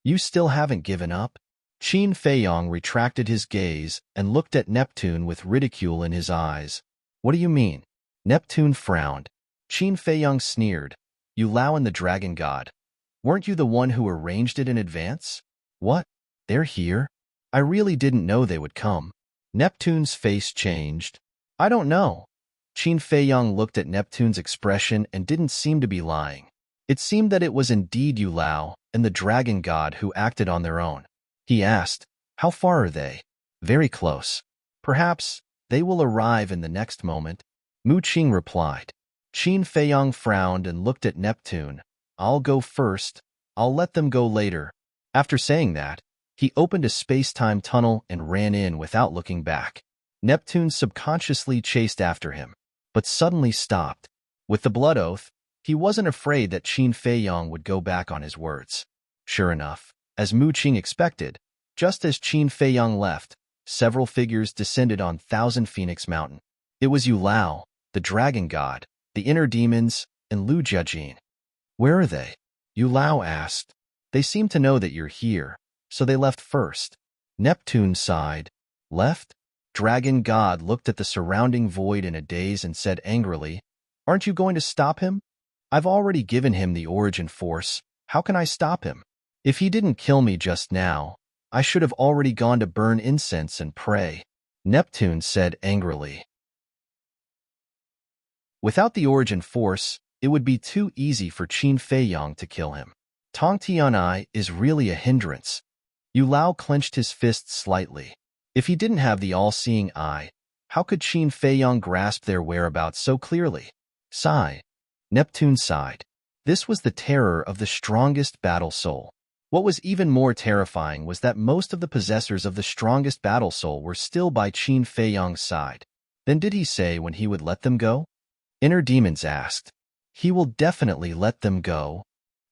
You still haven't given up? Qin Feiyang retracted his gaze and looked at Neptune with ridicule in his eyes. What do you mean? Neptune frowned. Qin Feiyang sneered. You Lao and the dragon god. Weren't you the one who arranged it in advance? What? They're here? I really didn't know they would come. Neptune's face changed. I don't know. Qin Feiyang looked at Neptune's expression and didn't seem to be lying. It seemed that it was indeed Yu Lao and the dragon god who acted on their own. He asked, How far are they? Very close. Perhaps they will arrive in the next moment. Mu Qing replied. Qin Feiyang frowned and looked at Neptune. I'll go first. I'll let them go later. After saying that, he opened a space-time tunnel and ran in without looking back. Neptune subconsciously chased after him, but suddenly stopped. With the blood oath, he wasn't afraid that Qin Feiyang would go back on his words. Sure enough, as Mu Qing expected, just as Qin Feiyang left, several figures descended on Thousand Phoenix Mountain. It was Yu Lao, the dragon god, the inner demons, and Lu Jiajin. Where are they? Yu Lao asked. They seem to know that you're here, so they left first. Neptune sighed. Left? Dragon God looked at the surrounding void in a daze and said angrily, "Aren't you going to stop him? I've already given him the origin force. How can I stop him? If he didn't kill me just now, I should have already gone to burn incense and pray," Neptune said angrily. Without the origin force, it would be too easy for Qin Feiyang to kill him. Tong Tian'ai is really a hindrance. Yu Lao clenched his fists slightly. If he didn't have the all-seeing eye, how could Qin Feiyang grasp their whereabouts so clearly? Sigh. Neptune sighed. This was the terror of the strongest battle soul. What was even more terrifying was that most of the possessors of the strongest battle soul were still by Qin Feiyang's side. Then did he say when he would let them go? Inner demons asked. He will definitely let them go,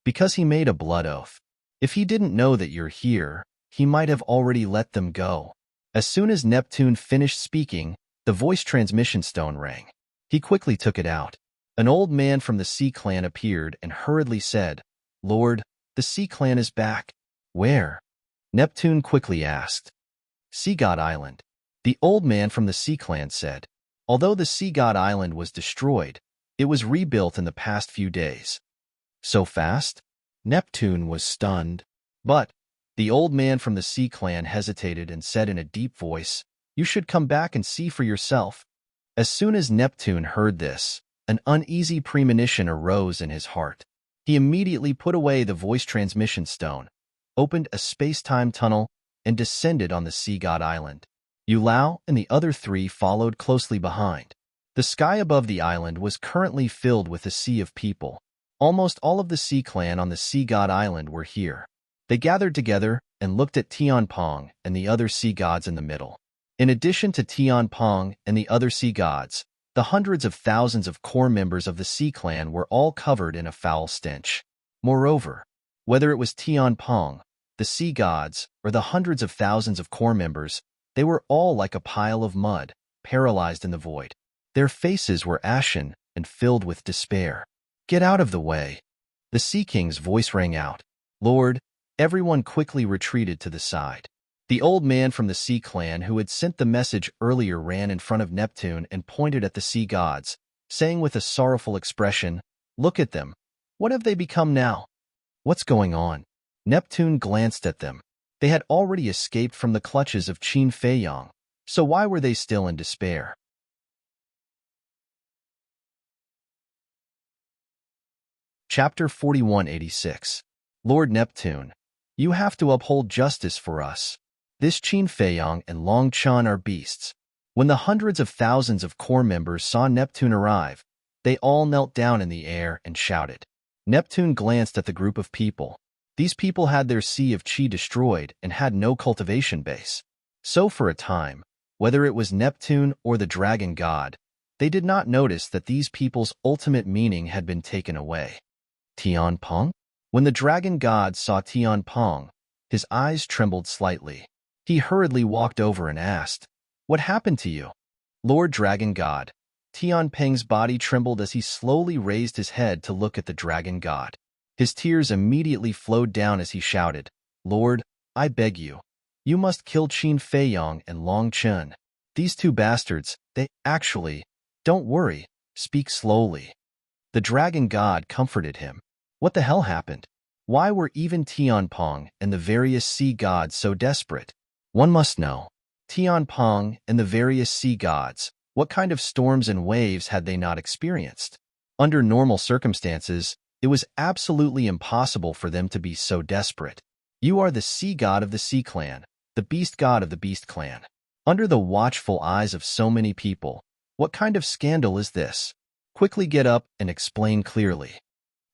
because he made a blood oath. If he didn't know that you're here, he might have already let them go. As soon as Neptune finished speaking, the voice transmission stone rang. He quickly took it out. An old man from the Sea Clan appeared and hurriedly said, "Lord, the Sea Clan is back." "Where?" Neptune quickly asked. "Sea God Island." The old man from the Sea Clan said. Although the Sea God Island was destroyed, it was rebuilt in the past few days. So fast? Neptune was stunned. But the old man from the Sea Clan hesitated and said in a deep voice, "You should come back and see for yourself." As soon as Neptune heard this, an uneasy premonition arose in his heart. He immediately put away the voice transmission stone, opened a space-time tunnel, and descended on the Sea God Island. Yu Lao and the other three followed closely behind. The sky above the island was currently filled with a sea of people. Almost all of the Sea Clan on the Sea God Island were here. They gathered together and looked at Tian Pong and the other sea gods in the middle. In addition to Tian Pong and the other sea gods, the hundreds of thousands of core members of the Sea Clan were all covered in a foul stench. Moreover, whether it was Tian Pong, the sea gods, or the hundreds of thousands of core members, they were all like a pile of mud, paralyzed in the void. Their faces were ashen and filled with despair. "Get out of the way." The Sea King's voice rang out. "Lord," everyone quickly retreated to the side. The old man from the Sea Clan who had sent the message earlier ran in front of Neptune and pointed at the sea gods, saying with a sorrowful expression, "Look at them. What have they become now? What's going on?" Neptune glanced at them. They had already escaped from the clutches of Qin Feiyang, so why were they still in despair? Chapter 4186. Lord Neptune, you have to uphold justice for us. This Qin Feiyang and Long Chan are beasts. When the hundreds of thousands of core members saw Neptune arrive, they all knelt down in the air and shouted. Neptune glanced at the group of people. These people had their sea of qi destroyed and had no cultivation base. So for a time, whether it was Neptune or the dragon god, they did not notice that these people's ultimate meaning had been taken away. Tian Pong? When the dragon god saw Tian Pong, his eyes trembled slightly. He hurriedly walked over and asked, "What happened to you?" "Lord Dragon God." Tian Peng's body trembled as he slowly raised his head to look at the dragon god. His tears immediately flowed down as he shouted, "Lord, I beg you. You must kill Qin Feiyang and Long Chen. These two bastards, don't worry, speak slowly." The dragon god comforted him. What the hell happened? Why were even Tian Pong and the various sea gods so desperate? One must know. Tian Pong and the various sea gods, what kind of storms and waves had they not experienced? Under normal circumstances, it was absolutely impossible for them to be so desperate. You are the sea god of the Sea Clan, the beast god of the Beast Clan. Under the watchful eyes of so many people, what kind of scandal is this? Quickly get up and explain clearly.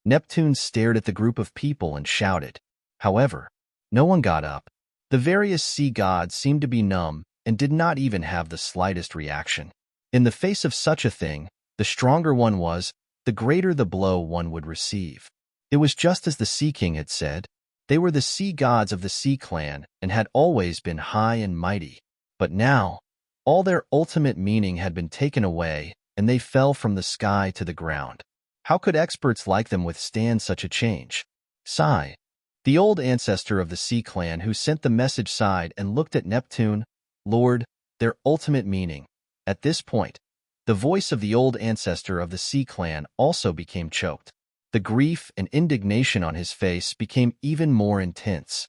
Neptune stared at the group of people and shouted. However, no one got up. The various sea gods seemed to be numb and did not even have the slightest reaction. In the face of such a thing, the stronger one was, the greater the blow one would receive. It was just as the Sea King had said. They were the sea gods of the Sea Clan and had always been high and mighty. But now, all their ultimate meaning had been taken away, and they fell from the sky to the ground. How could experts like them withstand such a change? Sigh. The old ancestor of the Sea Clan who sent the message sighed and looked at Neptune. "Lord, their ultimate meaning. At this point, the voice of the old ancestor of the Sea Clan also became choked. The grief and indignation on his face became even more intense.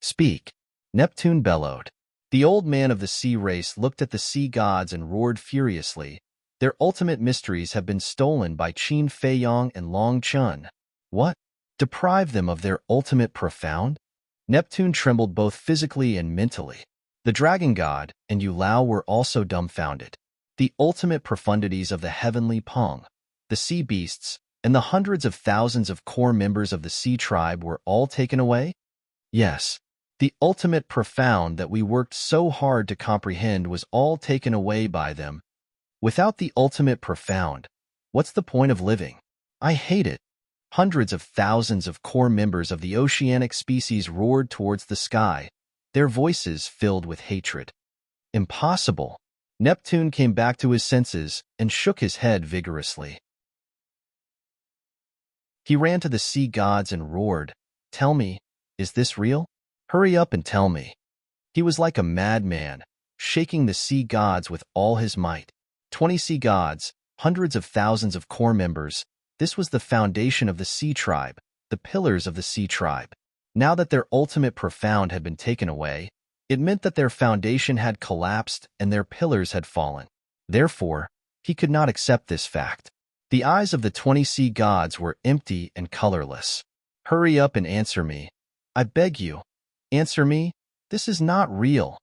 "Speak," Neptune bellowed. The old man of the sea race looked at the sea gods and roared furiously. "Their ultimate mysteries have been stolen by Qin Feiyong and Long Chun." "What? Deprive them of their ultimate profound?" Neptune trembled both physically and mentally. The dragon god and Yu Lao were also dumbfounded. The ultimate profundities of the heavenly Peng, the sea beasts, and the hundreds of thousands of core members of the sea tribe were all taken away? Yes. The ultimate profound that we worked so hard to comprehend was all taken away by them. Without the ultimate profound, what's the point of living? I hate it. Hundreds of thousands of core members of the oceanic species roared towards the sky, their voices filled with hatred. Impossible. Neptune came back to his senses and shook his head vigorously. He ran to the sea gods and roared, "Tell me, is this real? Hurry up and tell me." He was like a madman, shaking the sea gods with all his might. 20 sea gods, hundreds of thousands of core members. This was the foundation of the sea tribe, the pillars of the sea tribe. Now that their ultimate profound had been taken away, it meant that their foundation had collapsed and their pillars had fallen. Therefore, he could not accept this fact. The eyes of the 20 sea gods were empty and colorless. "Hurry up and answer me. I beg you. Answer me. This is not real,"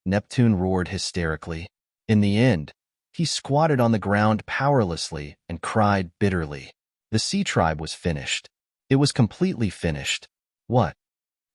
Neptune roared hysterically. In the end, he squatted on the ground powerlessly and cried bitterly. The sea tribe was finished. It was completely finished. What?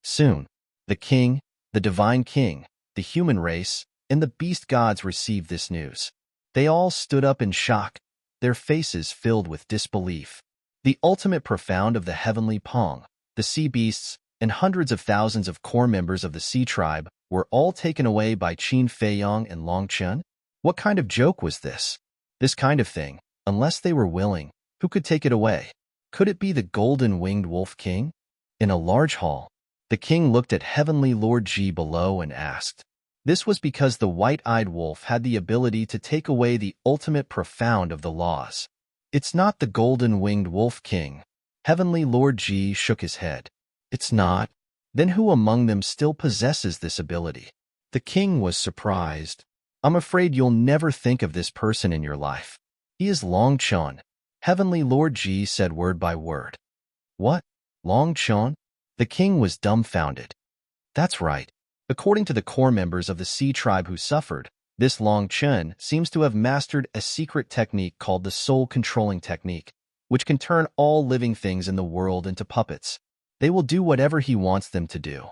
Soon, the king, the divine king, the human race, and the beast gods received this news. They all stood up in shock, their faces filled with disbelief. The ultimate profound of the heavenly Peng, the sea beasts, and hundreds of thousands of core members of the sea tribe were all taken away by Qin Feiyong and Long Chun? What kind of joke was this? This kind of thing, unless they were willing, who could take it away? Could it be the golden-winged wolf king? In a large hall, the king looked at heavenly Lord Ji below and asked. This was because the white-eyed wolf had the ability to take away the ultimate profound of the laws. "It's not the golden-winged wolf king." Heavenly Lord Ji shook his head. "It's not? Then who among them still possesses this ability?" The king was surprised. "I'm afraid you'll never think of this person in your life. He is Long Chun." Heavenly Lord Ji said word by word. "What? Long Chun?" The king was dumbfounded. "That's right. According to the core members of the sea tribe who suffered, this Long Chun seems to have mastered a secret technique called the soul-controlling technique, which can turn all living things in the world into puppets. They will do whatever he wants them to do.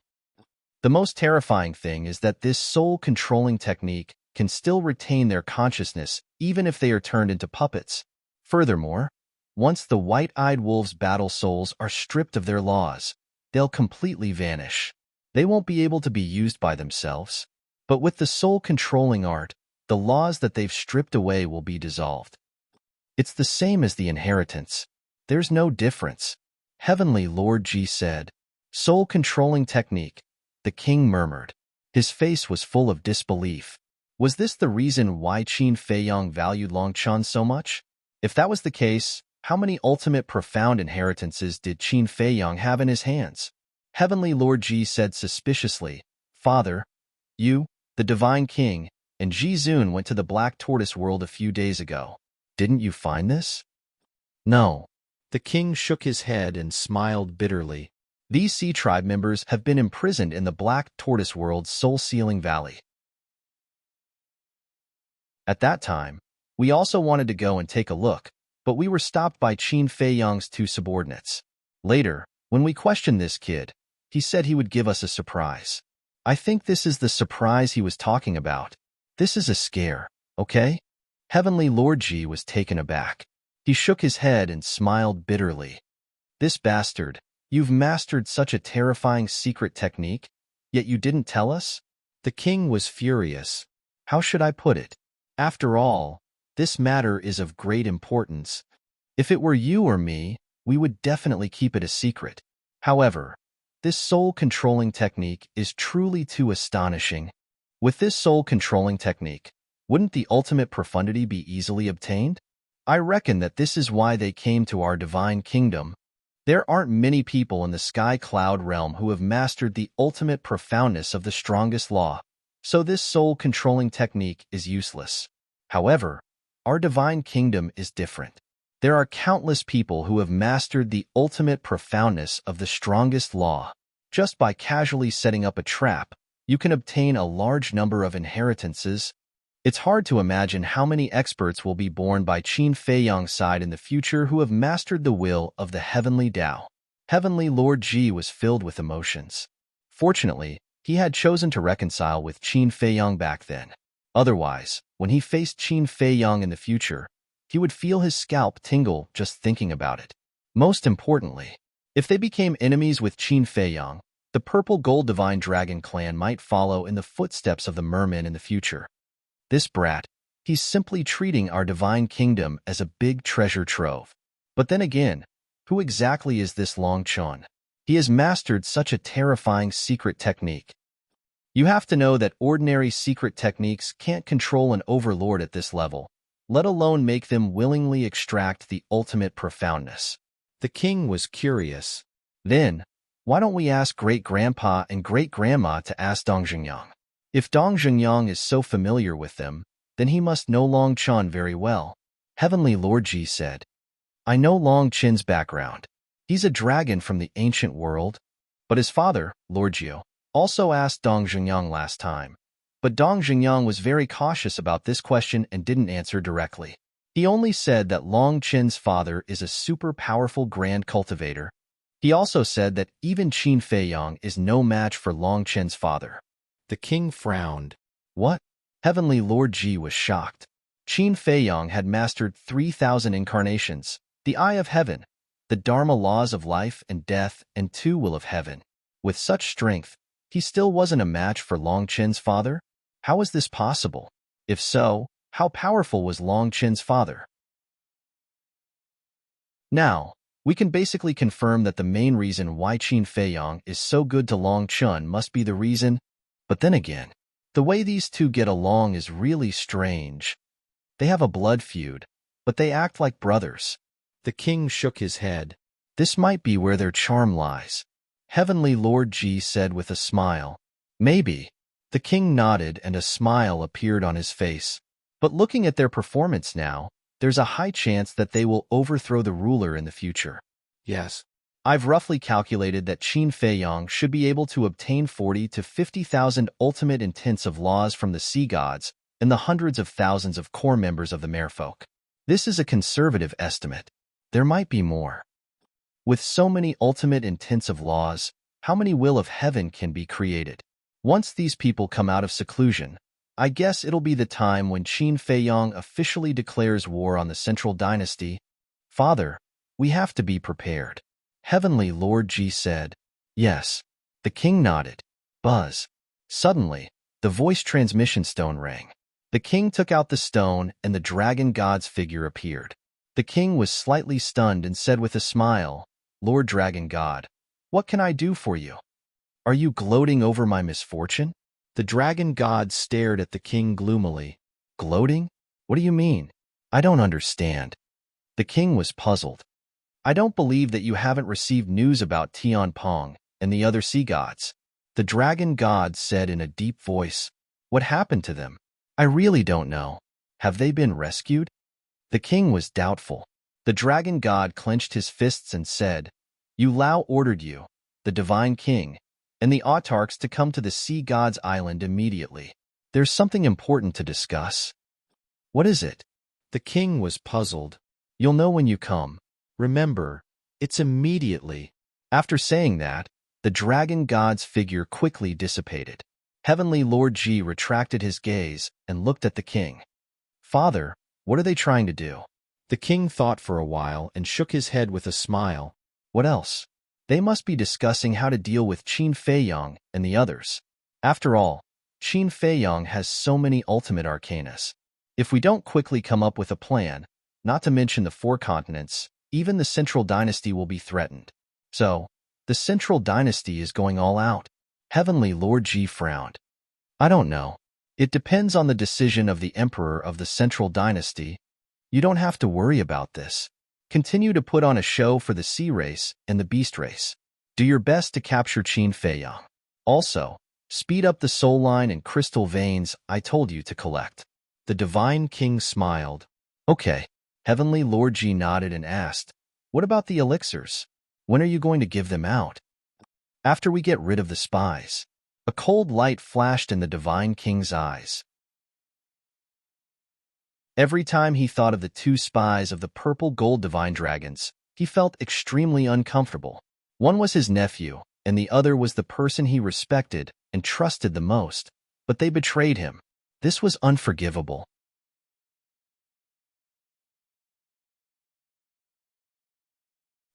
The most terrifying thing is that this soul-controlling technique can still retain their consciousness even if they are turned into puppets. Furthermore, once the white-eyed wolves' battle souls are stripped of their laws, they'll completely vanish. They won't be able to be used by themselves. But with the soul-controlling art, the laws that they've stripped away will be dissolved. It's the same as the inheritance. There's no difference." Heavenly Lord Ji said. "Soul-controlling technique," the king murmured. His face was full of disbelief. Was this the reason why Qin Feiyong valued Long Chun so much? If that was the case, how many ultimate profound inheritances did Qin Feiyong have in his hands? Heavenly Lord Ji said suspiciously, "Father, you, the divine king, and Ji Zun went to the Black Tortoise world a few days ago. Didn't you find this?" "No." The king shook his head and smiled bitterly. "These sea tribe members have been imprisoned in the Black Tortoise world's soul-sealing valley." At that time, we also wanted to go and take a look, but we were stopped by Qin Feiyong's 2 subordinates. Later, when we questioned this kid, he said he would give us a surprise. I think this is the surprise he was talking about. This is a scare, okay? Heavenly Lord Ji was taken aback. He shook his head and smiled bitterly. "This bastard, you've mastered such a terrifying secret technique, yet you didn't tell us?" The king was furious. How should I put it? After all, this matter is of great importance. If it were you or me, we would definitely keep it a secret. However, this soul-controlling technique is truly too astonishing. With this soul-controlling technique, wouldn't the ultimate profundity be easily obtained? I reckon that this is why they came to our divine kingdom. There aren't many people in the sky cloud realm who have mastered the ultimate profoundness of the strongest law, so this soul-controlling technique is useless. However, our divine kingdom is different. There are countless people who have mastered the ultimate profoundness of the strongest law. Just by casually setting up a trap, you can obtain a large number of inheritances. It's hard to imagine how many experts will be born by Qin Fei Yang's side in the future who have mastered the will of the heavenly Tao. Heavenly Lord Ji was filled with emotions. Fortunately, he had chosen to reconcile with Qin Fei Yang back then. Otherwise, when he faced Qin Fei Yang in the future, he would feel his scalp tingle just thinking about it. Most importantly, if they became enemies with Qin Fei Yang, the Purple Gold Divine Dragon clan might follow in the footsteps of the mermen in the future. This brat, he's simply treating our divine kingdom as a big treasure trove. But then again, who exactly is this Long Chun? He has mastered such a terrifying secret technique. You have to know that ordinary secret techniques can't control an overlord at this level, let alone make them willingly extract the ultimate profoundness. The king was curious. Then, why don't we ask great-grandpa and great-grandma to ask Dong Xingyang? If Dong Xingyang is so familiar with them, then he must know Long Chun very well. Heavenly Lord Ji said, I know Long Chin's background. He's a dragon from the ancient world. But his father, Lord Jiu, also asked Dong Xingyang last time. But Dong Xingyang was very cautious about this question and didn't answer directly. He only said that Long Chin's father is a super powerful grand cultivator. He also said that even Qin Fei Yang is no match for Long Chin's father. The king frowned. What? Heavenly Lord Ji was shocked. Qin Fei Yang had mastered 3,000 incarnations, the Eye of Heaven, the Dharma laws of life and death, and 2 will of heaven. With such strength, he still wasn't a match for Long Chin's father? How is this possible? If so, how powerful was Long Chin's father? Now, we can basically confirm that the main reason why Qin Fei Yang is so good to Long Chun must be the reason. But then again, the way these two get along is really strange. They have a blood feud, but they act like brothers. The king shook his head. This might be where their charm lies. Heavenly Lord Ji said with a smile. Maybe. The king nodded and a smile appeared on his face. But looking at their performance now, there's a high chance that they will overthrow the ruler in the future. Yes. I've roughly calculated that Qin Fei Yang should be able to obtain 40 to 50,000 ultimate intents of laws from the sea gods and the hundreds of thousands of core members of the merfolk. This is a conservative estimate. There might be more. With so many ultimate intents of laws, how many will of heaven can be created? Once these people come out of seclusion, I guess it'll be the time when Qin Fei Yang officially declares war on the central dynasty. Father, we have to be prepared. Heavenly Lord Ji said. Yes. The king nodded. Buzz. Suddenly, the voice transmission stone rang. The king took out the stone and the dragon god's figure appeared. The king was slightly stunned and said with a smile, Lord Dragon God, what can I do for you? Are you gloating over my misfortune? The dragon god stared at the king gloomily. Gloating? What do you mean? I don't understand. The king was puzzled. I don't believe that you haven't received news about Tian Pong and the other sea gods. The dragon god said in a deep voice. What happened to them? I really don't know. Have they been rescued? The king was doubtful. The dragon god clenched his fists and said, You Lao ordered you, the divine king, and the autarchs to come to the sea god's island immediately. There's something important to discuss. What is it? The king was puzzled. You'll know when you come. Remember, it's immediately. After saying that, the dragon god's figure quickly dissipated. Heavenly Lord Ji retracted his gaze and looked at the king. Father, what are they trying to do? The king thought for a while and shook his head with a smile. What else? They must be discussing how to deal with Qin Fei Yang and the others. After all, Qin Fei Yang has so many ultimate arcanas. If we don't quickly come up with a plan, not to mention the 4 continents, even the central dynasty will be threatened. So, the central dynasty is going all out. Heavenly Lord Ji frowned. I don't know. It depends on the decision of the emperor of the central dynasty. You don't have to worry about this. Continue to put on a show for the sea race and the beast race. Do your best to capture Qin Feiyang. Also, speed up the soul line and crystal veins I told you to collect. The divine king smiled. Okay. Heavenly Lord Ji nodded and asked, what about the elixirs? When are you going to give them out? After we get rid of the spies. A cold light flashed in the divine king's eyes. Every time he thought of the two spies of the purple gold divine dragons, he felt extremely uncomfortable. One was his nephew, and the other was the person he respected and trusted the most, but they betrayed him. This was unforgivable.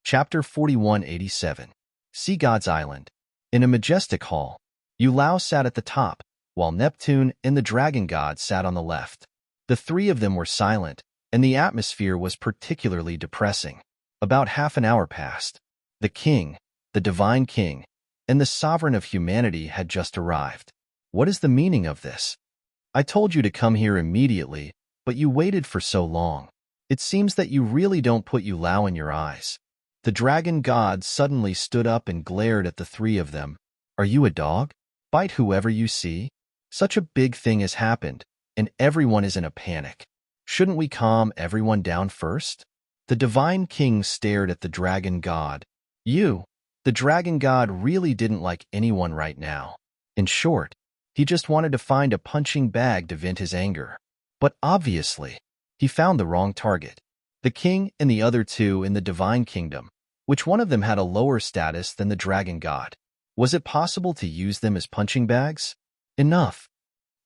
Chapter 4187. Sea God's Island. In a majestic hall, Yulao sat at the top, while Neptune and the dragon god sat on the left. The three of them were silent, and the atmosphere was particularly depressing. About half an hour passed. The king, the divine king, and the sovereign of humanity had just arrived. What is the meaning of this? I told you to come here immediately, but you waited for so long. It seems that you really don't put Yulao in your eyes. The dragon god suddenly stood up and glared at the three of them. Are you a dog? Bite whoever you see? Such a big thing has happened, and everyone is in a panic. Shouldn't we calm everyone down first? The divine king stared at the dragon god. The dragon god really didn't like anyone right now. In short, he just wanted to find a punching bag to vent his anger. But obviously, he found the wrong target. The king and the other two in the divine kingdom, which one of them had a lower status than the dragon god? Was it possible to use them as punching bags? Enough.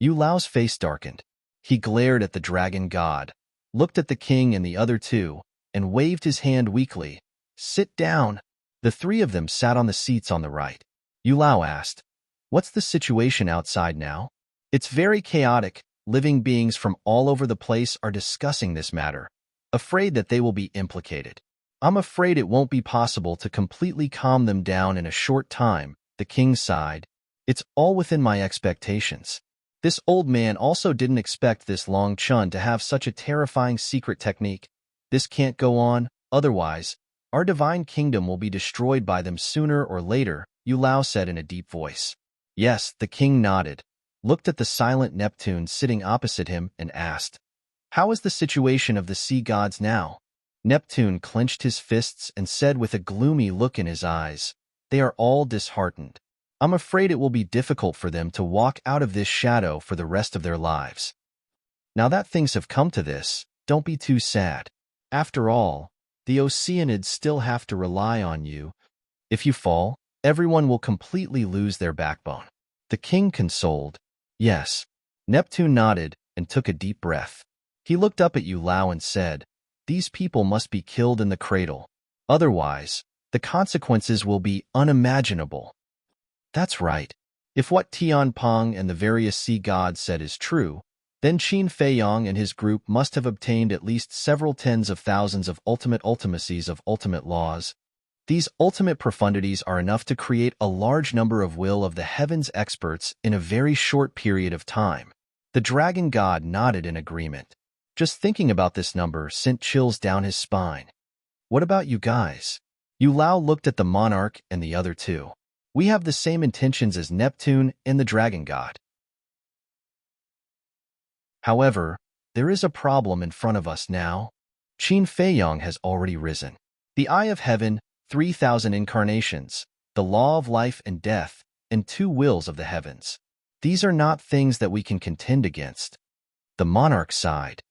Lao's face darkened. He glared at the dragon god, looked at the king and the other two, and waved his hand weakly. Sit down. The three of them sat on the seats on the right. Lao asked, what's the situation outside now? It's very chaotic. Living beings from all over the place are discussing this matter, afraid that they will be implicated. I'm afraid it won't be possible to completely calm them down in a short time, the king sighed. It's all within my expectations. This old man also didn't expect this Long Chun to have such a terrifying secret technique. This can't go on, otherwise, our divine kingdom will be destroyed by them sooner or later, Lao said in a deep voice. Yes, the king nodded, looked at the silent Neptune sitting opposite him, and asked, how is the situation of the sea gods now? Neptune clenched his fists and said with a gloomy look in his eyes, they are all disheartened. I'm afraid it will be difficult for them to walk out of this shadow for the rest of their lives. Now that things have come to this, don't be too sad. After all, the Oceanids still have to rely on you. If you fall, everyone will completely lose their backbone. The king consoled. Yes. Neptune nodded and took a deep breath. He looked up at Lao and said, these people must be killed in the cradle. Otherwise, the consequences will be unimaginable. That's right. If what Tian Peng and the various sea gods said is true, then Qin Feiyang and his group must have obtained at least several tens of thousands of ultimate ultimacies of ultimate laws. These ultimate profundities are enough to create a large number of will of the heavens experts in a very short period of time. The dragon god nodded in agreement. Just thinking about this number sent chills down his spine. What about you guys? Lao looked at the monarch and the other two. We have the same intentions as Neptune and the dragon god. However, there is a problem in front of us now. Qin Feiyang has already risen. The Eye of Heaven, 3,000 incarnations, the law of life and death, and 2 wills of the heavens. These are not things that we can contend against. The monarch sighed.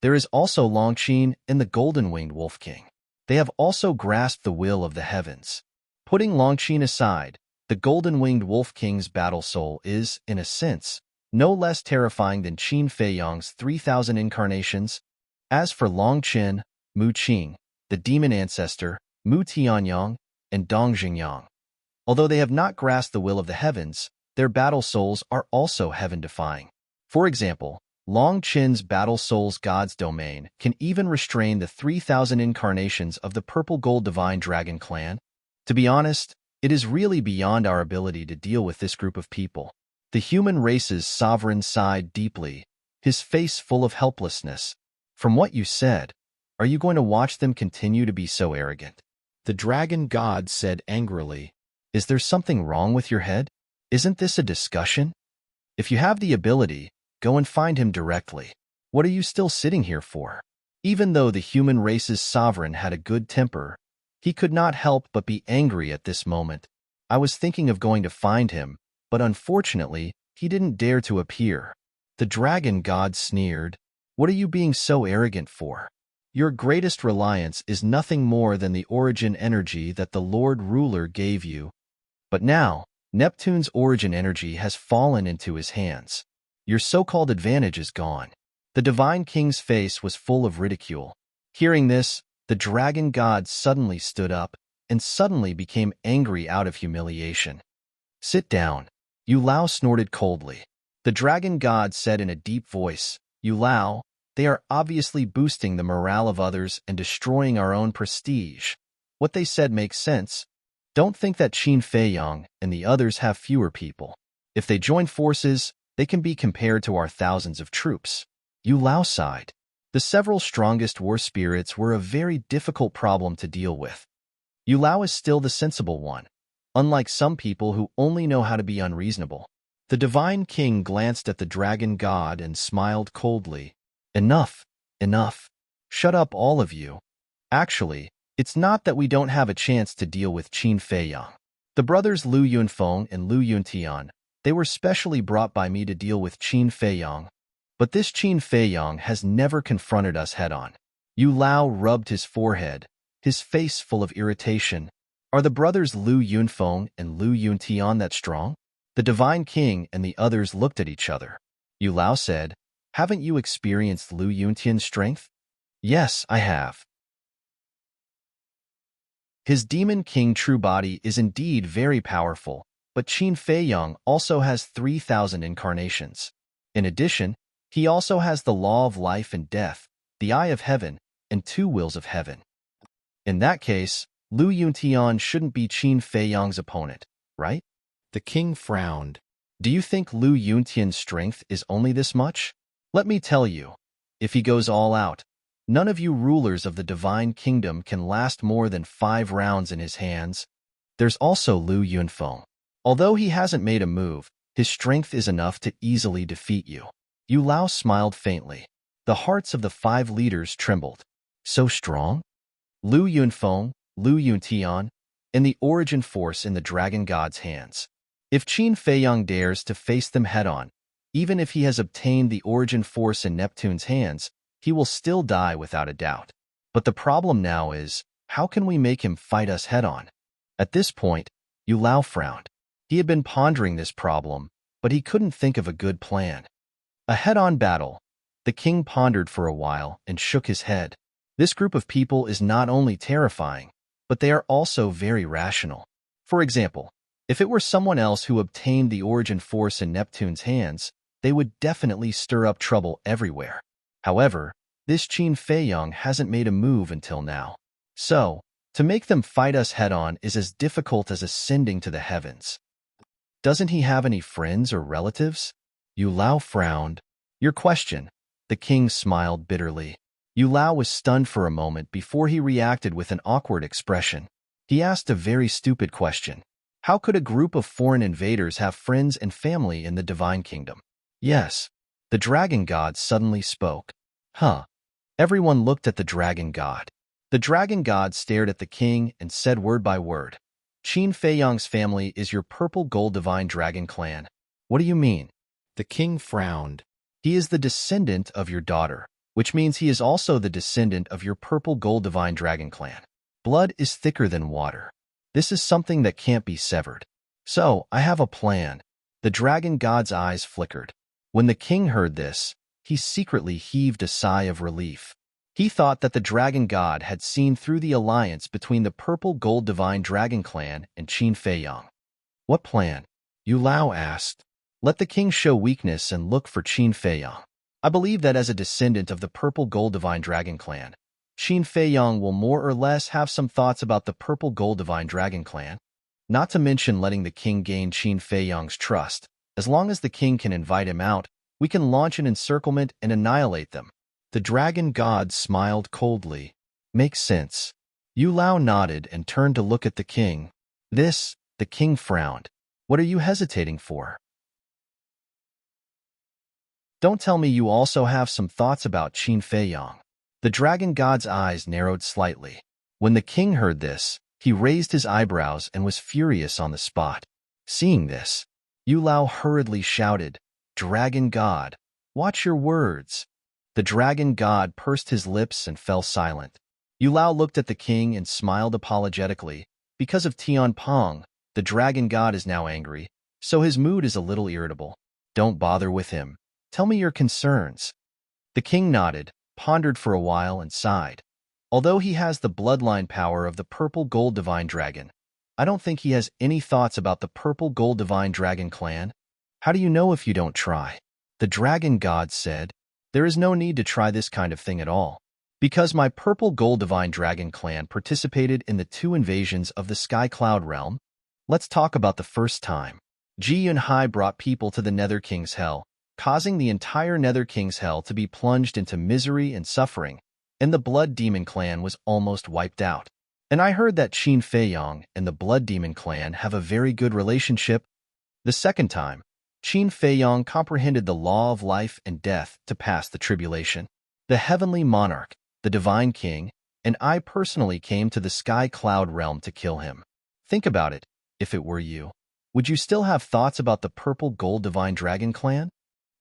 There is also Longqin and the golden-winged Wolf King. They have also grasped the will of the heavens. Putting Longqin aside, the golden-winged Wolf King's battle soul is, in a sense, no less terrifying than Qin Feiyang's 3,000 incarnations. As for Longqin, Mu Qing, the demon ancestor, Mu Tianyang, and Dong Xingyang, although they have not grasped the will of the heavens, their battle souls are also heaven-defying. For example, Long Qin's battle soul's god's domain can even restrain the 3,000 incarnations of the purple gold divine dragon clan. To be honest, it is really beyond our ability to deal with this group of people. The human race's sovereign sighed deeply, his face full of helplessness. From what you said, are you going to watch them continue to be so arrogant? The dragon god said angrily, Is there something wrong with your head? Isn't this a discussion? If you have the ability, go and find him directly. What are you still sitting here for? Even though the human race's sovereign had a good temper, he could not help but be angry at this moment. I was thinking of going to find him, but unfortunately, he didn't dare to appear. The dragon god sneered, What are you being so arrogant for? Your greatest reliance is nothing more than the origin energy that the Lord Ruler gave you. But now, Neptune's origin energy has fallen into his hands. Your so-called advantage is gone. The divine king's face was full of ridicule. Hearing this, the dragon god suddenly stood up and suddenly became angry out of humiliation. Sit down. Yu Lao snorted coldly. The dragon god said in a deep voice, Yu Lao, they are obviously boosting the morale of others and destroying our own prestige. What they said makes sense. Don't think that Qin Feiyang and the others have fewer people. If they join forces, they can be compared to our thousands of troops. Yu Lao sighed. The several strongest war spirits were a very difficult problem to deal with. Yu Lao is still the sensible one, unlike some people who only know how to be unreasonable. The divine king glanced at the dragon god and smiled coldly. Enough, enough. Shut up, all of you. Actually, it's not that we don't have a chance to deal with Qin Feiyang. The brothers Lu Yunfeng and Lu Yuntian, they were specially brought by me to deal with Qin Feiyang. But this Qin Feiyang has never confronted us head-on. Yu Lao rubbed his forehead, his face full of irritation. Are the brothers Lu Yunfeng and Lu Yuntian that strong? The divine king and the others looked at each other. Yu Lao said, Haven't you experienced Lu Yuntian's strength? Yes, I have. His demon king true body is indeed very powerful, but Qin Feiyang also has 3,000 incarnations. In addition, he also has the law of life and death, the eye of heaven, and 2 wills of heaven. In that case, Lu Yuntian shouldn't be Qin Feiyang's opponent, right? The king frowned. Do you think Lu Yuntian's strength is only this much? Let me tell you, if he goes all out, none of you rulers of the divine kingdom can last more than 5 rounds in his hands. There's also Lu Yunfeng. Although he hasn't made a move, his strength is enough to easily defeat you. Yu Lao smiled faintly. The hearts of the 5 leaders trembled. So strong? Lu Yunfeng, Lu Yuntian, and the origin force in the dragon god's hands. If Qin Feiyang dares to face them head-on, even if he has obtained the origin force in Neptune's hands, he will still die without a doubt. But the problem now is, how can we make him fight us head-on? At this point, Yu Lao frowned. He had been pondering this problem, but he couldn't think of a good plan. A head-on battle. The king pondered for a while and shook his head. This group of people is not only terrifying, but they are also very rational. For example, if it were someone else who obtained the origin force in Neptune's hands, they would definitely stir up trouble everywhere. However, this Qin Feiyang hasn't made a move until now. So, to make them fight us head-on is as difficult as ascending to the heavens. Doesn't he have any friends or relatives? Yu Lao frowned. Your question. The king smiled bitterly. Yu Lao was stunned for a moment before he reacted with an awkward expression. He asked a very stupid question. How could a group of foreign invaders have friends and family in the divine kingdom? Yes. The dragon god suddenly spoke. Huh. Everyone looked at the dragon god. The dragon god stared at the king and said word by word. Qin Feiyang's family is your purple gold divine dragon clan. What do you mean? The king frowned. He is the descendant of your daughter, which means he is also the descendant of your purple gold divine dragon clan. Blood is thicker than water. This is something that can't be severed. So, I have a plan. The dragon god's eyes flickered. When the king heard this, he secretly heaved a sigh of relief. He thought that the dragon god had seen through the alliance between the purple gold divine dragon clan and Qin Feiyang. What plan? Yu Lao asked. Let the king show weakness and look for Qin Feiyang. I believe that as a descendant of the purple gold divine dragon clan, Qin Feiyang will more or less have some thoughts about the purple gold divine dragon clan, not to mention letting the king gain Qin Feiyang's trust. As long as the king can invite him out, we can launch an encirclement and annihilate them. The dragon god smiled coldly. Makes sense. Yu Lao nodded and turned to look at the king. The king frowned. What are you hesitating for? Don't tell me you also have some thoughts about Qin Feiyang. The dragon god's eyes narrowed slightly. When the king heard this, he raised his eyebrows and was furious on the spot. Seeing this, Yu Lao hurriedly shouted, "Dragon god, watch your words." The dragon god pursed his lips and fell silent. Yu Lao looked at the king and smiled apologetically. Because of Tian Pong, the dragon god is now angry, so his mood is a little irritable. Don't bother with him. Tell me your concerns. The king nodded, pondered for a while, and sighed. Although he has the bloodline power of the purple gold divine dragon, I don't think he has any thoughts about the purple gold divine dragon clan. How do you know if you don't try? The dragon god said, there is no need to try this kind of thing at all. Because my purple gold divine dragon clan participated in the 2 invasions of the Sky Cloud realm. Let's talk about the first time. Ji Yunhai brought people to the Nether King's Hell, causing the entire Nether King's Hell to be plunged into misery and suffering, and the Blood Demon clan was almost wiped out. And I heard that Qin Feiyang and the Blood Demon clan have a very good relationship. The second time, Qin Feiyang comprehended the law of life and death to pass the tribulation. The heavenly monarch, the divine king, and I personally came to the Sky Cloud realm to kill him. Think about it. If it were you, would you still have thoughts about the purple gold divine dragon clan?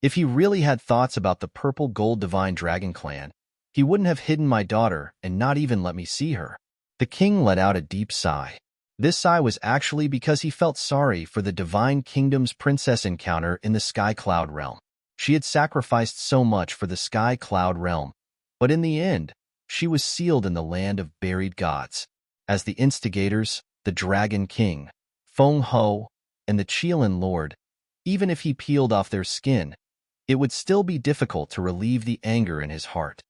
If he really had thoughts about the purple gold divine dragon clan, he wouldn't have hidden my daughter and not even let me see her. The king let out a deep sigh. This sigh was actually because he felt sorry for the divine kingdom's princess encounter in the Sky Cloud realm. She had sacrificed so much for the Sky Cloud realm, but in the end, she was sealed in the land of buried gods. As the instigators, the Dragon King, Feng Ho, and the Qilin Lord, even if he peeled off their skin, it would still be difficult to relieve the anger in his heart.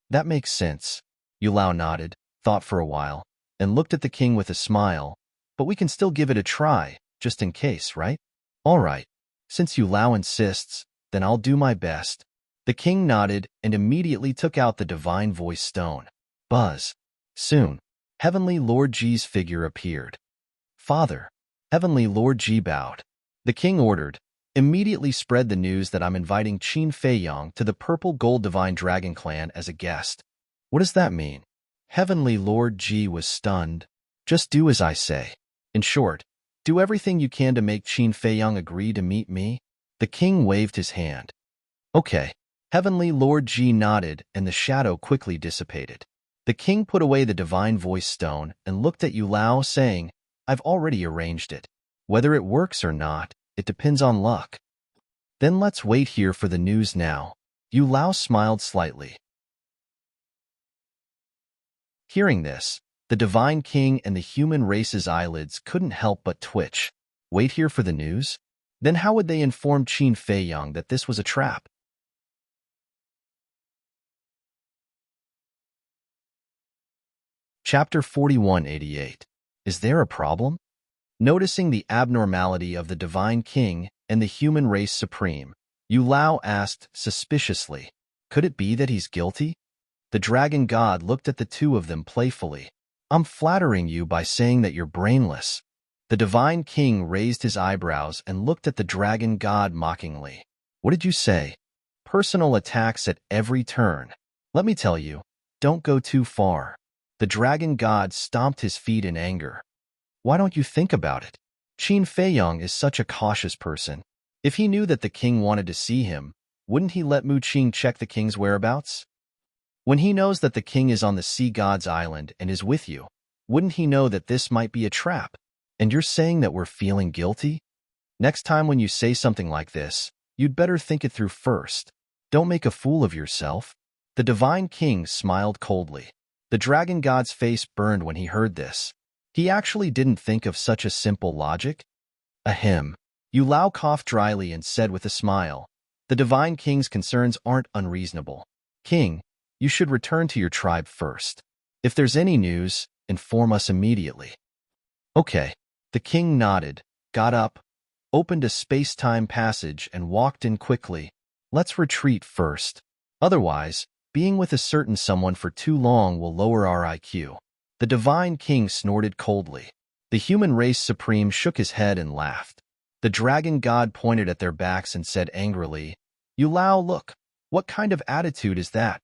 That makes sense. Yu Lao nodded, thought for a while, and looked at the king with a smile. But we can still give it a try, just in case, right? All right. Since Yu Lao insists, then I'll do my best. The king nodded and immediately took out the divine voice stone. Buzz. Soon, Heavenly Lord Ji's figure appeared. Father. Heavenly Lord Ji bowed. The king ordered, immediately spread the news that I'm inviting Qin Feiyang to the Purple Gold Divine Dragon Clan as a guest. What does that mean? Heavenly Lord Ji was stunned. Just do as I say. In short, do everything you can to make Qin Feiyang agree to meet me. The king waved his hand. Okay. Heavenly Lord Ji nodded and the shadow quickly dissipated. The king put away the divine voice stone and looked at Yu Lao, saying, I've already arranged it. Whether it works or not, it depends on luck. Then let's wait here for the news now. Yu Lao smiled slightly. Hearing this, the divine king and the human race's eyelids couldn't help but twitch. Wait here for the news? Then how would they inform Qin Feiyang that this was a trap? Chapter 4188. Is there a problem? Noticing the abnormality of the divine king and the human race supreme, Yu Lao asked suspiciously, could it be that he's guilty? The dragon god looked at the two of them playfully. I'm flattering you by saying that you're brainless. The divine king raised his eyebrows and looked at the dragon god mockingly. What did you say? Personal attacks at every turn. Let me tell you, don't go too far. The dragon god stomped his feet in anger. Why don't you think about it? Qin Feiyang is such a cautious person. If he knew that the king wanted to see him, wouldn't he let Mu Qing check the king's whereabouts? When he knows that the king is on the sea god's island and is with you, wouldn't he know that this might be a trap? And you're saying that we're feeling guilty? Next time when you say something like this, you'd better think it through first. Don't make a fool of yourself. The divine king smiled coldly. The dragon god's face burned when he heard this. He actually didn't think of such a simple logic. Ahem. Yu Lao coughed dryly and said with a smile, the divine king's concerns aren't unreasonable. King, you should return to your tribe first. If there's any news, inform us immediately. Okay. The king nodded, got up, opened a space-time passage and walked in quickly. Let's retreat first. Otherwise, being with a certain someone for too long will lower our IQ. The Divine King snorted coldly. The human race supreme shook his head and laughed. The dragon god pointed at their backs and said angrily, "You Lao, look. What kind of attitude is that?"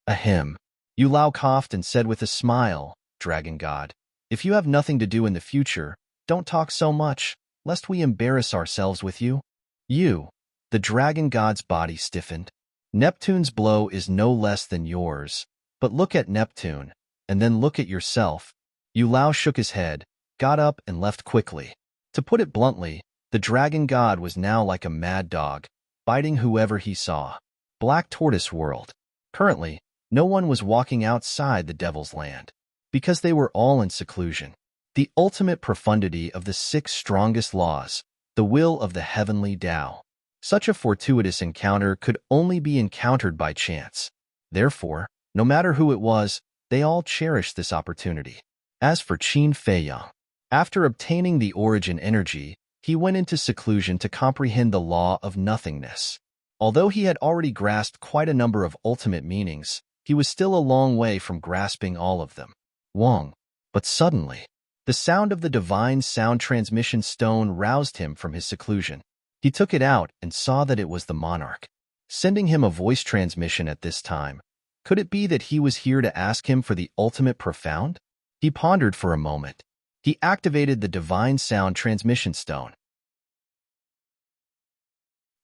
Ahem. Yu Lao coughed and said with a smile, "Dragon god, if you have nothing to do in the future, don't talk so much, lest we embarrass ourselves with you." You. The dragon god's body stiffened. Neptune's blow is no less than yours, but look at Neptune, and then look at yourself. Yu Lao shook his head, got up, and left quickly. To put it bluntly, the dragon god was now like a mad dog, biting whoever he saw. Black Tortoise World. Currently, no one was walking outside the Devil's Land, because they were all in seclusion. The ultimate profundity of the 6 strongest laws, the will of the heavenly Tao. Such a fortuitous encounter could only be encountered by chance. Therefore, no matter who it was, they all cherished this opportunity. As for Qin Feiyang, after obtaining the origin energy, he went into seclusion to comprehend the law of nothingness. Although he had already grasped quite a number of ultimate meanings, he was still a long way from grasping all of them. Wong. But suddenly, the sound of the divine sound transmission stone roused him from his seclusion. He took it out and saw that it was the monarch, sending him a voice transmission at this time. Could it be that he was here to ask him for the ultimate profound? He pondered for a moment. He activated the divine sound transmission stone.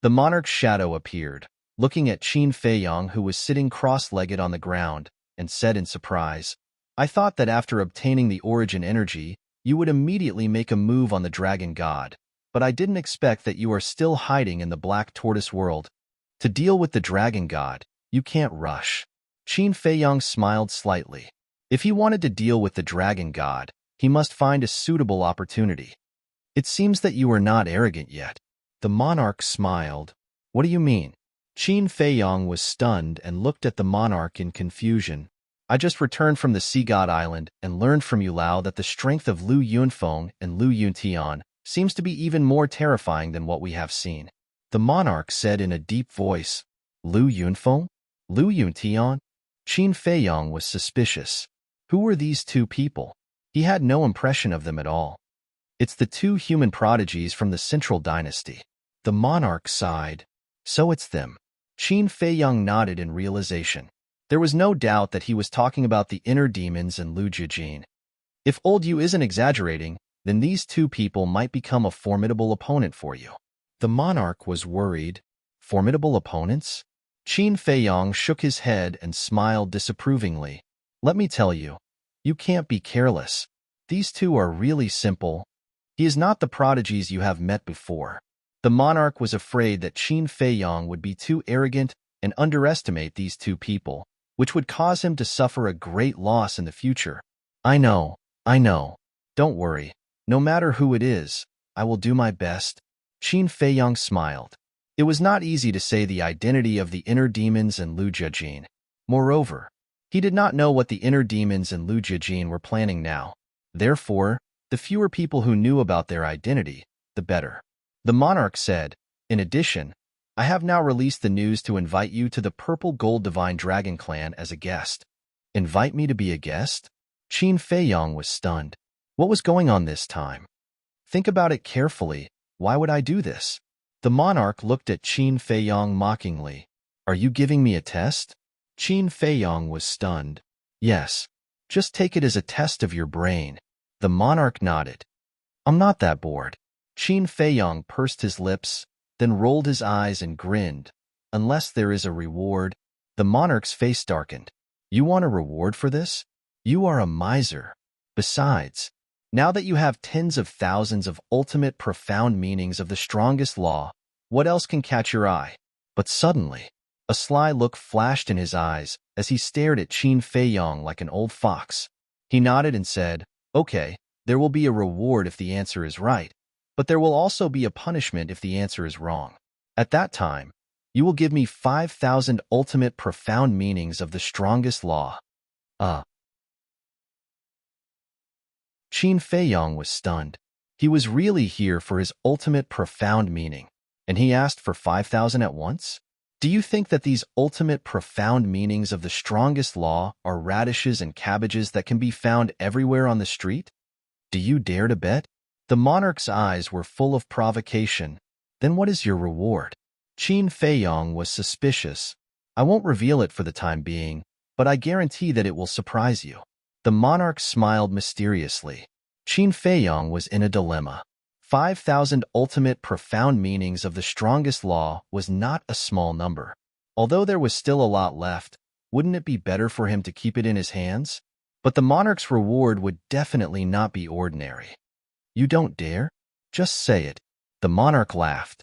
The monarch's shadow appeared, looking at Qin Feiyang, who was sitting cross-legged on the ground, and said in surprise, "I thought that after obtaining the origin energy, you would immediately make a move on the dragon god, but I didn't expect that you are still hiding in the Black Tortoise World. To deal with the dragon god, you can't rush." Qin Feiyang smiled slightly. If he wanted to deal with the dragon god, he must find a suitable opportunity. "It seems that you are not arrogant yet." The monarch smiled. "What do you mean?" Qin Feiyang was stunned and looked at the monarch in confusion. "I just returned from the Sea God Island and learned from Yu Lao that the strength of Lu Yunfeng and Lu Yuntian seems to be even more terrifying than what we have seen." The monarch said in a deep voice, "Lu Yunfeng? Lu Yuntian?" Qin Feiyang was suspicious. Who were these 2 people? He had no impression of them at all. "It's the 2 human prodigies from the Central Dynasty." The monarch sighed. "So it's them." Qin Feiyang nodded in realization. There was no doubt that he was talking about the inner demons and Lu Jijin. If old Yu isn't exaggerating, then these 2 people might become a formidable opponent for you. The monarch was worried. Formidable opponents? Qin Feiyang shook his head and smiled disapprovingly. "Let me tell you, you can't be careless. These 2 are really simple. He is not the prodigies you have met before." The monarch was afraid that Qin Feiyang would be too arrogant and underestimate these 2 people, which would cause him to suffer a great loss in the future. I know. Don't worry. No matter who it is, I will do my best." Qin Feiyang smiled. It was not easy to say the identity of the inner demons and Lu Jijin. Moreover, he did not know what the inner demons and Lu Jijin were planning now. Therefore, the fewer people who knew about their identity, the better. The monarch said, "In addition, I have now released the news to invite you to the Purple Gold Divine Dragon Clan as a guest." Invite me to be a guest? Qin Feiyang was stunned. What was going on this time? Think about it carefully. Why would I do this? The monarch looked at Qin Feiyang mockingly. "Are you giving me a test?" Qin Feiyang was stunned. "Yes. Just take it as a test of your brain." The monarch nodded. "I'm not that bored." Qin Feiyang pursed his lips, then rolled his eyes and grinned. "Unless there is a reward." The monarch's face darkened. "You want a reward for this? You are a miser. Besides, now that you have tens of thousands of ultimate profound meanings of the strongest law, what else can catch your eye?" But suddenly, a sly look flashed in his eyes as he stared at Qin Feiyang like an old fox. He nodded and said, "Okay, there will be a reward if the answer is right, but there will also be a punishment if the answer is wrong. At that time, you will give me 5,000 ultimate profound meanings of the strongest law." Qin Feiyang was stunned. He was really here for his ultimate profound meaning, and he asked for 5,000 at once? Do you think that these ultimate profound meanings of the strongest law are radishes and cabbages that can be found everywhere on the street? Do you dare to bet? The monarch's eyes were full of provocation. Then what is your reward? Qin Feiyong was suspicious. I won't reveal it for the time being, but I guarantee that it will surprise you. The monarch smiled mysteriously. Qin Feiyong was in a dilemma. 5,000 ultimate profound meanings of the strongest law was not a small number. Although there was still a lot left, wouldn't it be better for him to keep it in his hands? But the monarch's reward would definitely not be ordinary. You don't dare? Just say it. The monarch laughed.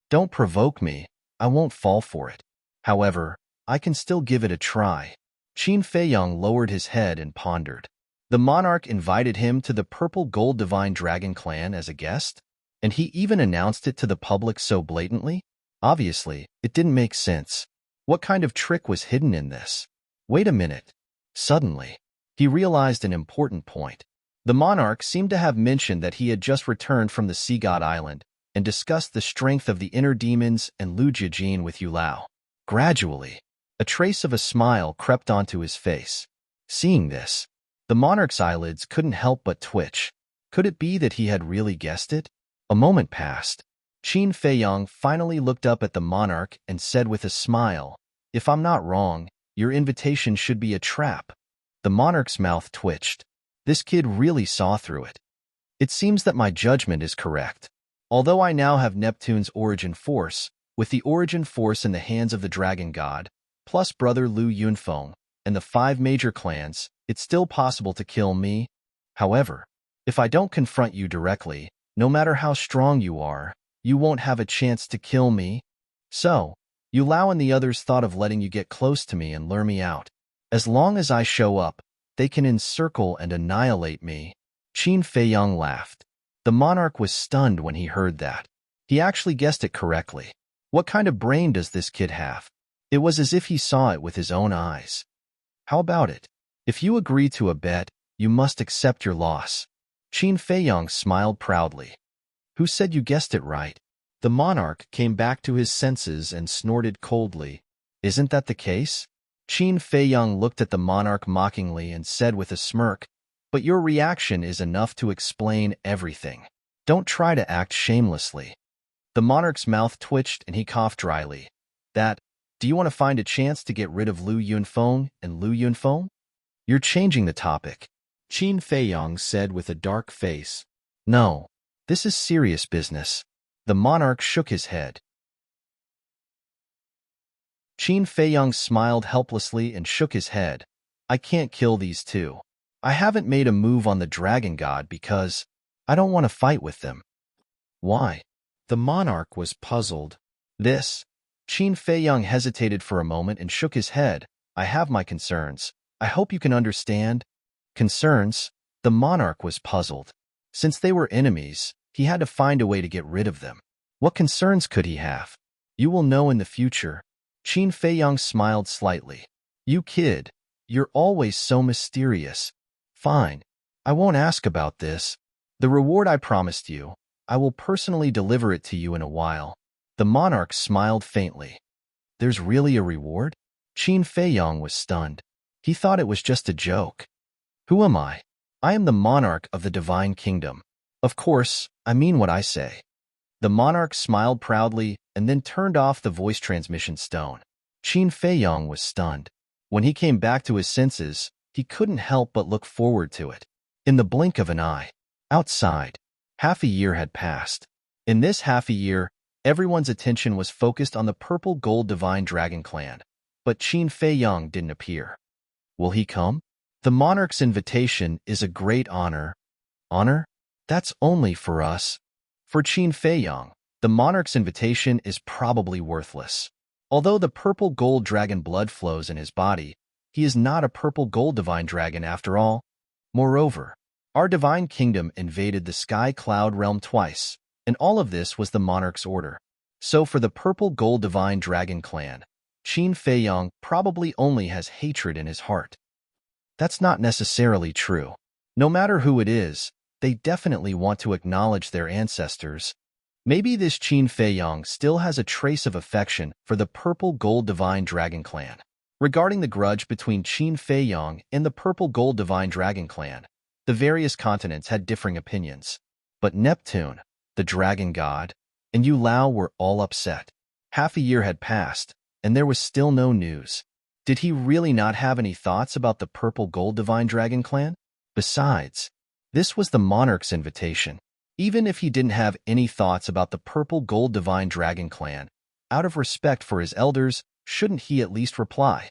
Don't provoke me. I won't fall for it. However, I can still give it a try. Qin Feiyong lowered his head and pondered. The monarch invited him to the Purple Gold Divine Dragon clan as a guest, and he even announced it to the public so blatantly? Obviously, it didn't make sense. What kind of trick was hidden in this? Wait a minute. Suddenly, he realized an important point. The monarch seemed to have mentioned that he had just returned from the Sea God Island and discussed the strength of the inner demons and Lu Jiajin with Yulao. Gradually, a trace of a smile crept onto his face. Seeing this, the monarch's eyelids couldn't help but twitch. Could it be that he had really guessed it? A moment passed. Qin Feiyong finally looked up at the monarch and said with a smile, "If I'm not wrong, your invitation should be a trap." The monarch's mouth twitched. This kid really saw through it. It seems that my judgment is correct. Although I now have Neptune's origin force, with the origin force in the hands of the dragon god, plus brother Lu Yunfeng, and the 5 major clans, it's still possible to kill me. However, if I don't confront you directly, no matter how strong you are, you won't have a chance to kill me. So, Yulao and the others thought of letting you get close to me and lure me out. As long as I show up, they can encircle and annihilate me. Qin Feiyong laughed. The monarch was stunned when he heard that. He actually guessed it correctly. What kind of brain does this kid have? It was as if he saw it with his own eyes. How about it? If you agree to a bet, you must accept your loss. Qin Feiyong smiled proudly. Who said you guessed it right? The monarch came back to his senses and snorted coldly. Isn't that the case? Qin Feiyong looked at the monarch mockingly and said with a smirk, "But your reaction is enough to explain everything. Don't try to act shamelessly." The monarch's mouth twitched and he coughed dryly. Do you want to find a chance to get rid of Lu Yunfeng and Lu Yunfeng? You're changing the topic. Qin Feiyong said with a dark face. No, this is serious business. The monarch shook his head. Qin Feiyong smiled helplessly and shook his head. I can't kill these two. I haven't made a move on the dragon god because I don't want to fight with them. Why? The monarch was puzzled. Qin Feiyong hesitated for a moment and shook his head. I have my concerns. I hope you can understand. Concerns? The monarch was puzzled. Since they were enemies, he had to find a way to get rid of them. What concerns could he have? You will know in the future. Qin Feiyong smiled slightly. You kid, you're always so mysterious. Fine, I won't ask about this. The reward I promised you, I will personally deliver it to you in a while. The monarch smiled faintly. There's really a reward? Qin Feiyong was stunned. He thought it was just a joke. Who am I? I am the monarch of the divine kingdom. Of course, I mean what I say. The monarch smiled proudly and then turned off the voice transmission stone. Qin Feiyong was stunned. When he came back to his senses, he couldn't help but look forward to it. In the blink of an eye. Outside, half a year had passed. In this half a year, everyone's attention was focused on the Purple Gold Divine Dragon clan, but Qin Feiyong didn't appear. Will he come? The monarch's invitation is a great honor. Honor? That's only for us. For Qin Feiyong, the monarch's invitation is probably worthless. Although the purple gold dragon blood flows in his body, he is not a purple gold divine dragon after all. Moreover, our divine kingdom invaded the sky cloud realm twice, and all of this was the monarch's order. So for the purple gold divine dragon clan, Qin Feiyong probably only has hatred in his heart. That's not necessarily true. No matter who it is, They definitely want to acknowledge their ancestors. Maybe this Qin Feiyang still has a trace of affection for the Purple Gold Divine Dragon Clan. Regarding the grudge between Qin Feiyang and the Purple Gold Divine Dragon Clan, the various continents had differing opinions. But Neptune, the dragon god, and Yu Lao were all upset. Half a year had passed, and there was still no news. Did he really not have any thoughts about the Purple Gold Divine Dragon Clan? Besides, this was the monarch's invitation. Even if he didn't have any thoughts about the Purple Gold Divine Dragon Clan, out of respect for his elders, shouldn't he at least reply?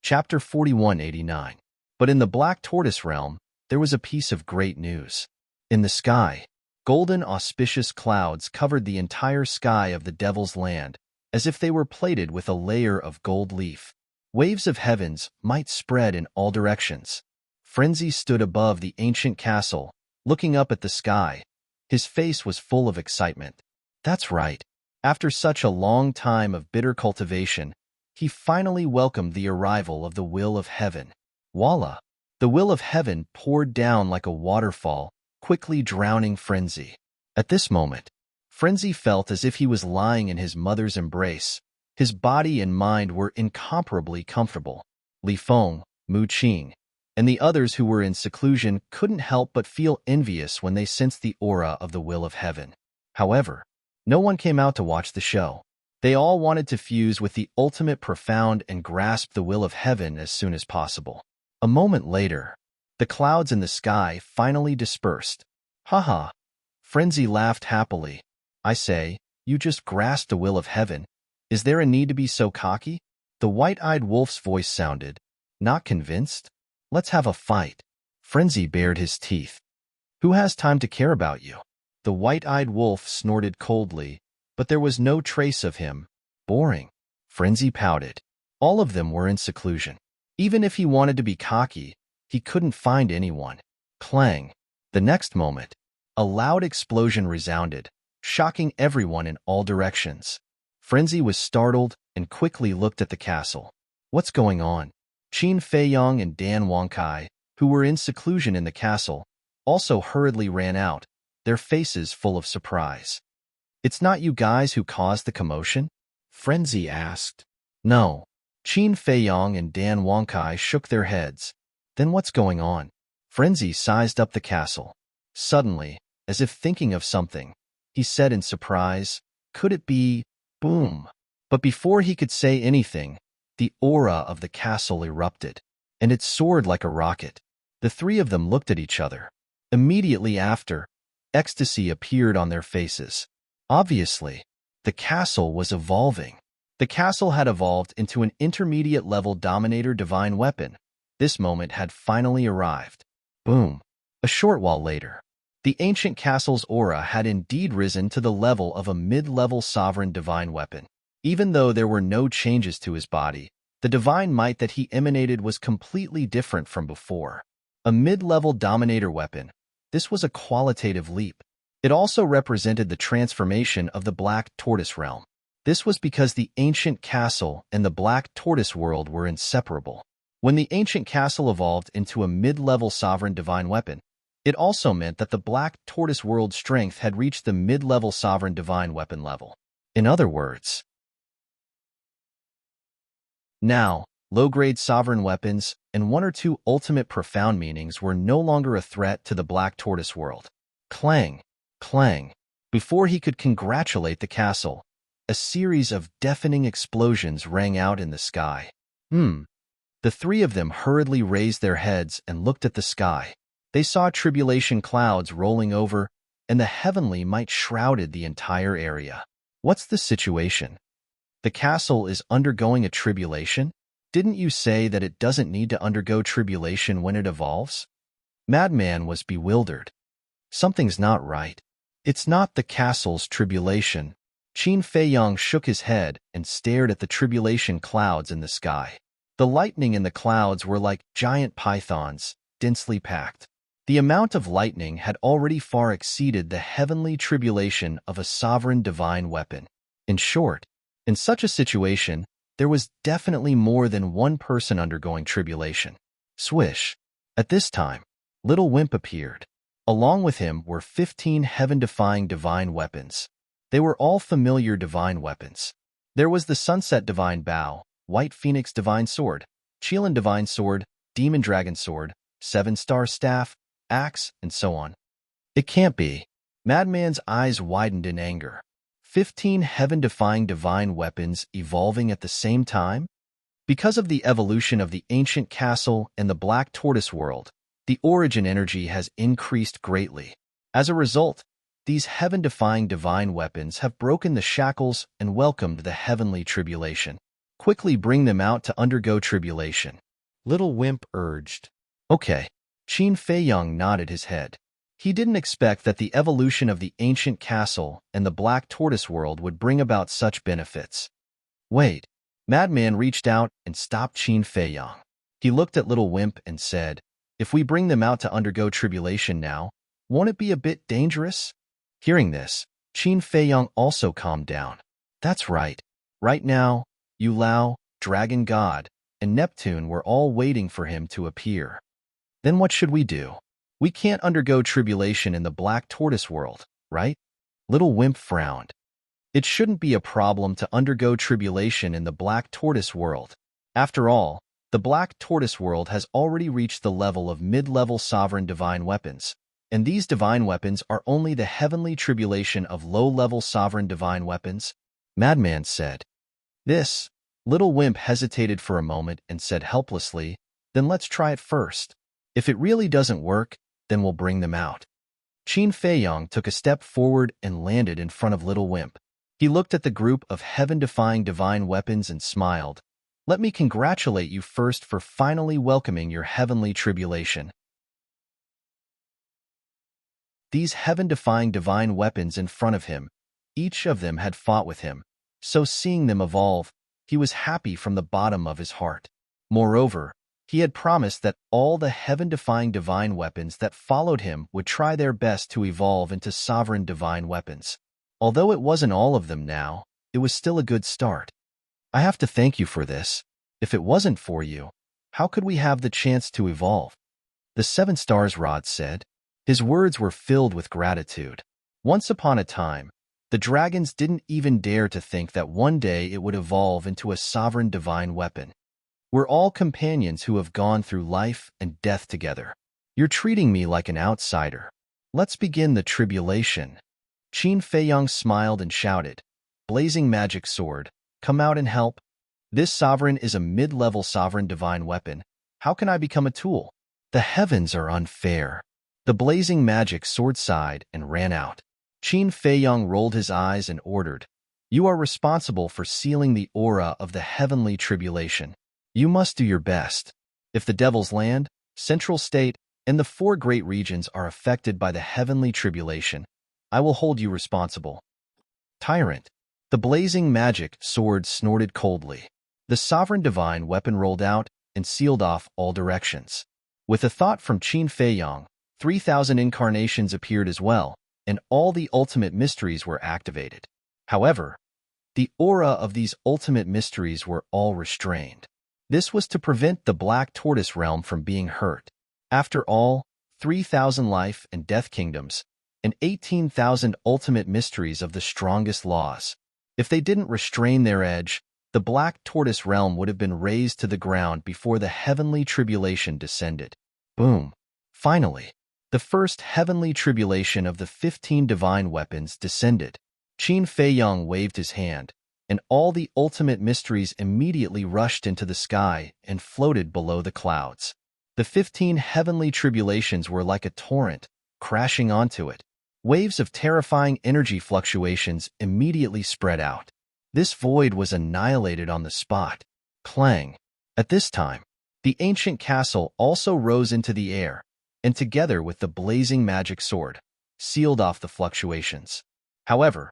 Chapter 4189. But in the Black Tortoise realm, there was a piece of great news. In the sky, golden auspicious clouds covered the entire sky of the Devil's Land, as if they were plated with a layer of gold leaf. Waves of heavens might spread in all directions. Frenzy stood above the ancient castle, looking up at the sky. His face was full of excitement. That's right. After such a long time of bitter cultivation, he finally welcomed the arrival of the will of heaven. Voila! The will of heaven poured down like a waterfall, quickly drowning Frenzy. At this moment, Frenzy felt as if he was lying in his mother's embrace. His body and mind were incomparably comfortable. Li Feng, Mu Qing, and the others who were in seclusion couldn't help but feel envious when they sensed the aura of the will of heaven. However, no one came out to watch the show. They all wanted to fuse with the ultimate profound and grasp the will of heaven as soon as possible. A moment later, the clouds in the sky finally dispersed. Haha! Frenzy laughed happily. I say, you just grasped the will of heaven. Is there a need to be so cocky? The white-eyed wolf's voice sounded. Not convinced? Let's have a fight. Frenzy bared his teeth. Who has time to care about you? The white-eyed wolf snorted coldly, but there was no trace of him. Boring. Frenzy pouted. All of them were in seclusion. Even if he wanted to be cocky, he couldn't find anyone. Clang. The next moment, a loud explosion resounded, shocking everyone in all directions. Frenzy was startled and quickly looked at the castle. What's going on? Qin Feiyang and Dan Wangkai, who were in seclusion in the castle, also hurriedly ran out, their faces full of surprise. It's not you guys who caused the commotion? Frenzy asked. No. Qin Feiyang and Dan Wangkai shook their heads. Then what's going on? Frenzy sized up the castle. Suddenly, as if thinking of something, he said in surprise, could it be... Boom! But before he could say anything, the aura of the castle erupted, and it soared like a rocket. The three of them looked at each other. Immediately after, ecstasy appeared on their faces. Obviously, the castle was evolving. The castle had evolved into an intermediate-level Dominator divine weapon. This moment had finally arrived. Boom! A short while later, the ancient castle's aura had indeed risen to the level of a mid-level sovereign divine weapon. Even though there were no changes to his body, the divine might that he emanated was completely different from before. A mid-level Dominator weapon, this was a qualitative leap. It also represented the transformation of the Black Tortoise realm. This was because the ancient castle and the Black Tortoise world were inseparable. When the ancient castle evolved into a mid-level sovereign divine weapon, it also meant that the Black Tortoise world strength had reached the mid-level sovereign divine weapon level. In other words, now, low-grade sovereign weapons and one or two ultimate profound meanings were no longer a threat to the Black Tortoise world. Clang! Clang! Before he could congratulate the castle, a series of deafening explosions rang out in the sky. The three of them hurriedly raised their heads and looked at the sky. They saw tribulation clouds rolling over, and the heavenly might shrouded the entire area. What's the situation? The castle is undergoing a tribulation? Didn't you say that it doesn't need to undergo tribulation when it evolves? Madman was bewildered. Something's not right. It's not the castle's tribulation. Qin Feiyang shook his head and stared at the tribulation clouds in the sky. The lightning in the clouds were like giant pythons, densely packed. The amount of lightning had already far exceeded the heavenly tribulation of a sovereign divine weapon. In short, in such a situation, There was definitely more than one person undergoing tribulation. Swish. At this time, Little Wimp appeared. Along with him were 15 heaven-defying divine weapons. They were all familiar divine weapons. There was the Sunset Divine Bow, White Phoenix Divine Sword, Chelan Divine Sword, Demon Dragon Sword, Seven-Star Staff, Axe, and so on. It can't be. Madman's eyes widened in anger. 15 heaven-defying divine weapons evolving at the same time? Because of the evolution of the ancient castle and the Black Tortoise world, the origin energy has increased greatly. As a result, these heaven-defying divine weapons have broken the shackles and welcomed the heavenly tribulation. Quickly bring them out to undergo tribulation. Little Wimp urged. Okay. Qin Feiyang nodded his head. He didn't expect that the evolution of the ancient castle and the Black Tortoise world would bring about such benefits. Wait. Madman reached out and stopped Qin Feiyang. He looked at Little Wimp and said, if we bring them out to undergo tribulation now, won't it be a bit dangerous? Hearing this, Qin Feiyang also calmed down. That's right. Right now, Yu Lao, Dragon God, and Neptune were all waiting for him to appear. Then what should we do? We can't undergo tribulation in the Black Tortoise world, right? Little Wimp frowned. It shouldn't be a problem to undergo tribulation in the Black Tortoise world. After all, the Black Tortoise world has already reached the level of mid-level sovereign divine weapons, and these divine weapons are only the heavenly tribulation of low-level sovereign divine weapons, Madman said. Little Wimp hesitated for a moment and said helplessly, then let's try it first. If it really doesn't work, then we'll bring them out. Qin Feiyang took a step forward and landed in front of Little Wimp. He looked at the group of heaven-defying divine weapons and smiled. Let me congratulate you first for finally welcoming your heavenly tribulation. These heaven-defying divine weapons in front of him, each of them had fought with him, so seeing them evolve, he was happy from the bottom of his heart. Moreover, he had promised that all the heaven-defying divine weapons that followed him would try their best to evolve into sovereign divine weapons. Although it wasn't all of them now, it was still a good start. I have to thank you for this. If it wasn't for you, how could we have the chance to evolve? The Seven Stars Rod said. His words were filled with gratitude. Once upon a time, the dragons didn't even dare to think that one day it would evolve into a sovereign divine weapon. We're all companions who have gone through life and death together. You're treating me like an outsider. Let's begin the tribulation. Qin Feiyang smiled and shouted, Blazing Magic Sword, come out and help. This sovereign is a mid-level sovereign divine weapon. How can I become a tool? The heavens are unfair. The Blazing Magic Sword sighed and ran out. Qin Feiyang rolled his eyes and ordered, You are responsible for sealing the aura of the heavenly tribulation. You must do your best. If the Devil's Land, Central State, and the 4 great regions are affected by the heavenly tribulation, I will hold you responsible. Tyrant. The Blazing Magic Sword snorted coldly. The sovereign divine weapon rolled out and sealed off all directions. With a thought from Qin Feiyang, 3,000 incarnations appeared as well, and all the ultimate mysteries were activated. However, the aura of these ultimate mysteries were all restrained. This was to prevent the Black Tortoise realm from being hurt. After all, 3,000 life and death kingdoms, and 18,000 ultimate mysteries of the strongest laws. If they didn't restrain their edge, the Black Tortoise realm would have been razed to the ground before the heavenly tribulation descended. Boom. Finally, the first heavenly tribulation of the 15 divine weapons descended. Qin Feiyang waved his hand, and all the ultimate mysteries immediately rushed into the sky and floated below the clouds. The 15 heavenly tribulations were like a torrent, crashing onto it. Waves of terrifying energy fluctuations immediately spread out. This void was annihilated on the spot. Clang. At this time, the ancient castle also rose into the air, and together with the Blazing Magic Sword, sealed off the fluctuations. However,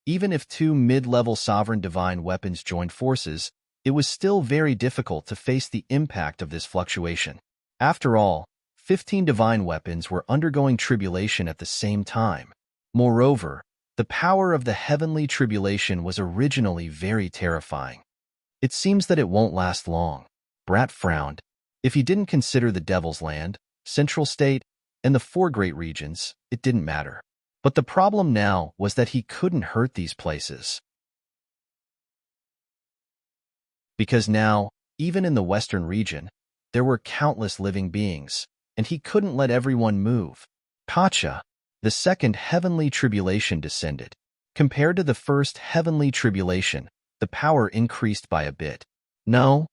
even if 2 mid-level sovereign divine weapons joined forces, it was still very difficult to face the impact of this fluctuation. After all, 15 divine weapons were undergoing tribulation at the same time. Moreover, the power of the heavenly tribulation was originally very terrifying. It seems that it won't last long. Brat frowned. If he didn't consider the Devil's Land, Central State, and the four great regions, it didn't matter. But the problem now was that he couldn't hurt these places. Because now, even in the Western region, there were countless living beings, and he couldn't let everyone move. Kacha, the second heavenly tribulation descended. Compared to the first heavenly tribulation, the power increased by a bit. No,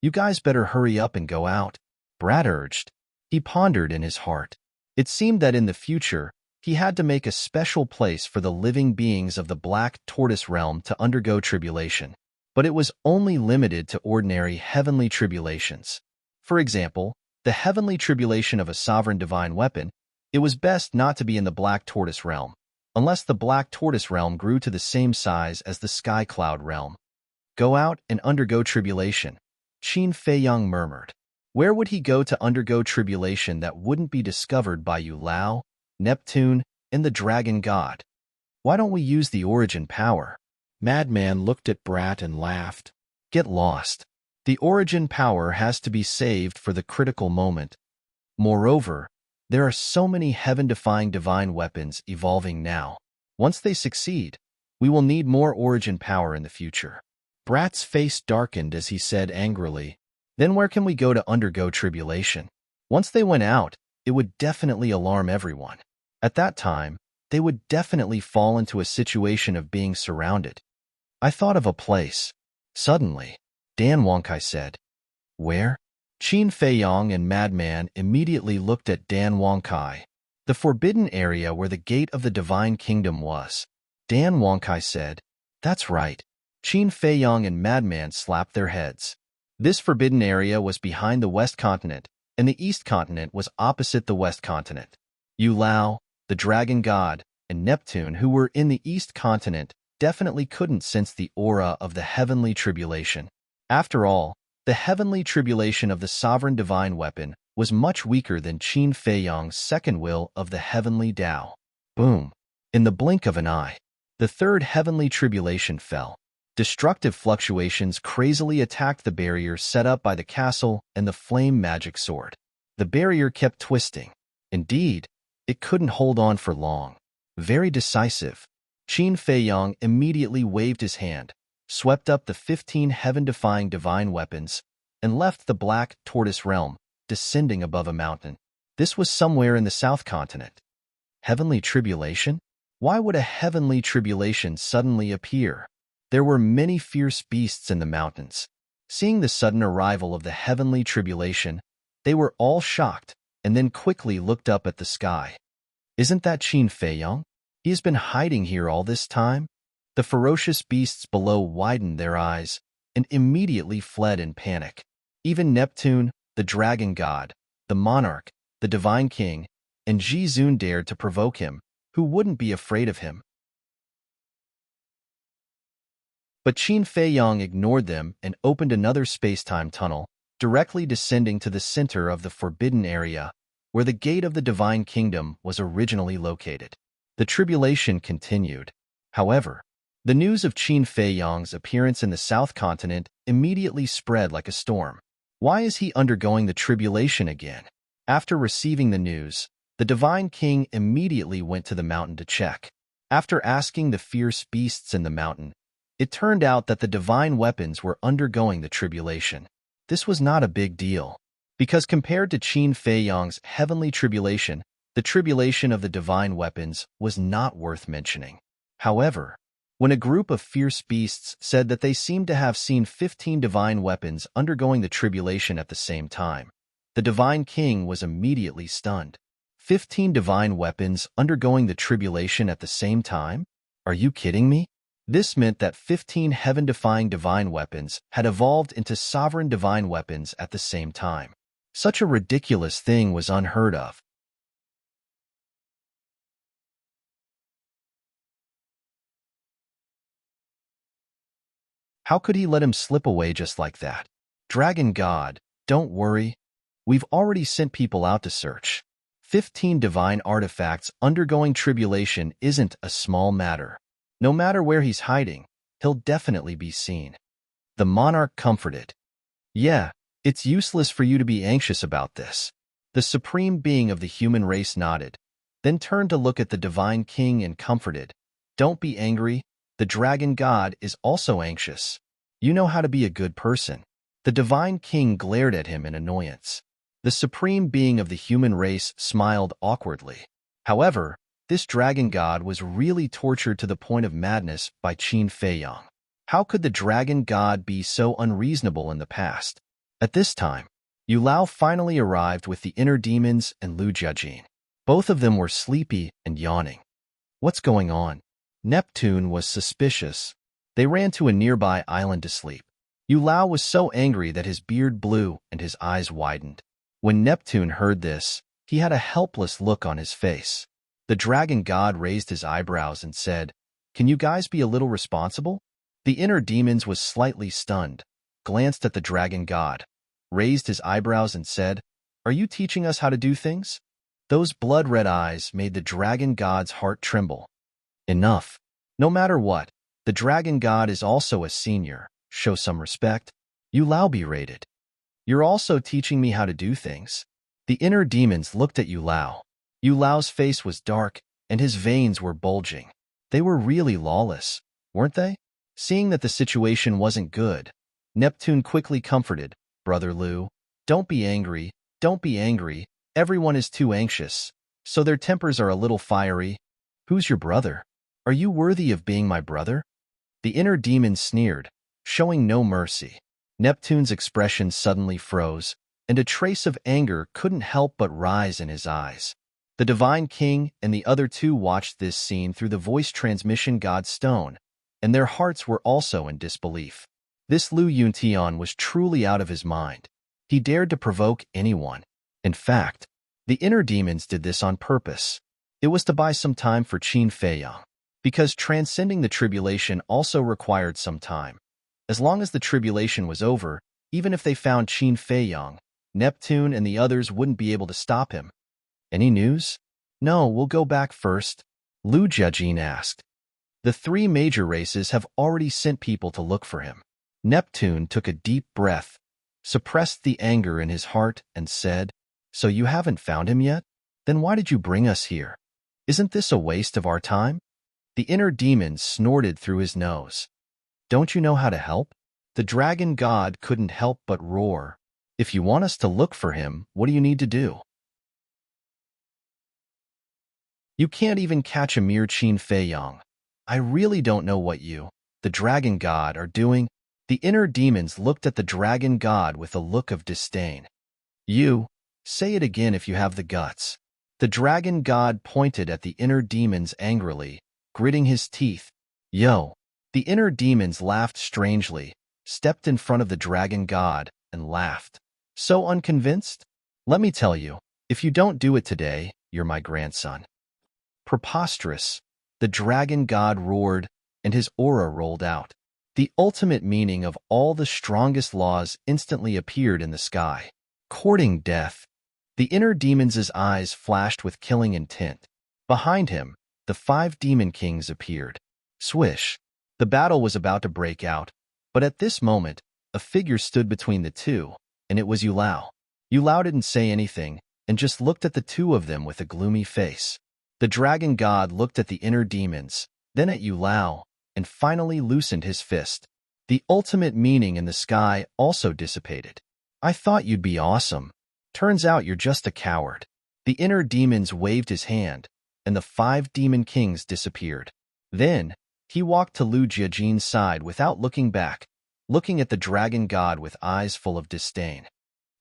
you guys better hurry up and go out, Brad urged. He pondered in his heart. It seemed that in the future, he had to make a special place for the living beings of the Black Tortoise realm to undergo tribulation. But it was only limited to ordinary heavenly tribulations. For example, the heavenly tribulation of a sovereign divine weapon, it was best not to be in the Black Tortoise realm, unless the Black Tortoise realm grew to the same size as the Sky Cloud realm. Go out and undergo tribulation, Qin Feiyang murmured. Where would he go to undergo tribulation that wouldn't be discovered by Yu Lao, Neptune, and the Dragon God? Why don't we use the origin power? Madman looked at Brat and laughed. Get lost. The origin power has to be saved for the critical moment. Moreover, there are so many heaven-defying divine weapons evolving now. Once they succeed, we will need more origin power in the future. Brat's face darkened as he said angrily, then where can we go to undergo tribulation? Once they went out, it would definitely alarm everyone. At that time, they would definitely fall into a situation of being surrounded. I thought of a place. Suddenly, Dan Wonkai said. Where? Qin Feiyang and Madman immediately looked at Dan Wonkai. The forbidden area where the gate of the divine kingdom was. Dan Wonkai said, That's right. Qin Feiyang and Madman slapped their heads. This forbidden area was behind the West Continent, and the East Continent was opposite the West Continent. Yu Lao, the Dragon God, and Neptune, who were in the East Continent, definitely couldn't sense the aura of the heavenly tribulation. After all, the heavenly tribulation of the sovereign divine weapon was much weaker than Qin Feiyang's second will of the heavenly Tao. Boom! In the blink of an eye, the third heavenly tribulation fell. Destructive fluctuations crazily attacked the barrier set up by the castle and the flame magic sword. The barrier kept twisting. Indeed, it couldn't hold on for long. Very decisive, Qin Feiyang immediately waved his hand, swept up the 15 heaven-defying divine weapons, and left the Black Tortoise realm, descending above a mountain. This was somewhere in the South Continent. Heavenly tribulation? Why would a heavenly tribulation suddenly appear? There were many fierce beasts in the mountains. Seeing the sudden arrival of the heavenly tribulation, they were all shocked and then quickly looked up at the sky. Isn't that Qin Feiyang? He has been hiding here all this time? The ferocious beasts below widened their eyes and immediately fled in panic. Even Neptune, the Dragon God, the Monarch, the Divine King, and Ji Zun dared to provoke him, who wouldn't be afraid of him. But Qin Feiyang ignored them and opened another space-time tunnel, directly descending to the center of the forbidden area, where the gate of the Divine Kingdom was originally located. The tribulation continued. However, the news of Qin Feiyang's appearance in the South Continent immediately spread like a storm. Why is he undergoing the tribulation again? After receiving the news, the Divine King immediately went to the mountain to check. After asking the fierce beasts in the mountain, it turned out that the divine weapons were undergoing the tribulation. This was not a big deal, because compared to Qin Feiyang's heavenly tribulation, the tribulation of the divine weapons was not worth mentioning. However, when a group of fierce beasts said that they seemed to have seen 15 divine weapons undergoing the tribulation at the same time, the Divine King was immediately stunned. 15 divine weapons undergoing the tribulation at the same time? Are you kidding me? This meant that 15 heaven-defying divine weapons had evolved into sovereign divine weapons at the same time. Such a ridiculous thing was unheard of. How could he let him slip away just like that? Dragon God, don't worry. We've already sent people out to search. 15 divine artifacts undergoing tribulation isn't a small matter. No matter where he's hiding, he'll definitely be seen. The monarch comforted. Yeah, it's useless for you to be anxious about this. The supreme being of the human race nodded, then turned to look at the divine king and comforted. Don't be angry. The dragon god is also anxious. You know how to be a good person. The divine king glared at him in annoyance. The supreme being of the human race smiled awkwardly. However, this dragon god was really tortured to the point of madness by Qin Feiyang. How could the dragon god be so unreasonable in the past? At this time, Yu Lao finally arrived with the inner demons and Lu Jiajin. Both of them were sleepy and yawning. What's going on? Neptune was suspicious. They ran to a nearby island to sleep. Yu Lao was so angry that his beard blew and his eyes widened. When Neptune heard this, he had a helpless look on his face. The dragon god raised his eyebrows and said, "Can you guys be a little responsible?" The inner demons was slightly stunned, glanced at the dragon god, raised his eyebrows and said, "Are you teaching us how to do things?" Those blood-red eyes made the dragon god's heart tremble. Enough. No matter what, the dragon god is also a senior. Show some respect. Yu Lao berated. You're also teaching me how to do things. The inner demons looked at Yu Lao. Yu Lao's face was dark, and his veins were bulging. They were really lawless, weren't they? Seeing that the situation wasn't good, Neptune quickly comforted, "Brother Lu, don't be angry, don't be angry. Everyone is too anxious, so their tempers are a little fiery. Who's your brother? Are you worthy of being my brother?" The inner demon sneered, showing no mercy. Neptune's expression suddenly froze, and a trace of anger couldn't help but rise in his eyes. The divine king and the other two watched this scene through the voice transmission god stone, and their hearts were also in disbelief. This Lu Yuntian was truly out of his mind. He dared to provoke anyone. In fact, the inner demons did this on purpose. It was to buy some time for Qin Feiyang, because transcending the tribulation also required some time. As long as the tribulation was over, even if they found Qin Feiyang, Neptune and the others wouldn't be able to stop him. Any news? No, we'll go back first, Lu Jiajin asked. The three major races have already sent people to look for him. Neptune took a deep breath, suppressed the anger in his heart, and said, "So you haven't found him yet? Then why did you bring us here? Isn't this a waste of our time?" The inner demon snorted through his nose. "Don't you know how to help?" The dragon god couldn't help but roar. "If you want us to look for him, what do you need to do? You can't even catch a mere Qin Feiyang. I really don't know what you, the dragon god, are doing." The inner demons looked at the dragon god with a look of disdain. "You, say it again if you have the guts." The dragon god pointed at the inner demons angrily, gritting his teeth. "Yo." The inner demons laughed strangely, stepped in front of the dragon god, and laughed. "So unconvinced? Let me tell you, if you don't do it today, you're my grandson." Preposterous, the dragon god roared, and his aura rolled out. The ultimate meaning of all the strongest laws instantly appeared in the sky. Courting death. The inner demon's eyes flashed with killing intent. Behind him, the 5 demon kings appeared. Swish. The battle was about to break out, but at this moment, a figure stood between the two, and it was Yu Lao. Yu Lao didn't say anything, and just looked at the two of them with a gloomy face. The dragon god looked at the inner demons, then at Yu Lao, and finally loosened his fist. The ultimate meaning in the sky also dissipated. "I thought you'd be awesome. Turns out you're just a coward." The inner demons waved his hand, and the 5 demon kings disappeared. Then, he walked to Lu Jiajin's side without looking back, looking at the dragon god with eyes full of disdain.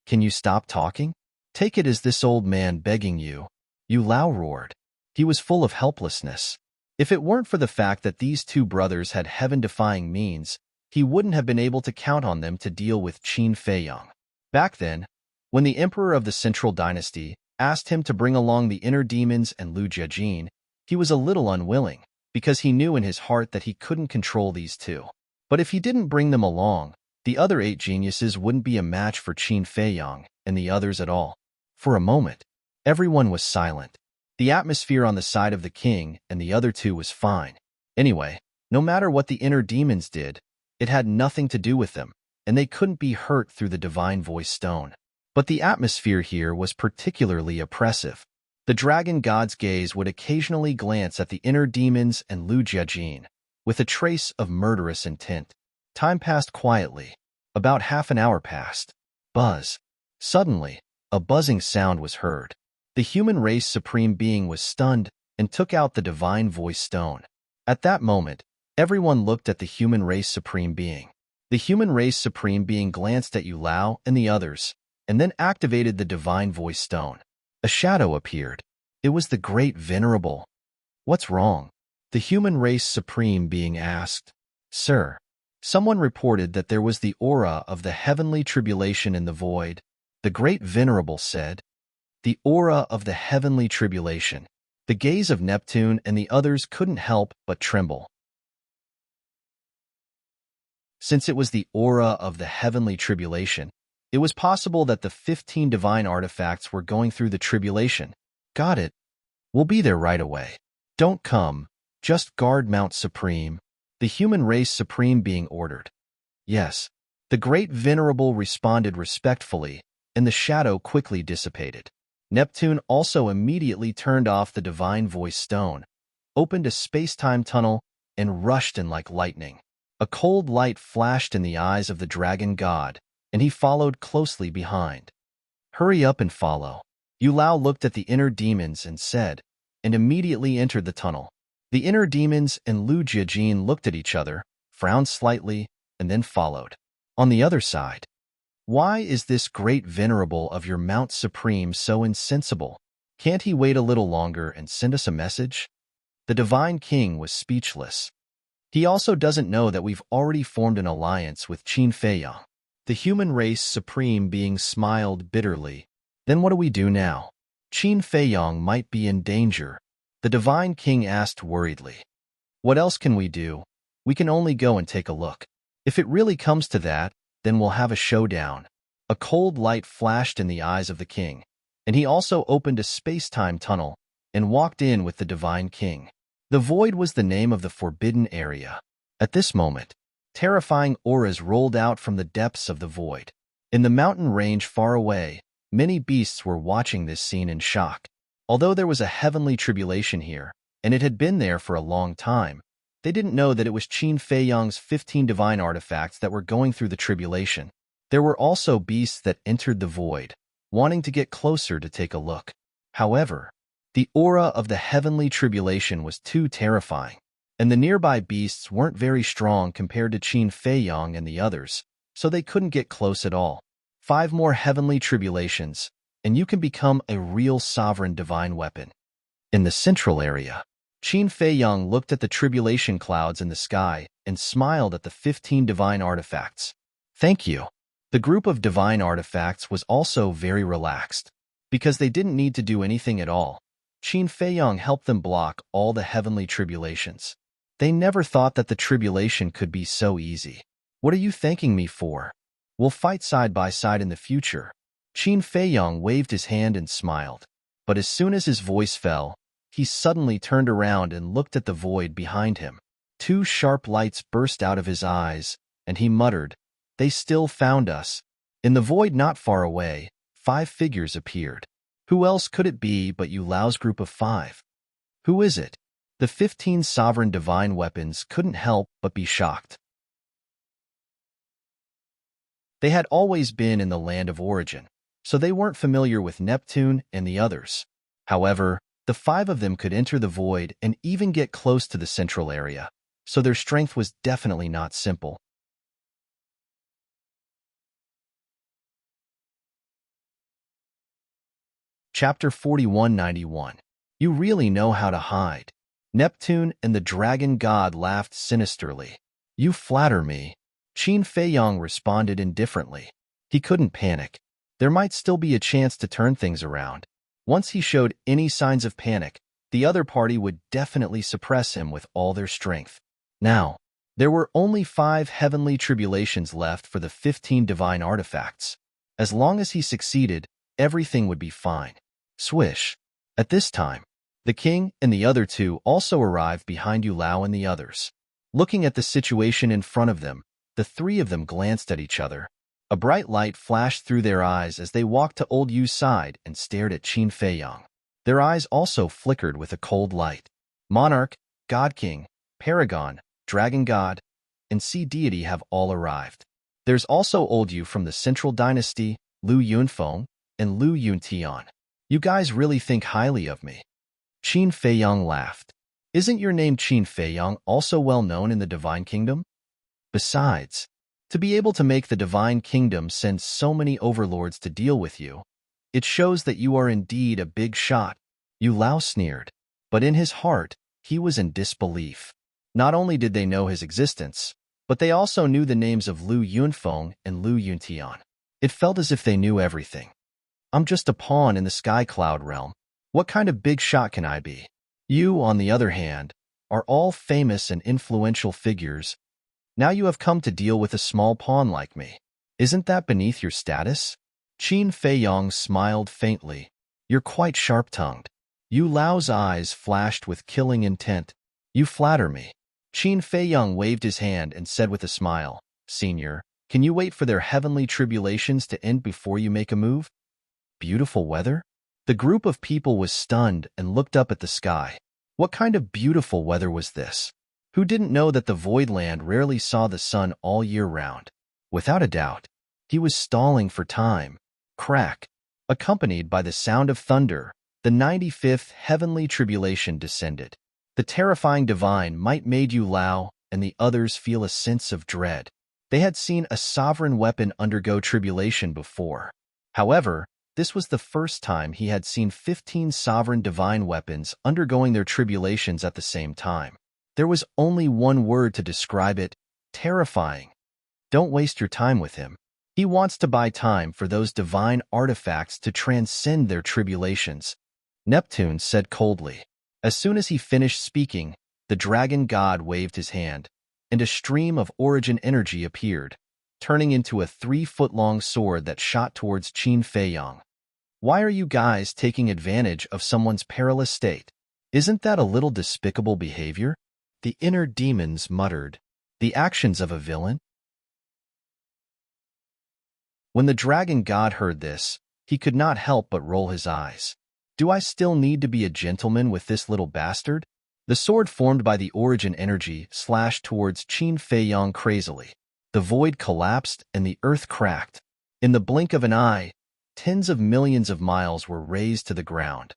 "Can you stop talking? Take it as this old man begging you," Yu Lao roared. He was full of helplessness. If it weren't for the fact that these two brothers had heaven-defying means, he wouldn't have been able to count on them to deal with Qin Feiyang. Back then, when the emperor of the Central Dynasty asked him to bring along the inner demons and Lu Jiajin, he was a little unwilling, because he knew in his heart that he couldn't control these two. But if he didn't bring them along, the other 8 geniuses wouldn't be a match for Qin Feiyang and the others at all. For a moment, everyone was silent. The atmosphere on the side of the king and the other two was fine. Anyway, no matter what the inner demons did, It had nothing to do with them, and they couldn't be hurt through the divine voice stone. But the atmosphere here was particularly oppressive. The dragon god's gaze would occasionally glance at the inner demons and Lu Jiajin, with a trace of murderous intent. Time passed quietly. About half an hour passed. Buzz. Suddenly, a buzzing sound was heard. The human race supreme being was stunned and took out the divine voice stone. At that moment, everyone looked at the human race supreme being. The human race supreme being glanced at Yu Lao and the others, and then activated the divine voice stone. A shadow appeared. It was the great venerable. What's wrong? The human race supreme being asked. Sir, someone reported that there was the aura of the heavenly tribulation in the void. The great venerable said. The aura of the heavenly tribulation. The gaze of Neptune and the others couldn't help but tremble. Since it was the aura of the heavenly tribulation, it was possible that the 15 divine artifacts were going through the tribulation. Got it. We'll be there right away. Don't come. Just guard Mount Supreme. The human race supreme being ordered. Yes. The great venerable responded respectfully, and the shadow quickly dissipated. Neptune also immediately turned off the divine voice stone, opened a space-time tunnel, and rushed in like lightning. A cold light flashed in the eyes of the dragon god, and he followed closely behind. Hurry up and follow. Yu Lao looked at the inner demons and said, and immediately entered the tunnel. The inner demons and Lu Jiajin looked at each other, frowned slightly, and then followed. On the other side, why is this great venerable of your Mount Supreme so insensible? Can't he wait a little longer and send us a message? The divine king was speechless. He also doesn't know that we've already formed an alliance with Qin Feiyang. The human race supreme being smiled bitterly. Then what do we do now? Qin Feiyang might be in danger. The divine king asked worriedly. What else can we do? We can only go and take a look. If it really comes to that, then we'll have a showdown. A cold light flashed in the eyes of the king, and he also opened a space-time tunnel and walked in with the divine king. The void was the name of the forbidden area. At this moment, terrifying auras rolled out from the depths of the void. In the mountain range far away, many beasts were watching this scene in shock. Although there was a heavenly tribulation here, and it had been there for a long time, they didn't know that it was Qin Feiyang's 15 divine artifacts that were going through the tribulation. There were also beasts that entered the void, wanting to get closer to take a look. However, the aura of the heavenly tribulation was too terrifying, and the nearby beasts weren't very strong compared to Qin Feiyang and the others, so they couldn't get close at all. 5 more heavenly tribulations, and you can become a real sovereign divine weapon. In the central area, Qin Feiyang looked at the tribulation clouds in the sky and smiled at the 15 divine artifacts. Thank you. The group of divine artifacts was also very relaxed. Because they didn't need to do anything at all, Qin Feiyang helped them block all the heavenly tribulations. They never thought that the tribulation could be so easy. What are you thanking me for? We'll fight side by side in the future. Qin Feiyang waved his hand and smiled. But as soon as his voice fell, he suddenly turned around and looked at the void behind him. 2 sharp lights burst out of his eyes, and he muttered, They still found us. In the void not far away, 5 figures appeared. Who else could it be but Yu Lao's group of 5? Who is it? The 15 sovereign divine weapons couldn't help but be shocked. They had always been in the land of origin, so they weren't familiar with Neptune and the others. However, the 5 of them could enter the void and even get close to the central area, so their strength was definitely not simple. Chapter 4191. You really know how to hide. Neptune and the dragon god laughed sinisterly. You flatter me. Qin Feiyang responded indifferently. He couldn't panic. There might still be a chance to turn things around. Once he showed any signs of panic, the other party would definitely suppress him with all their strength. Now, there were only 5 heavenly tribulations left for the 15 divine artifacts. As long as he succeeded, everything would be fine. Swish. At this time, the king and the other 2 also arrived behind Yu Lao and the others. Looking at the situation in front of them, The three of them glanced at each other. A bright light flashed through their eyes as they walked to Old Yu's side and stared at Qin Feiyang. Their eyes also flickered with a cold light. Monarch, God King, Paragon, Dragon God, and Sea Deity have all arrived. There's also Old Yu from the Central Dynasty, Lu Yunfeng, and Lu Yuntian. You guys really think highly of me. Qin Feiyang laughed. Isn't your name Qin Feiyang also well known in the Divine Kingdom? Besides, to be able to make the Divine Kingdom send so many overlords to deal with you, it shows that you are indeed a big shot. Yu Lao sneered, but in his heart, he was in disbelief. Not only did they know his existence, but they also knew the names of Lu Yunfeng and Lu Yuntian. It felt as if they knew everything. I'm just a pawn in the sky cloud realm. What kind of big shot can I be? You, on the other hand, are all famous and influential figures. Now you have come to deal with a small pawn like me. Isn't that beneath your status? Qin Feiyang smiled faintly. You're quite sharp-tongued. Yu Lao's eyes flashed with killing intent. You flatter me. Qin Feiyang waved his hand and said with a smile, Senior, can you wait for their heavenly tribulations to end before you make a move? Beautiful weather? The group of people was stunned and looked up at the sky. What kind of beautiful weather was this? Who didn't know that the Voidland rarely saw the sun all year round? Without a doubt, he was stalling for time. Crack. Accompanied by the sound of thunder, the 95th heavenly tribulation descended. The terrifying divine might made Yu Lao and the others feel a sense of dread. They had seen a sovereign weapon undergo tribulation before. However, this was the first time he had seen 15 sovereign divine weapons undergoing their tribulations at the same time. There was only one word to describe it: terrifying. Don't waste your time with him. He wants to buy time for those divine artifacts to transcend their tribulations, Neptune said coldly. As soon as he finished speaking, the dragon god waved his hand, and a stream of origin energy appeared, turning into a 3-foot-long sword that shot towards Qin Feiyang. Why are you guys taking advantage of someone's perilous state? Isn't that a little despicable behavior? The inner demons muttered. The actions of a villain? When the dragon god heard this, he could not help but roll his eyes. Do I still need to be a gentleman with this little bastard? The sword formed by the origin energy slashed towards Qin Feiyang crazily. The void collapsed and the earth cracked. In the blink of an eye, tens of millions of miles were razed to the ground.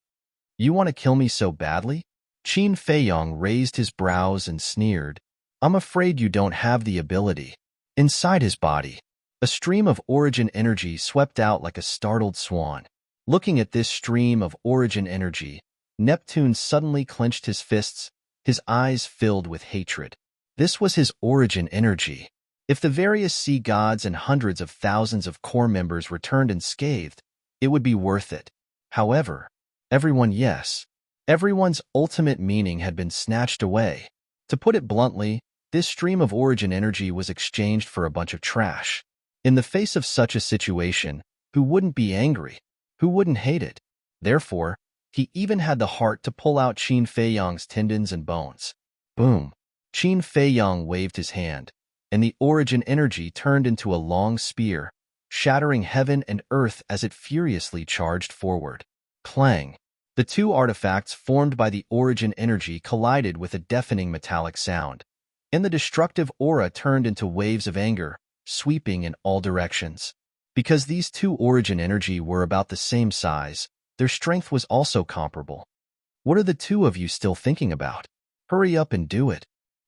You want to kill me so badly? Qin Feiyang raised his brows and sneered. I'm afraid you don't have the ability. Inside his body, a stream of origin energy swept out like a startled swan. Looking at this stream of origin energy, Neptune suddenly clenched his fists, his eyes filled with hatred. This was his origin energy. If the various sea gods and hundreds of thousands of core members returned unscathed, it would be worth it. However, everyone's ultimate meaning had been snatched away. To put it bluntly, this stream of origin energy was exchanged for a bunch of trash. In the face of such a situation, who wouldn't be angry? Who wouldn't hate it? Therefore, he even had the heart to pull out Qin Feiyang's tendons and bones. Boom! Qin Feiyang waved his hand, and the origin energy turned into a long spear, shattering heaven and earth as it furiously charged forward. Clang! The two artifacts formed by the origin energy collided with a deafening metallic sound, and the destructive aura turned into waves of anger, sweeping in all directions. Because these two origin energy were about the same size, their strength was also comparable. What are the two of you still thinking about? Hurry up and do it.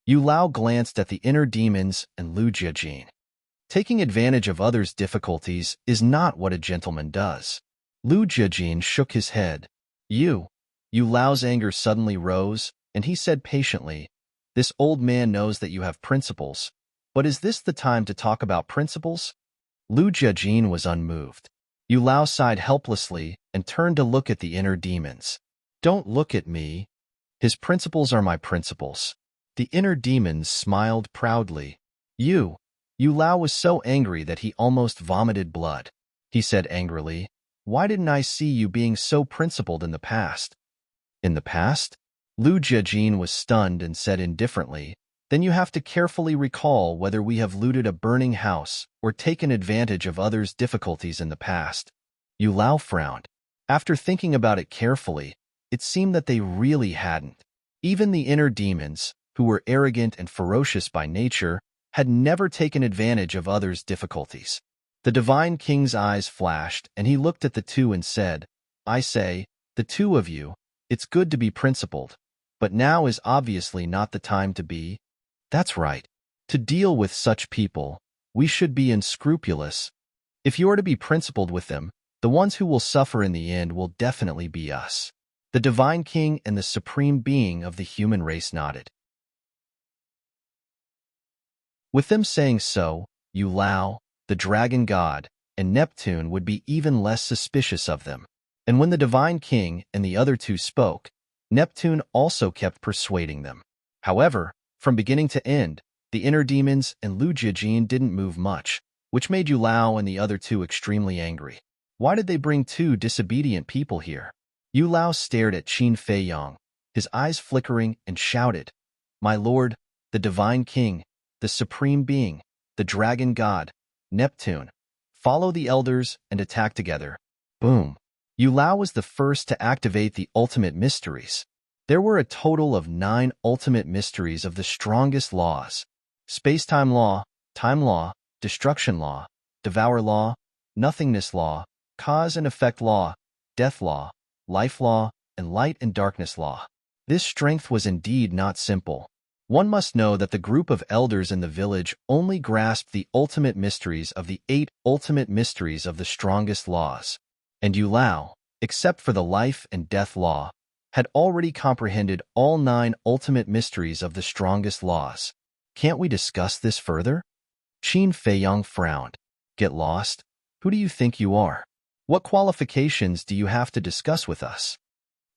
Yu Lao glanced at the inner demons and Lu Jiajin. Taking advantage of others' difficulties is not what a gentleman does. Lu Jiajin shook his head. Yu Lao's anger suddenly rose, and he said patiently, This old man knows that you have principles, but is this the time to talk about principles? Lu Jiajin was unmoved. Yu Lao sighed helplessly and turned to look at the inner demons. Don't look at me. His principles are my principles. The inner demons smiled proudly. Yu Lao was so angry that he almost vomited blood. He said angrily, Why didn't I see you being so principled in the past? In the past? Lu Jiajin was stunned and said indifferently, Then you have to carefully recall whether we have looted a burning house or taken advantage of others' difficulties in the past. Yu Lao frowned. After thinking about it carefully, it seemed that they really hadn't. Even the inner demons, who were arrogant and ferocious by nature, had never taken advantage of others' difficulties. The Divine King's eyes flashed, and he looked at the two and said, I say, the two of you, it's good to be principled, but now is obviously not the time to be. That's right. To deal with such people, we should be unscrupulous. If you are to be principled with them, the ones who will suffer in the end will definitely be us. The Divine King and the Supreme Being of the human race nodded. With them saying so, Yu Lao, the Dragon God, and Neptune would be even less suspicious of them. And when the Divine King and the other two spoke, Neptune also kept persuading them. However, from beginning to end, the inner demons and Lu Jijin didn't move much, which made Yu Lao and the other two extremely angry. Why did they bring two disobedient people here? Yu Lao stared at Qin Fei Yang, his eyes flickering, and shouted, My lord, the Divine King, the Supreme Being, the Dragon God, Neptune, follow the elders and attack together. Boom. Yu Lao was the first to activate the ultimate mysteries. There were a total of 9 ultimate mysteries of the strongest laws: space-time law, time law, destruction law, devour law, nothingness law, cause and effect law, death law, life law, and light and darkness law. This strength was indeed not simple. One must know that the group of elders in the village only grasped the ultimate mysteries of the 8 ultimate mysteries of the strongest laws. And Yu Lao, except for the life and death law, had already comprehended all 9 ultimate mysteries of the strongest laws. Can't we discuss this further? Qin Feiyang frowned. Get lost? Who do you think you are? What qualifications do you have to discuss with us?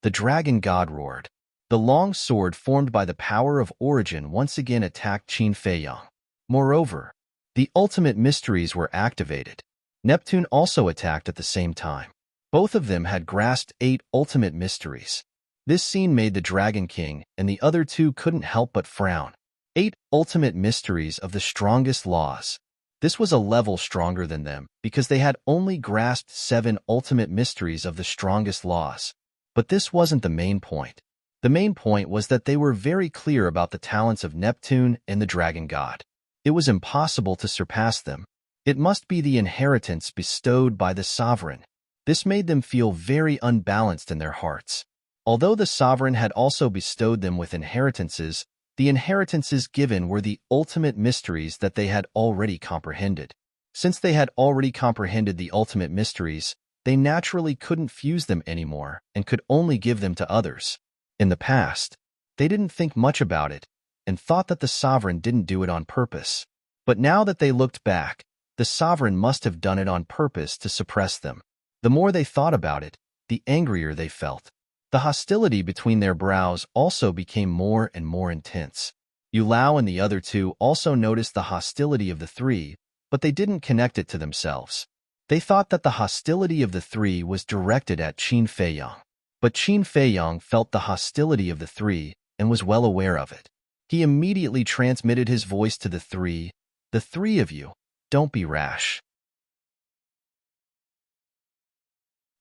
The Dragon God roared. The long sword formed by the power of origin once again attacked Qin Feiyang. Moreover, the ultimate mysteries were activated. Neptune also attacked at the same time. Both of them had grasped 8 ultimate mysteries. This scene made the Dragon King and the other two couldn't help but frown. 8 ultimate mysteries of the strongest laws. This was a level stronger than them because they had only grasped 7 ultimate mysteries of the strongest laws. But this wasn't the main point. The main point was that they were very clear about the talents of Neptune and the Dragon God. It was impossible to surpass them. It must be the inheritance bestowed by the sovereign. This made them feel very unbalanced in their hearts. Although the sovereign had also bestowed them with inheritances, the inheritances given were the ultimate mysteries that they had already comprehended. Since they had already comprehended the ultimate mysteries, they naturally couldn't fuse them anymore and could only give them to others. In the past, they didn't think much about it and thought that the sovereign didn't do it on purpose. But now that they looked back, the sovereign must have done it on purpose to suppress them. The more they thought about it, the angrier they felt. The hostility between their brows also became more and more intense. Yu Lao and the other two also noticed the hostility of the three, but they didn't connect it to themselves. They thought that the hostility of the three was directed at Qin Feiyang. But Qin Feiyang felt the hostility of the three and was well aware of it. He immediately transmitted his voice to the three of you, don't be rash.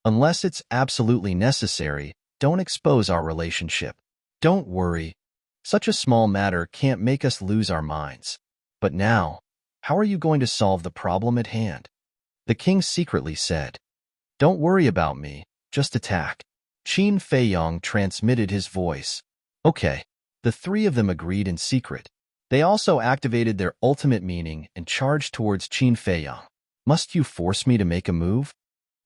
Unless it's absolutely necessary, don't expose our relationship. Don't worry. Such a small matter can't make us lose our minds. But now, how are you going to solve the problem at hand? The king secretly said. Don't worry about me, just attack. Qin Feiyang transmitted his voice. Okay. The 3 of them agreed in secret. They also activated their ultimate meaning and charged towards Qin Feiyang. Must you force me to make a move?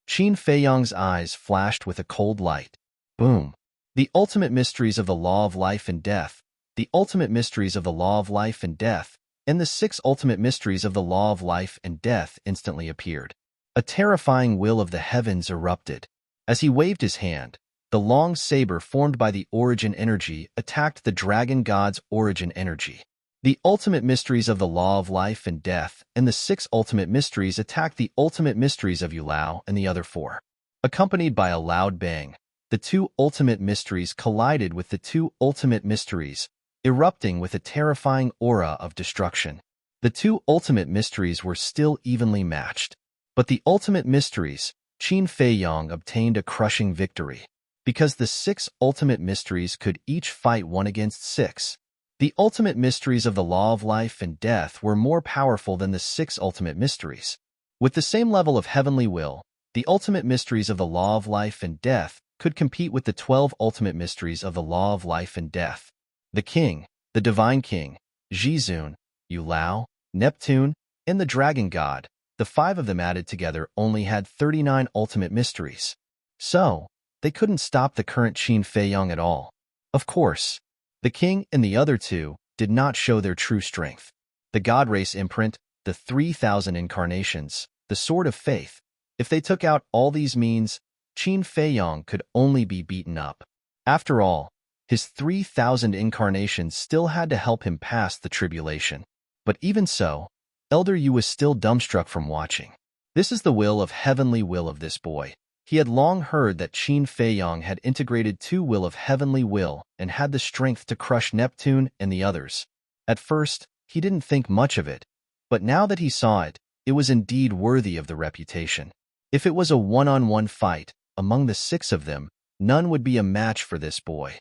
Qin Feiyang's eyes flashed with a cold light. Boom. The ultimate mysteries of the law of life and death, the ultimate mysteries of the law of life and death, and the 6 ultimate mysteries of the law of life and death instantly appeared. A terrifying will of the heavens erupted. As he waved his hand, the long saber formed by the origin energy attacked the Dragon God's origin energy. The ultimate mysteries of the law of life and death and the 6 ultimate mysteries attacked the ultimate mysteries of Yu Lao and the other 4. Accompanied by a loud bang, the 2 ultimate mysteries collided with the 2 ultimate mysteries, erupting with a terrifying aura of destruction. The two ultimate mysteries were still evenly matched. But the ultimate mysteries, Qin Fei Yang obtained a crushing victory. Because the 6 ultimate mysteries could each fight 1 against 6. The ultimate mysteries of the law of life and death were more powerful than the 6 ultimate mysteries. With the same level of heavenly will, the ultimate mysteries of the law of life and death could compete with the 12 ultimate mysteries of the law of life and death. The king, the divine king, Jizun, Yulao, Neptune, and the dragon god, the 5 of them added together only had 39 ultimate mysteries. So, they couldn't stop the current Qin Fei Yang at all. Of course, the king and the other 2 did not show their true strength. The God Race imprint, the 3,000 incarnations, the Sword of Faith. If they took out all these means, Qin Fei Yang could only be beaten up. After all, his 3,000 incarnations still had to help him pass the tribulation. But even so, Elder Yu was still dumbstruck from watching. This is the will of heavenly will of this boy. He had long heard that Qin Fei Yang had integrated 2 will of heavenly will and had the strength to crush Neptune and the others. At first, he didn't think much of it, but now that he saw it, it was indeed worthy of the reputation. If it was a one-on-one fight, among the 6 of them, none would be a match for this boy.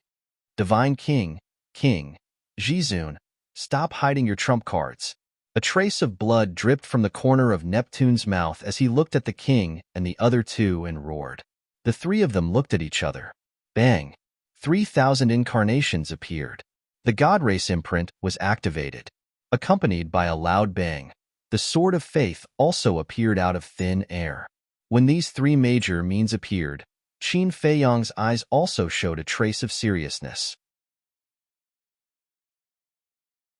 Divine King, Jizun, stop hiding your trump cards. A trace of blood dripped from the corner of Neptune's mouth as he looked at the king and the other 2 and roared. The 3 of them looked at each other. Bang! 3,000 incarnations appeared. The God Race imprint was activated. Accompanied by a loud bang, the Sword of Faith also appeared out of thin air. When these 3 major means appeared, Qin Fei Yang's eyes also showed a trace of seriousness.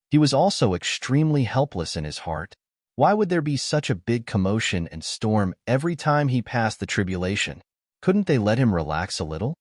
He was also extremely helpless in his heart. Why would there be such a big commotion and storm every time he passed the tribulation? Couldn't they let him relax a little?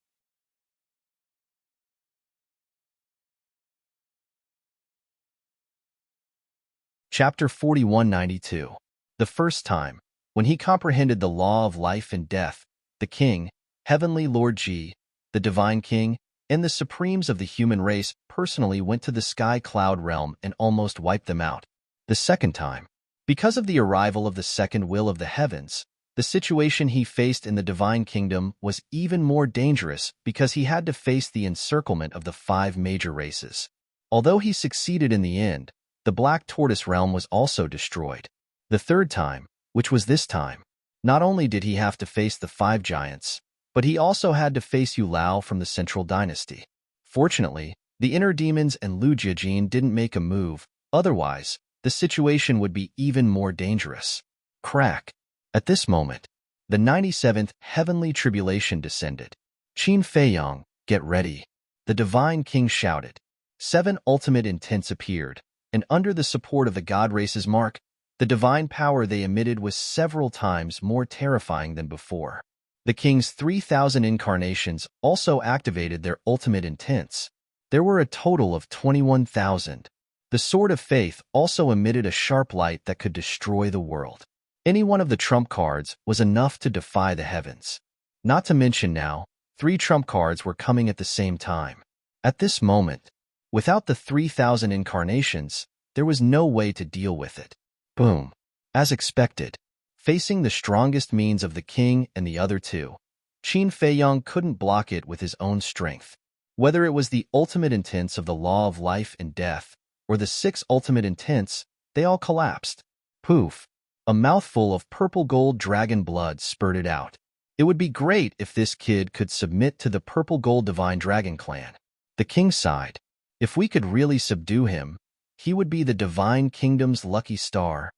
Chapter 4192. The first time, when he comprehended the law of life and death, the king, Heavenly Lord Ji, the divine king, and the supremes of the human race personally went to the sky cloud realm and almost wiped them out. The second time, because of the arrival of the second will of the heavens, the situation he faced in the divine kingdom was even more dangerous because he had to face the encirclement of the 5 major races. Although he succeeded in the end, the Black Tortoise realm was also destroyed. The third time, which was this time, not only did he have to face the 5 giants, but he also had to face Yulao from the Central Dynasty. Fortunately, the inner demons and Lu Jiajin didn't make a move, otherwise, the situation would be even more dangerous. Crack! At this moment, the 97th heavenly tribulation descended. Qin Fei Yang, get ready! The divine king shouted. 7 ultimate intents appeared, and under the support of the God Race's mark, the divine power they emitted was several times more terrifying than before. The king's 3,000 incarnations also activated their ultimate intents. There were a total of 21,000. The Sword of Faith also emitted a sharp light that could destroy the world. Any one of the trump cards was enough to defy the heavens. Not to mention now, 3 trump cards were coming at the same time. At this moment, without the 3,000 incarnations, there was no way to deal with it. Boom. As expected, facing the strongest means of the king and the other 2, Qin Fei Yang couldn't block it with his own strength. Whether it was the ultimate intents of the law of life and death, or the 6 ultimate intents, they all collapsed. Poof! A mouthful of purple gold dragon blood spurted out. It would be great if this kid could submit to the purple gold divine dragon clan. The king sighed. If we could really subdue him, he would be the divine kingdom's lucky star.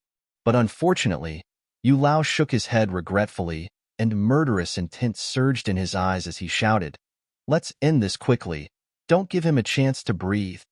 But unfortunately, Yulao shook his head regretfully, and murderous intent surged in his eyes as he shouted, "Let's end this quickly. Don't give him a chance to breathe."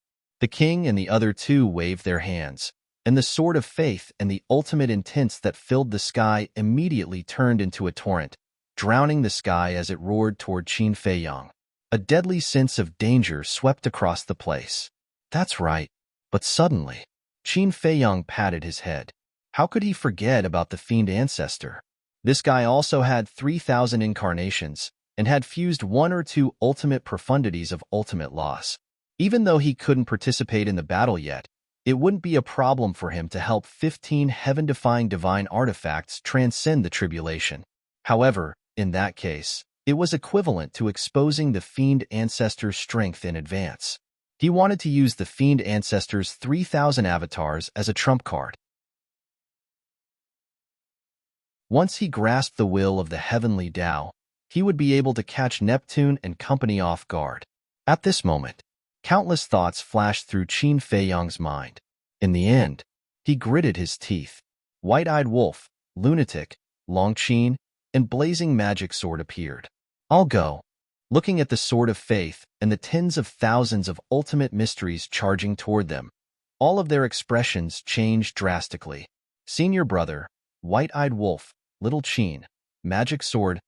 The king and the other 2 waved their hands, and the Sword of Faith and the ultimate intents that filled the sky immediately turned into a torrent, drowning the sky as it roared toward Qin Fei Yang. A deadly sense of danger swept across the place. That's right. But suddenly, Qin Fei Yang patted his head. How could he forget about the fiend ancestor? This guy also had 3,000 incarnations and had fused 1 or 2 ultimate profundities of ultimate loss. Even though he couldn't participate in the battle yet, it wouldn't be a problem for him to help 15 heaven-defying divine artifacts transcend the tribulation. However, in that case, it was equivalent to exposing the Fiend Ancestor's strength in advance. He wanted to use the Fiend Ancestor's 3,000 avatars as a trump card. Once he grasped the will of the heavenly Tao, he would be able to catch Neptune and company off guard. At this moment, countless thoughts flashed through Qin Feiyang's mind. In the end, he gritted his teeth. White-eyed wolf, lunatic, Long Qin, and blazing magic sword appeared. I'll go. Looking at the sword of faith and the tens of thousands of ultimate mysteries charging toward them, all of their expressions changed drastically. Senior brother, white-eyed wolf, little Qin, magic sword,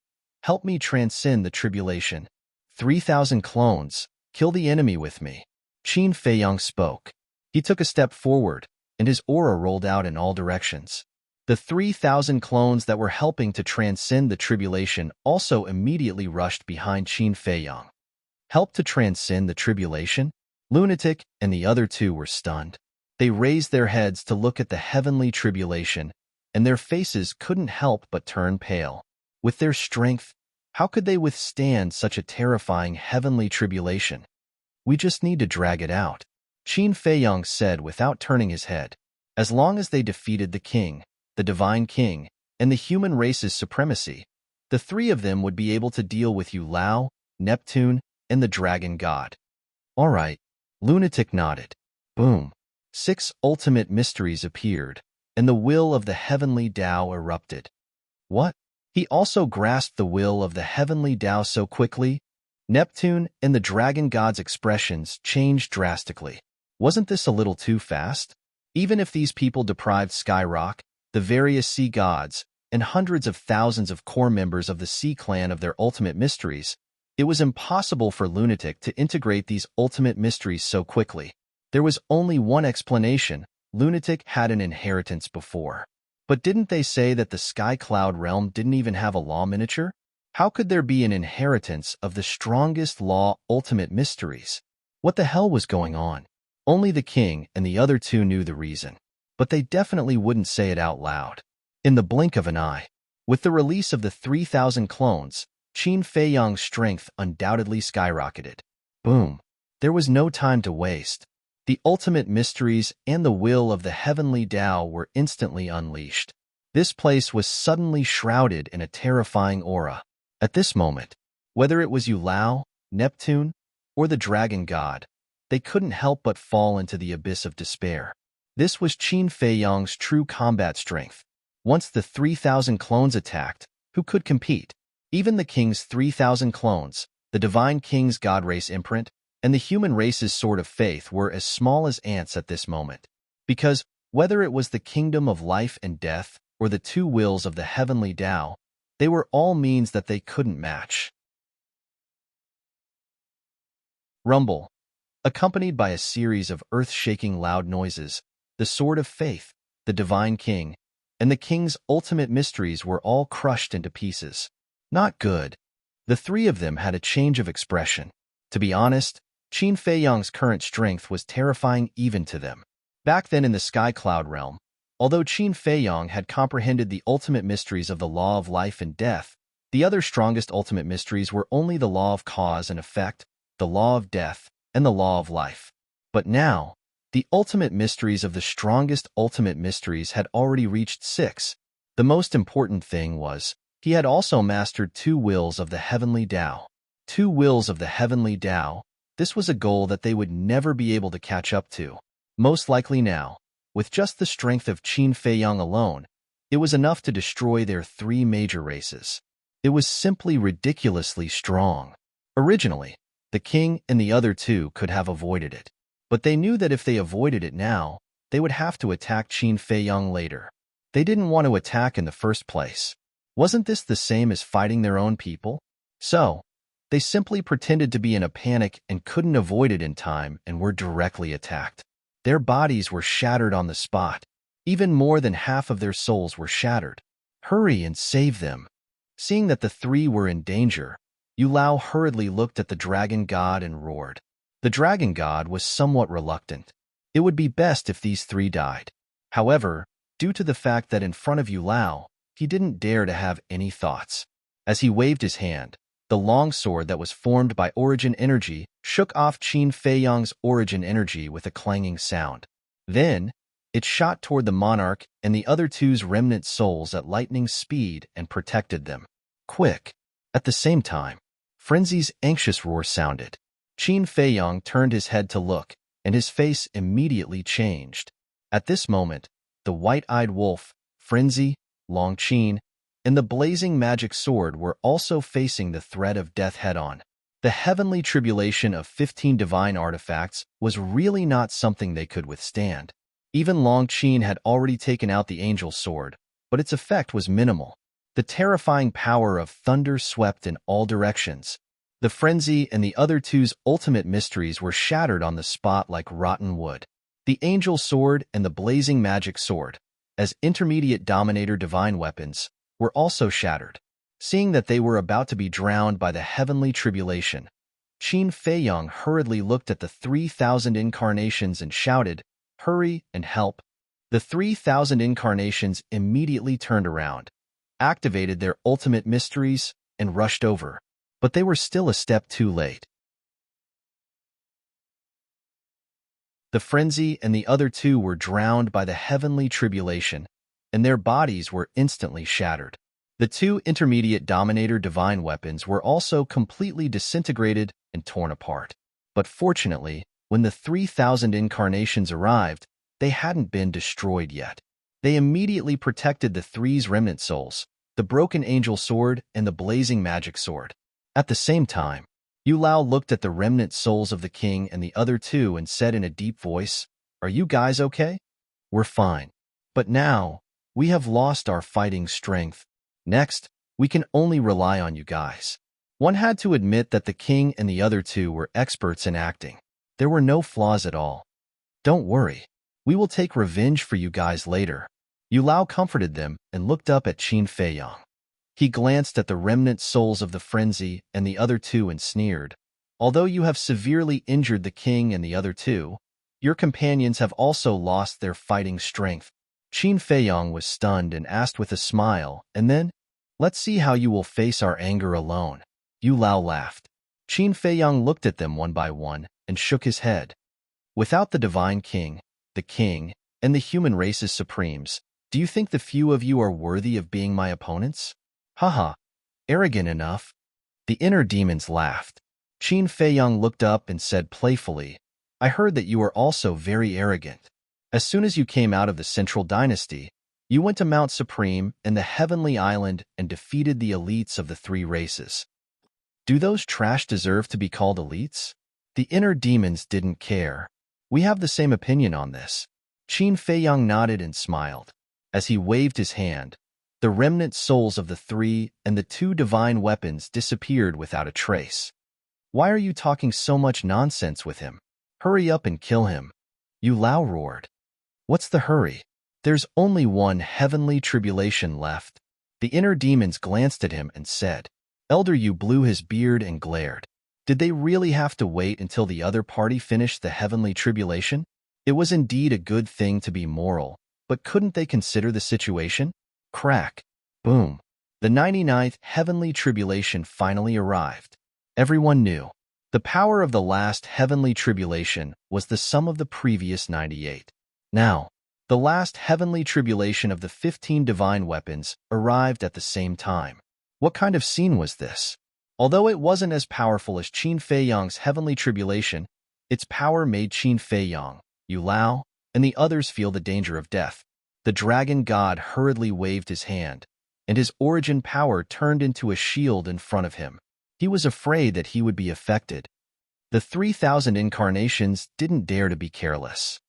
help me transcend the tribulation. 3,000 clones, kill the enemy with me. Qin Feiyang spoke. He took a step forward, and his aura rolled out in all directions. The 3,000 clones that were helping to transcend the tribulation also immediately rushed behind Qin Feiyang. Help to transcend the tribulation? Lunatic and the other two were stunned. They raised their heads to look at the heavenly tribulation, and their faces couldn't help but turn pale. With their strength, how could they withstand such a terrifying heavenly tribulation? We just need to drag it out, Qin Feiyang said without turning his head. As long as they defeated the king, the divine king, and the human race's supremacy, the three of them would be able to deal with Yu Lao, Neptune, and the dragon god. All right, Lunatic nodded. Boom. 6 ultimate mysteries appeared, and the will of the heavenly Tao erupted. What? He also grasped the will of the heavenly Tao so quickly? Neptune and the dragon god's expressions changed drastically. Wasn't this a little too fast? Even if these people deprived Skyrock, the various sea gods, and hundreds of thousands of core members of the Sea Clan of their ultimate mysteries, it was impossible for Lunatic to integrate these ultimate mysteries so quickly. There was only one explanation: Lunatic had an inheritance before. But didn't they say that the Sky Cloud realm didn't even have a law miniature? How could there be an inheritance of the strongest law ultimate mysteries? What the hell was going on? Only the king and the other two knew the reason, but they definitely wouldn't say it out loud. In the blink of an eye, with the release of the 3,000 clones, Qin Feiyang's strength undoubtedly skyrocketed. Boom. There was no time to waste. The ultimate mysteries and the will of the heavenly Tao were instantly unleashed. This place was suddenly shrouded in a terrifying aura. At this moment, whether it was Yu Lao, Neptune, or the dragon god, they couldn't help but fall into the abyss of despair. This was Qin Feiyang's true combat strength. Once the 3,000 clones attacked, who could compete? Even the king's 3,000 clones, the divine king's god race imprint, and the human race's sword of faith were as small as ants at this moment. Because, whether it was the kingdom of life and death or the two wills of the heavenly Tao, they were all means that they couldn't match. Rumble. Accompanied by a series of earth-shaking loud noises, the sword of faith, the divine king, and the king's ultimate mysteries were all crushed into pieces. Not good. The three of them had a change of expression. To be honest, Qin Feiyang's current strength was terrifying even to them. Back then in the Sky Cloud realm, although Qin Feiyang had comprehended the ultimate mysteries of the law of life and death, the other strongest ultimate mysteries were only the law of cause and effect, the law of death, and the law of life. But now, the ultimate mysteries of the strongest ultimate mysteries had already reached 6. The most important thing was, he had also mastered 2 wills of the heavenly Tao. 2 wills of the heavenly Tao. This was a goal that they would never be able to catch up to. Most likely now, with just the strength of Qin Feiyang alone, it was enough to destroy their 3 major races. It was simply ridiculously strong. Originally, the king and the other 2 could have avoided it. But they knew that if they avoided it now, they would have to attack Qin Feiyang later. They didn't want to attack in the first place. Wasn't this the same as fighting their own people? So, they simply pretended to be in a panic and couldn't avoid it in time and were directly attacked. Their bodies were shattered on the spot. Even more than half of their souls were shattered. Hurry and save them. Seeing that the 3 were in danger, Yu Lao hurriedly looked at the dragon god and roared. The dragon god was somewhat reluctant. It would be best if these three died. However, due to the fact that in front of Yu Lao, he didn't dare to have any thoughts. As he waved his hand, the longsword that was formed by origin energy shook off Qin Feiyang's origin energy with a clanging sound. Then, it shot toward the monarch and the other two's remnant souls at lightning speed and protected them. Quick! At the same time, Frenzy's anxious roar sounded. Qin Feiyang turned his head to look, and his face immediately changed. At this moment, the white-eyed wolf, Frenzy, Long Qin, and the blazing magic sword were also facing the threat of death head-on. The heavenly tribulation of 15 divine artifacts was really not something they could withstand. Even Long Qin had already taken out the angel sword, but its effect was minimal. The terrifying power of thunder swept in all directions. The frenzy and the other two's ultimate mysteries were shattered on the spot like rotten wood. The angel sword and the blazing magic sword, as intermediate dominator divine weapons, were also shattered. Seeing that they were about to be drowned by the heavenly tribulation, Qin Feiyang hurriedly looked at the 3,000 incarnations and shouted, "Hurry and help." The 3,000 incarnations immediately turned around, activated their ultimate mysteries, and rushed over. But they were still a step too late. The frenzy and the other two were drowned by the heavenly tribulation, and their bodies were instantly shattered. The two intermediate dominator divine weapons were also completely disintegrated and torn apart. But fortunately, when the 3,000 incarnations arrived, they hadn't been destroyed yet. They immediately protected the three's remnant souls, the broken angel sword and the blazing magic sword. At the same time, Yu Lao looked at the remnant souls of the king and the other two and said in a deep voice, "Are you guys okay? We're fine. But now, we have lost our fighting strength. Next, we can only rely on you guys." One had to admit that the king and the other two were experts in acting. There were no flaws at all. "Don't worry. We will take revenge for you guys later." Yu Lao comforted them and looked up at Qin Feiyang. He glanced at the remnant souls of the frenzy and the other two and sneered, "Although you have severely injured the king and the other two, your companions have also lost their fighting strength." Qin Feiyang was stunned and asked with a smile, and then, "Let's see how you will face our anger alone." Yu Lao laughed. Qin Feiyang looked at them one by one and shook his head. "Without the divine king, the king, and the human race's supremes, do you think the few of you are worthy of being my opponents? Haha, arrogant enough." The inner demons laughed. Qin Feiyang looked up and said playfully, "I heard that you are also very arrogant. As soon as you came out of the Central Dynasty, you went to Mount Supreme and the Heavenly Island and defeated the elites of the three races. Do those trash deserve to be called elites?" The inner demons didn't care. "We have the same opinion on this." Qin Feiyang nodded and smiled. As he waved his hand, the remnant souls of the three and the two divine weapons disappeared without a trace. "Why are you talking so much nonsense with him? Hurry up and kill him." Yu Lao roared. "What's the hurry? There's only one heavenly tribulation left." The inner demons glanced at him and said, Elder Yu blew his beard and glared. Did they really have to wait until the other party finished the heavenly tribulation? It was indeed a good thing to be moral, but couldn't they consider the situation? Crack. Boom. The 99th heavenly tribulation finally arrived. Everyone knew. The power of the last heavenly tribulation was the sum of the previous 98. Now, the last heavenly tribulation of the 15 divine weapons arrived at the same time. What kind of scene was this? Although it wasn't as powerful as Qin Feiyang's heavenly tribulation, its power made Qin Feiyang, Yu Lao, and the others feel the danger of death. The dragon god hurriedly waved his hand, and his origin power turned into a shield in front of him. He was afraid that he would be affected. The 3,000 incarnations didn't dare to be careless.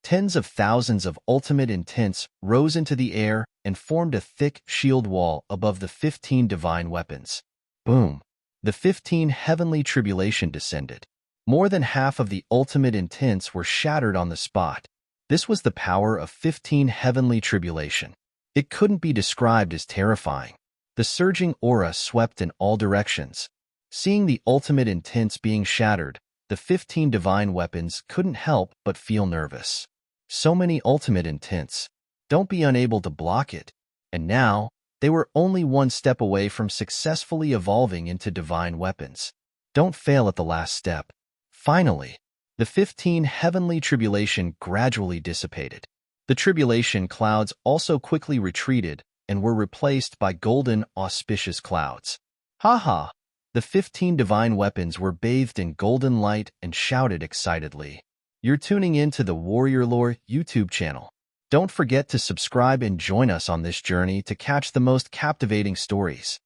Tens of thousands of ultimate intents rose into the air and formed a thick shield wall above the 15 divine weapons. Boom! The 15 heavenly tribulation descended. More than half of the ultimate intents were shattered on the spot. This was the power of 15 heavenly tribulation. It couldn't be described as terrifying. The surging aura swept in all directions. Seeing the ultimate intents being shattered, the 15 divine weapons couldn't help but feel nervous. So many ultimate intents. Don't be unable to block it. And now, they were only one step away from successfully evolving into divine weapons. Don't fail at the last step. Finally, the 15 heavenly tribulation gradually dissipated. The tribulation clouds also quickly retreated and were replaced by golden, auspicious clouds. Ha! The 15 divine weapons were bathed in golden light and shouted excitedly. You're tuning in to the Warrior Lore YouTube channel. Don't forget to subscribe and join us on this journey to catch the most captivating stories.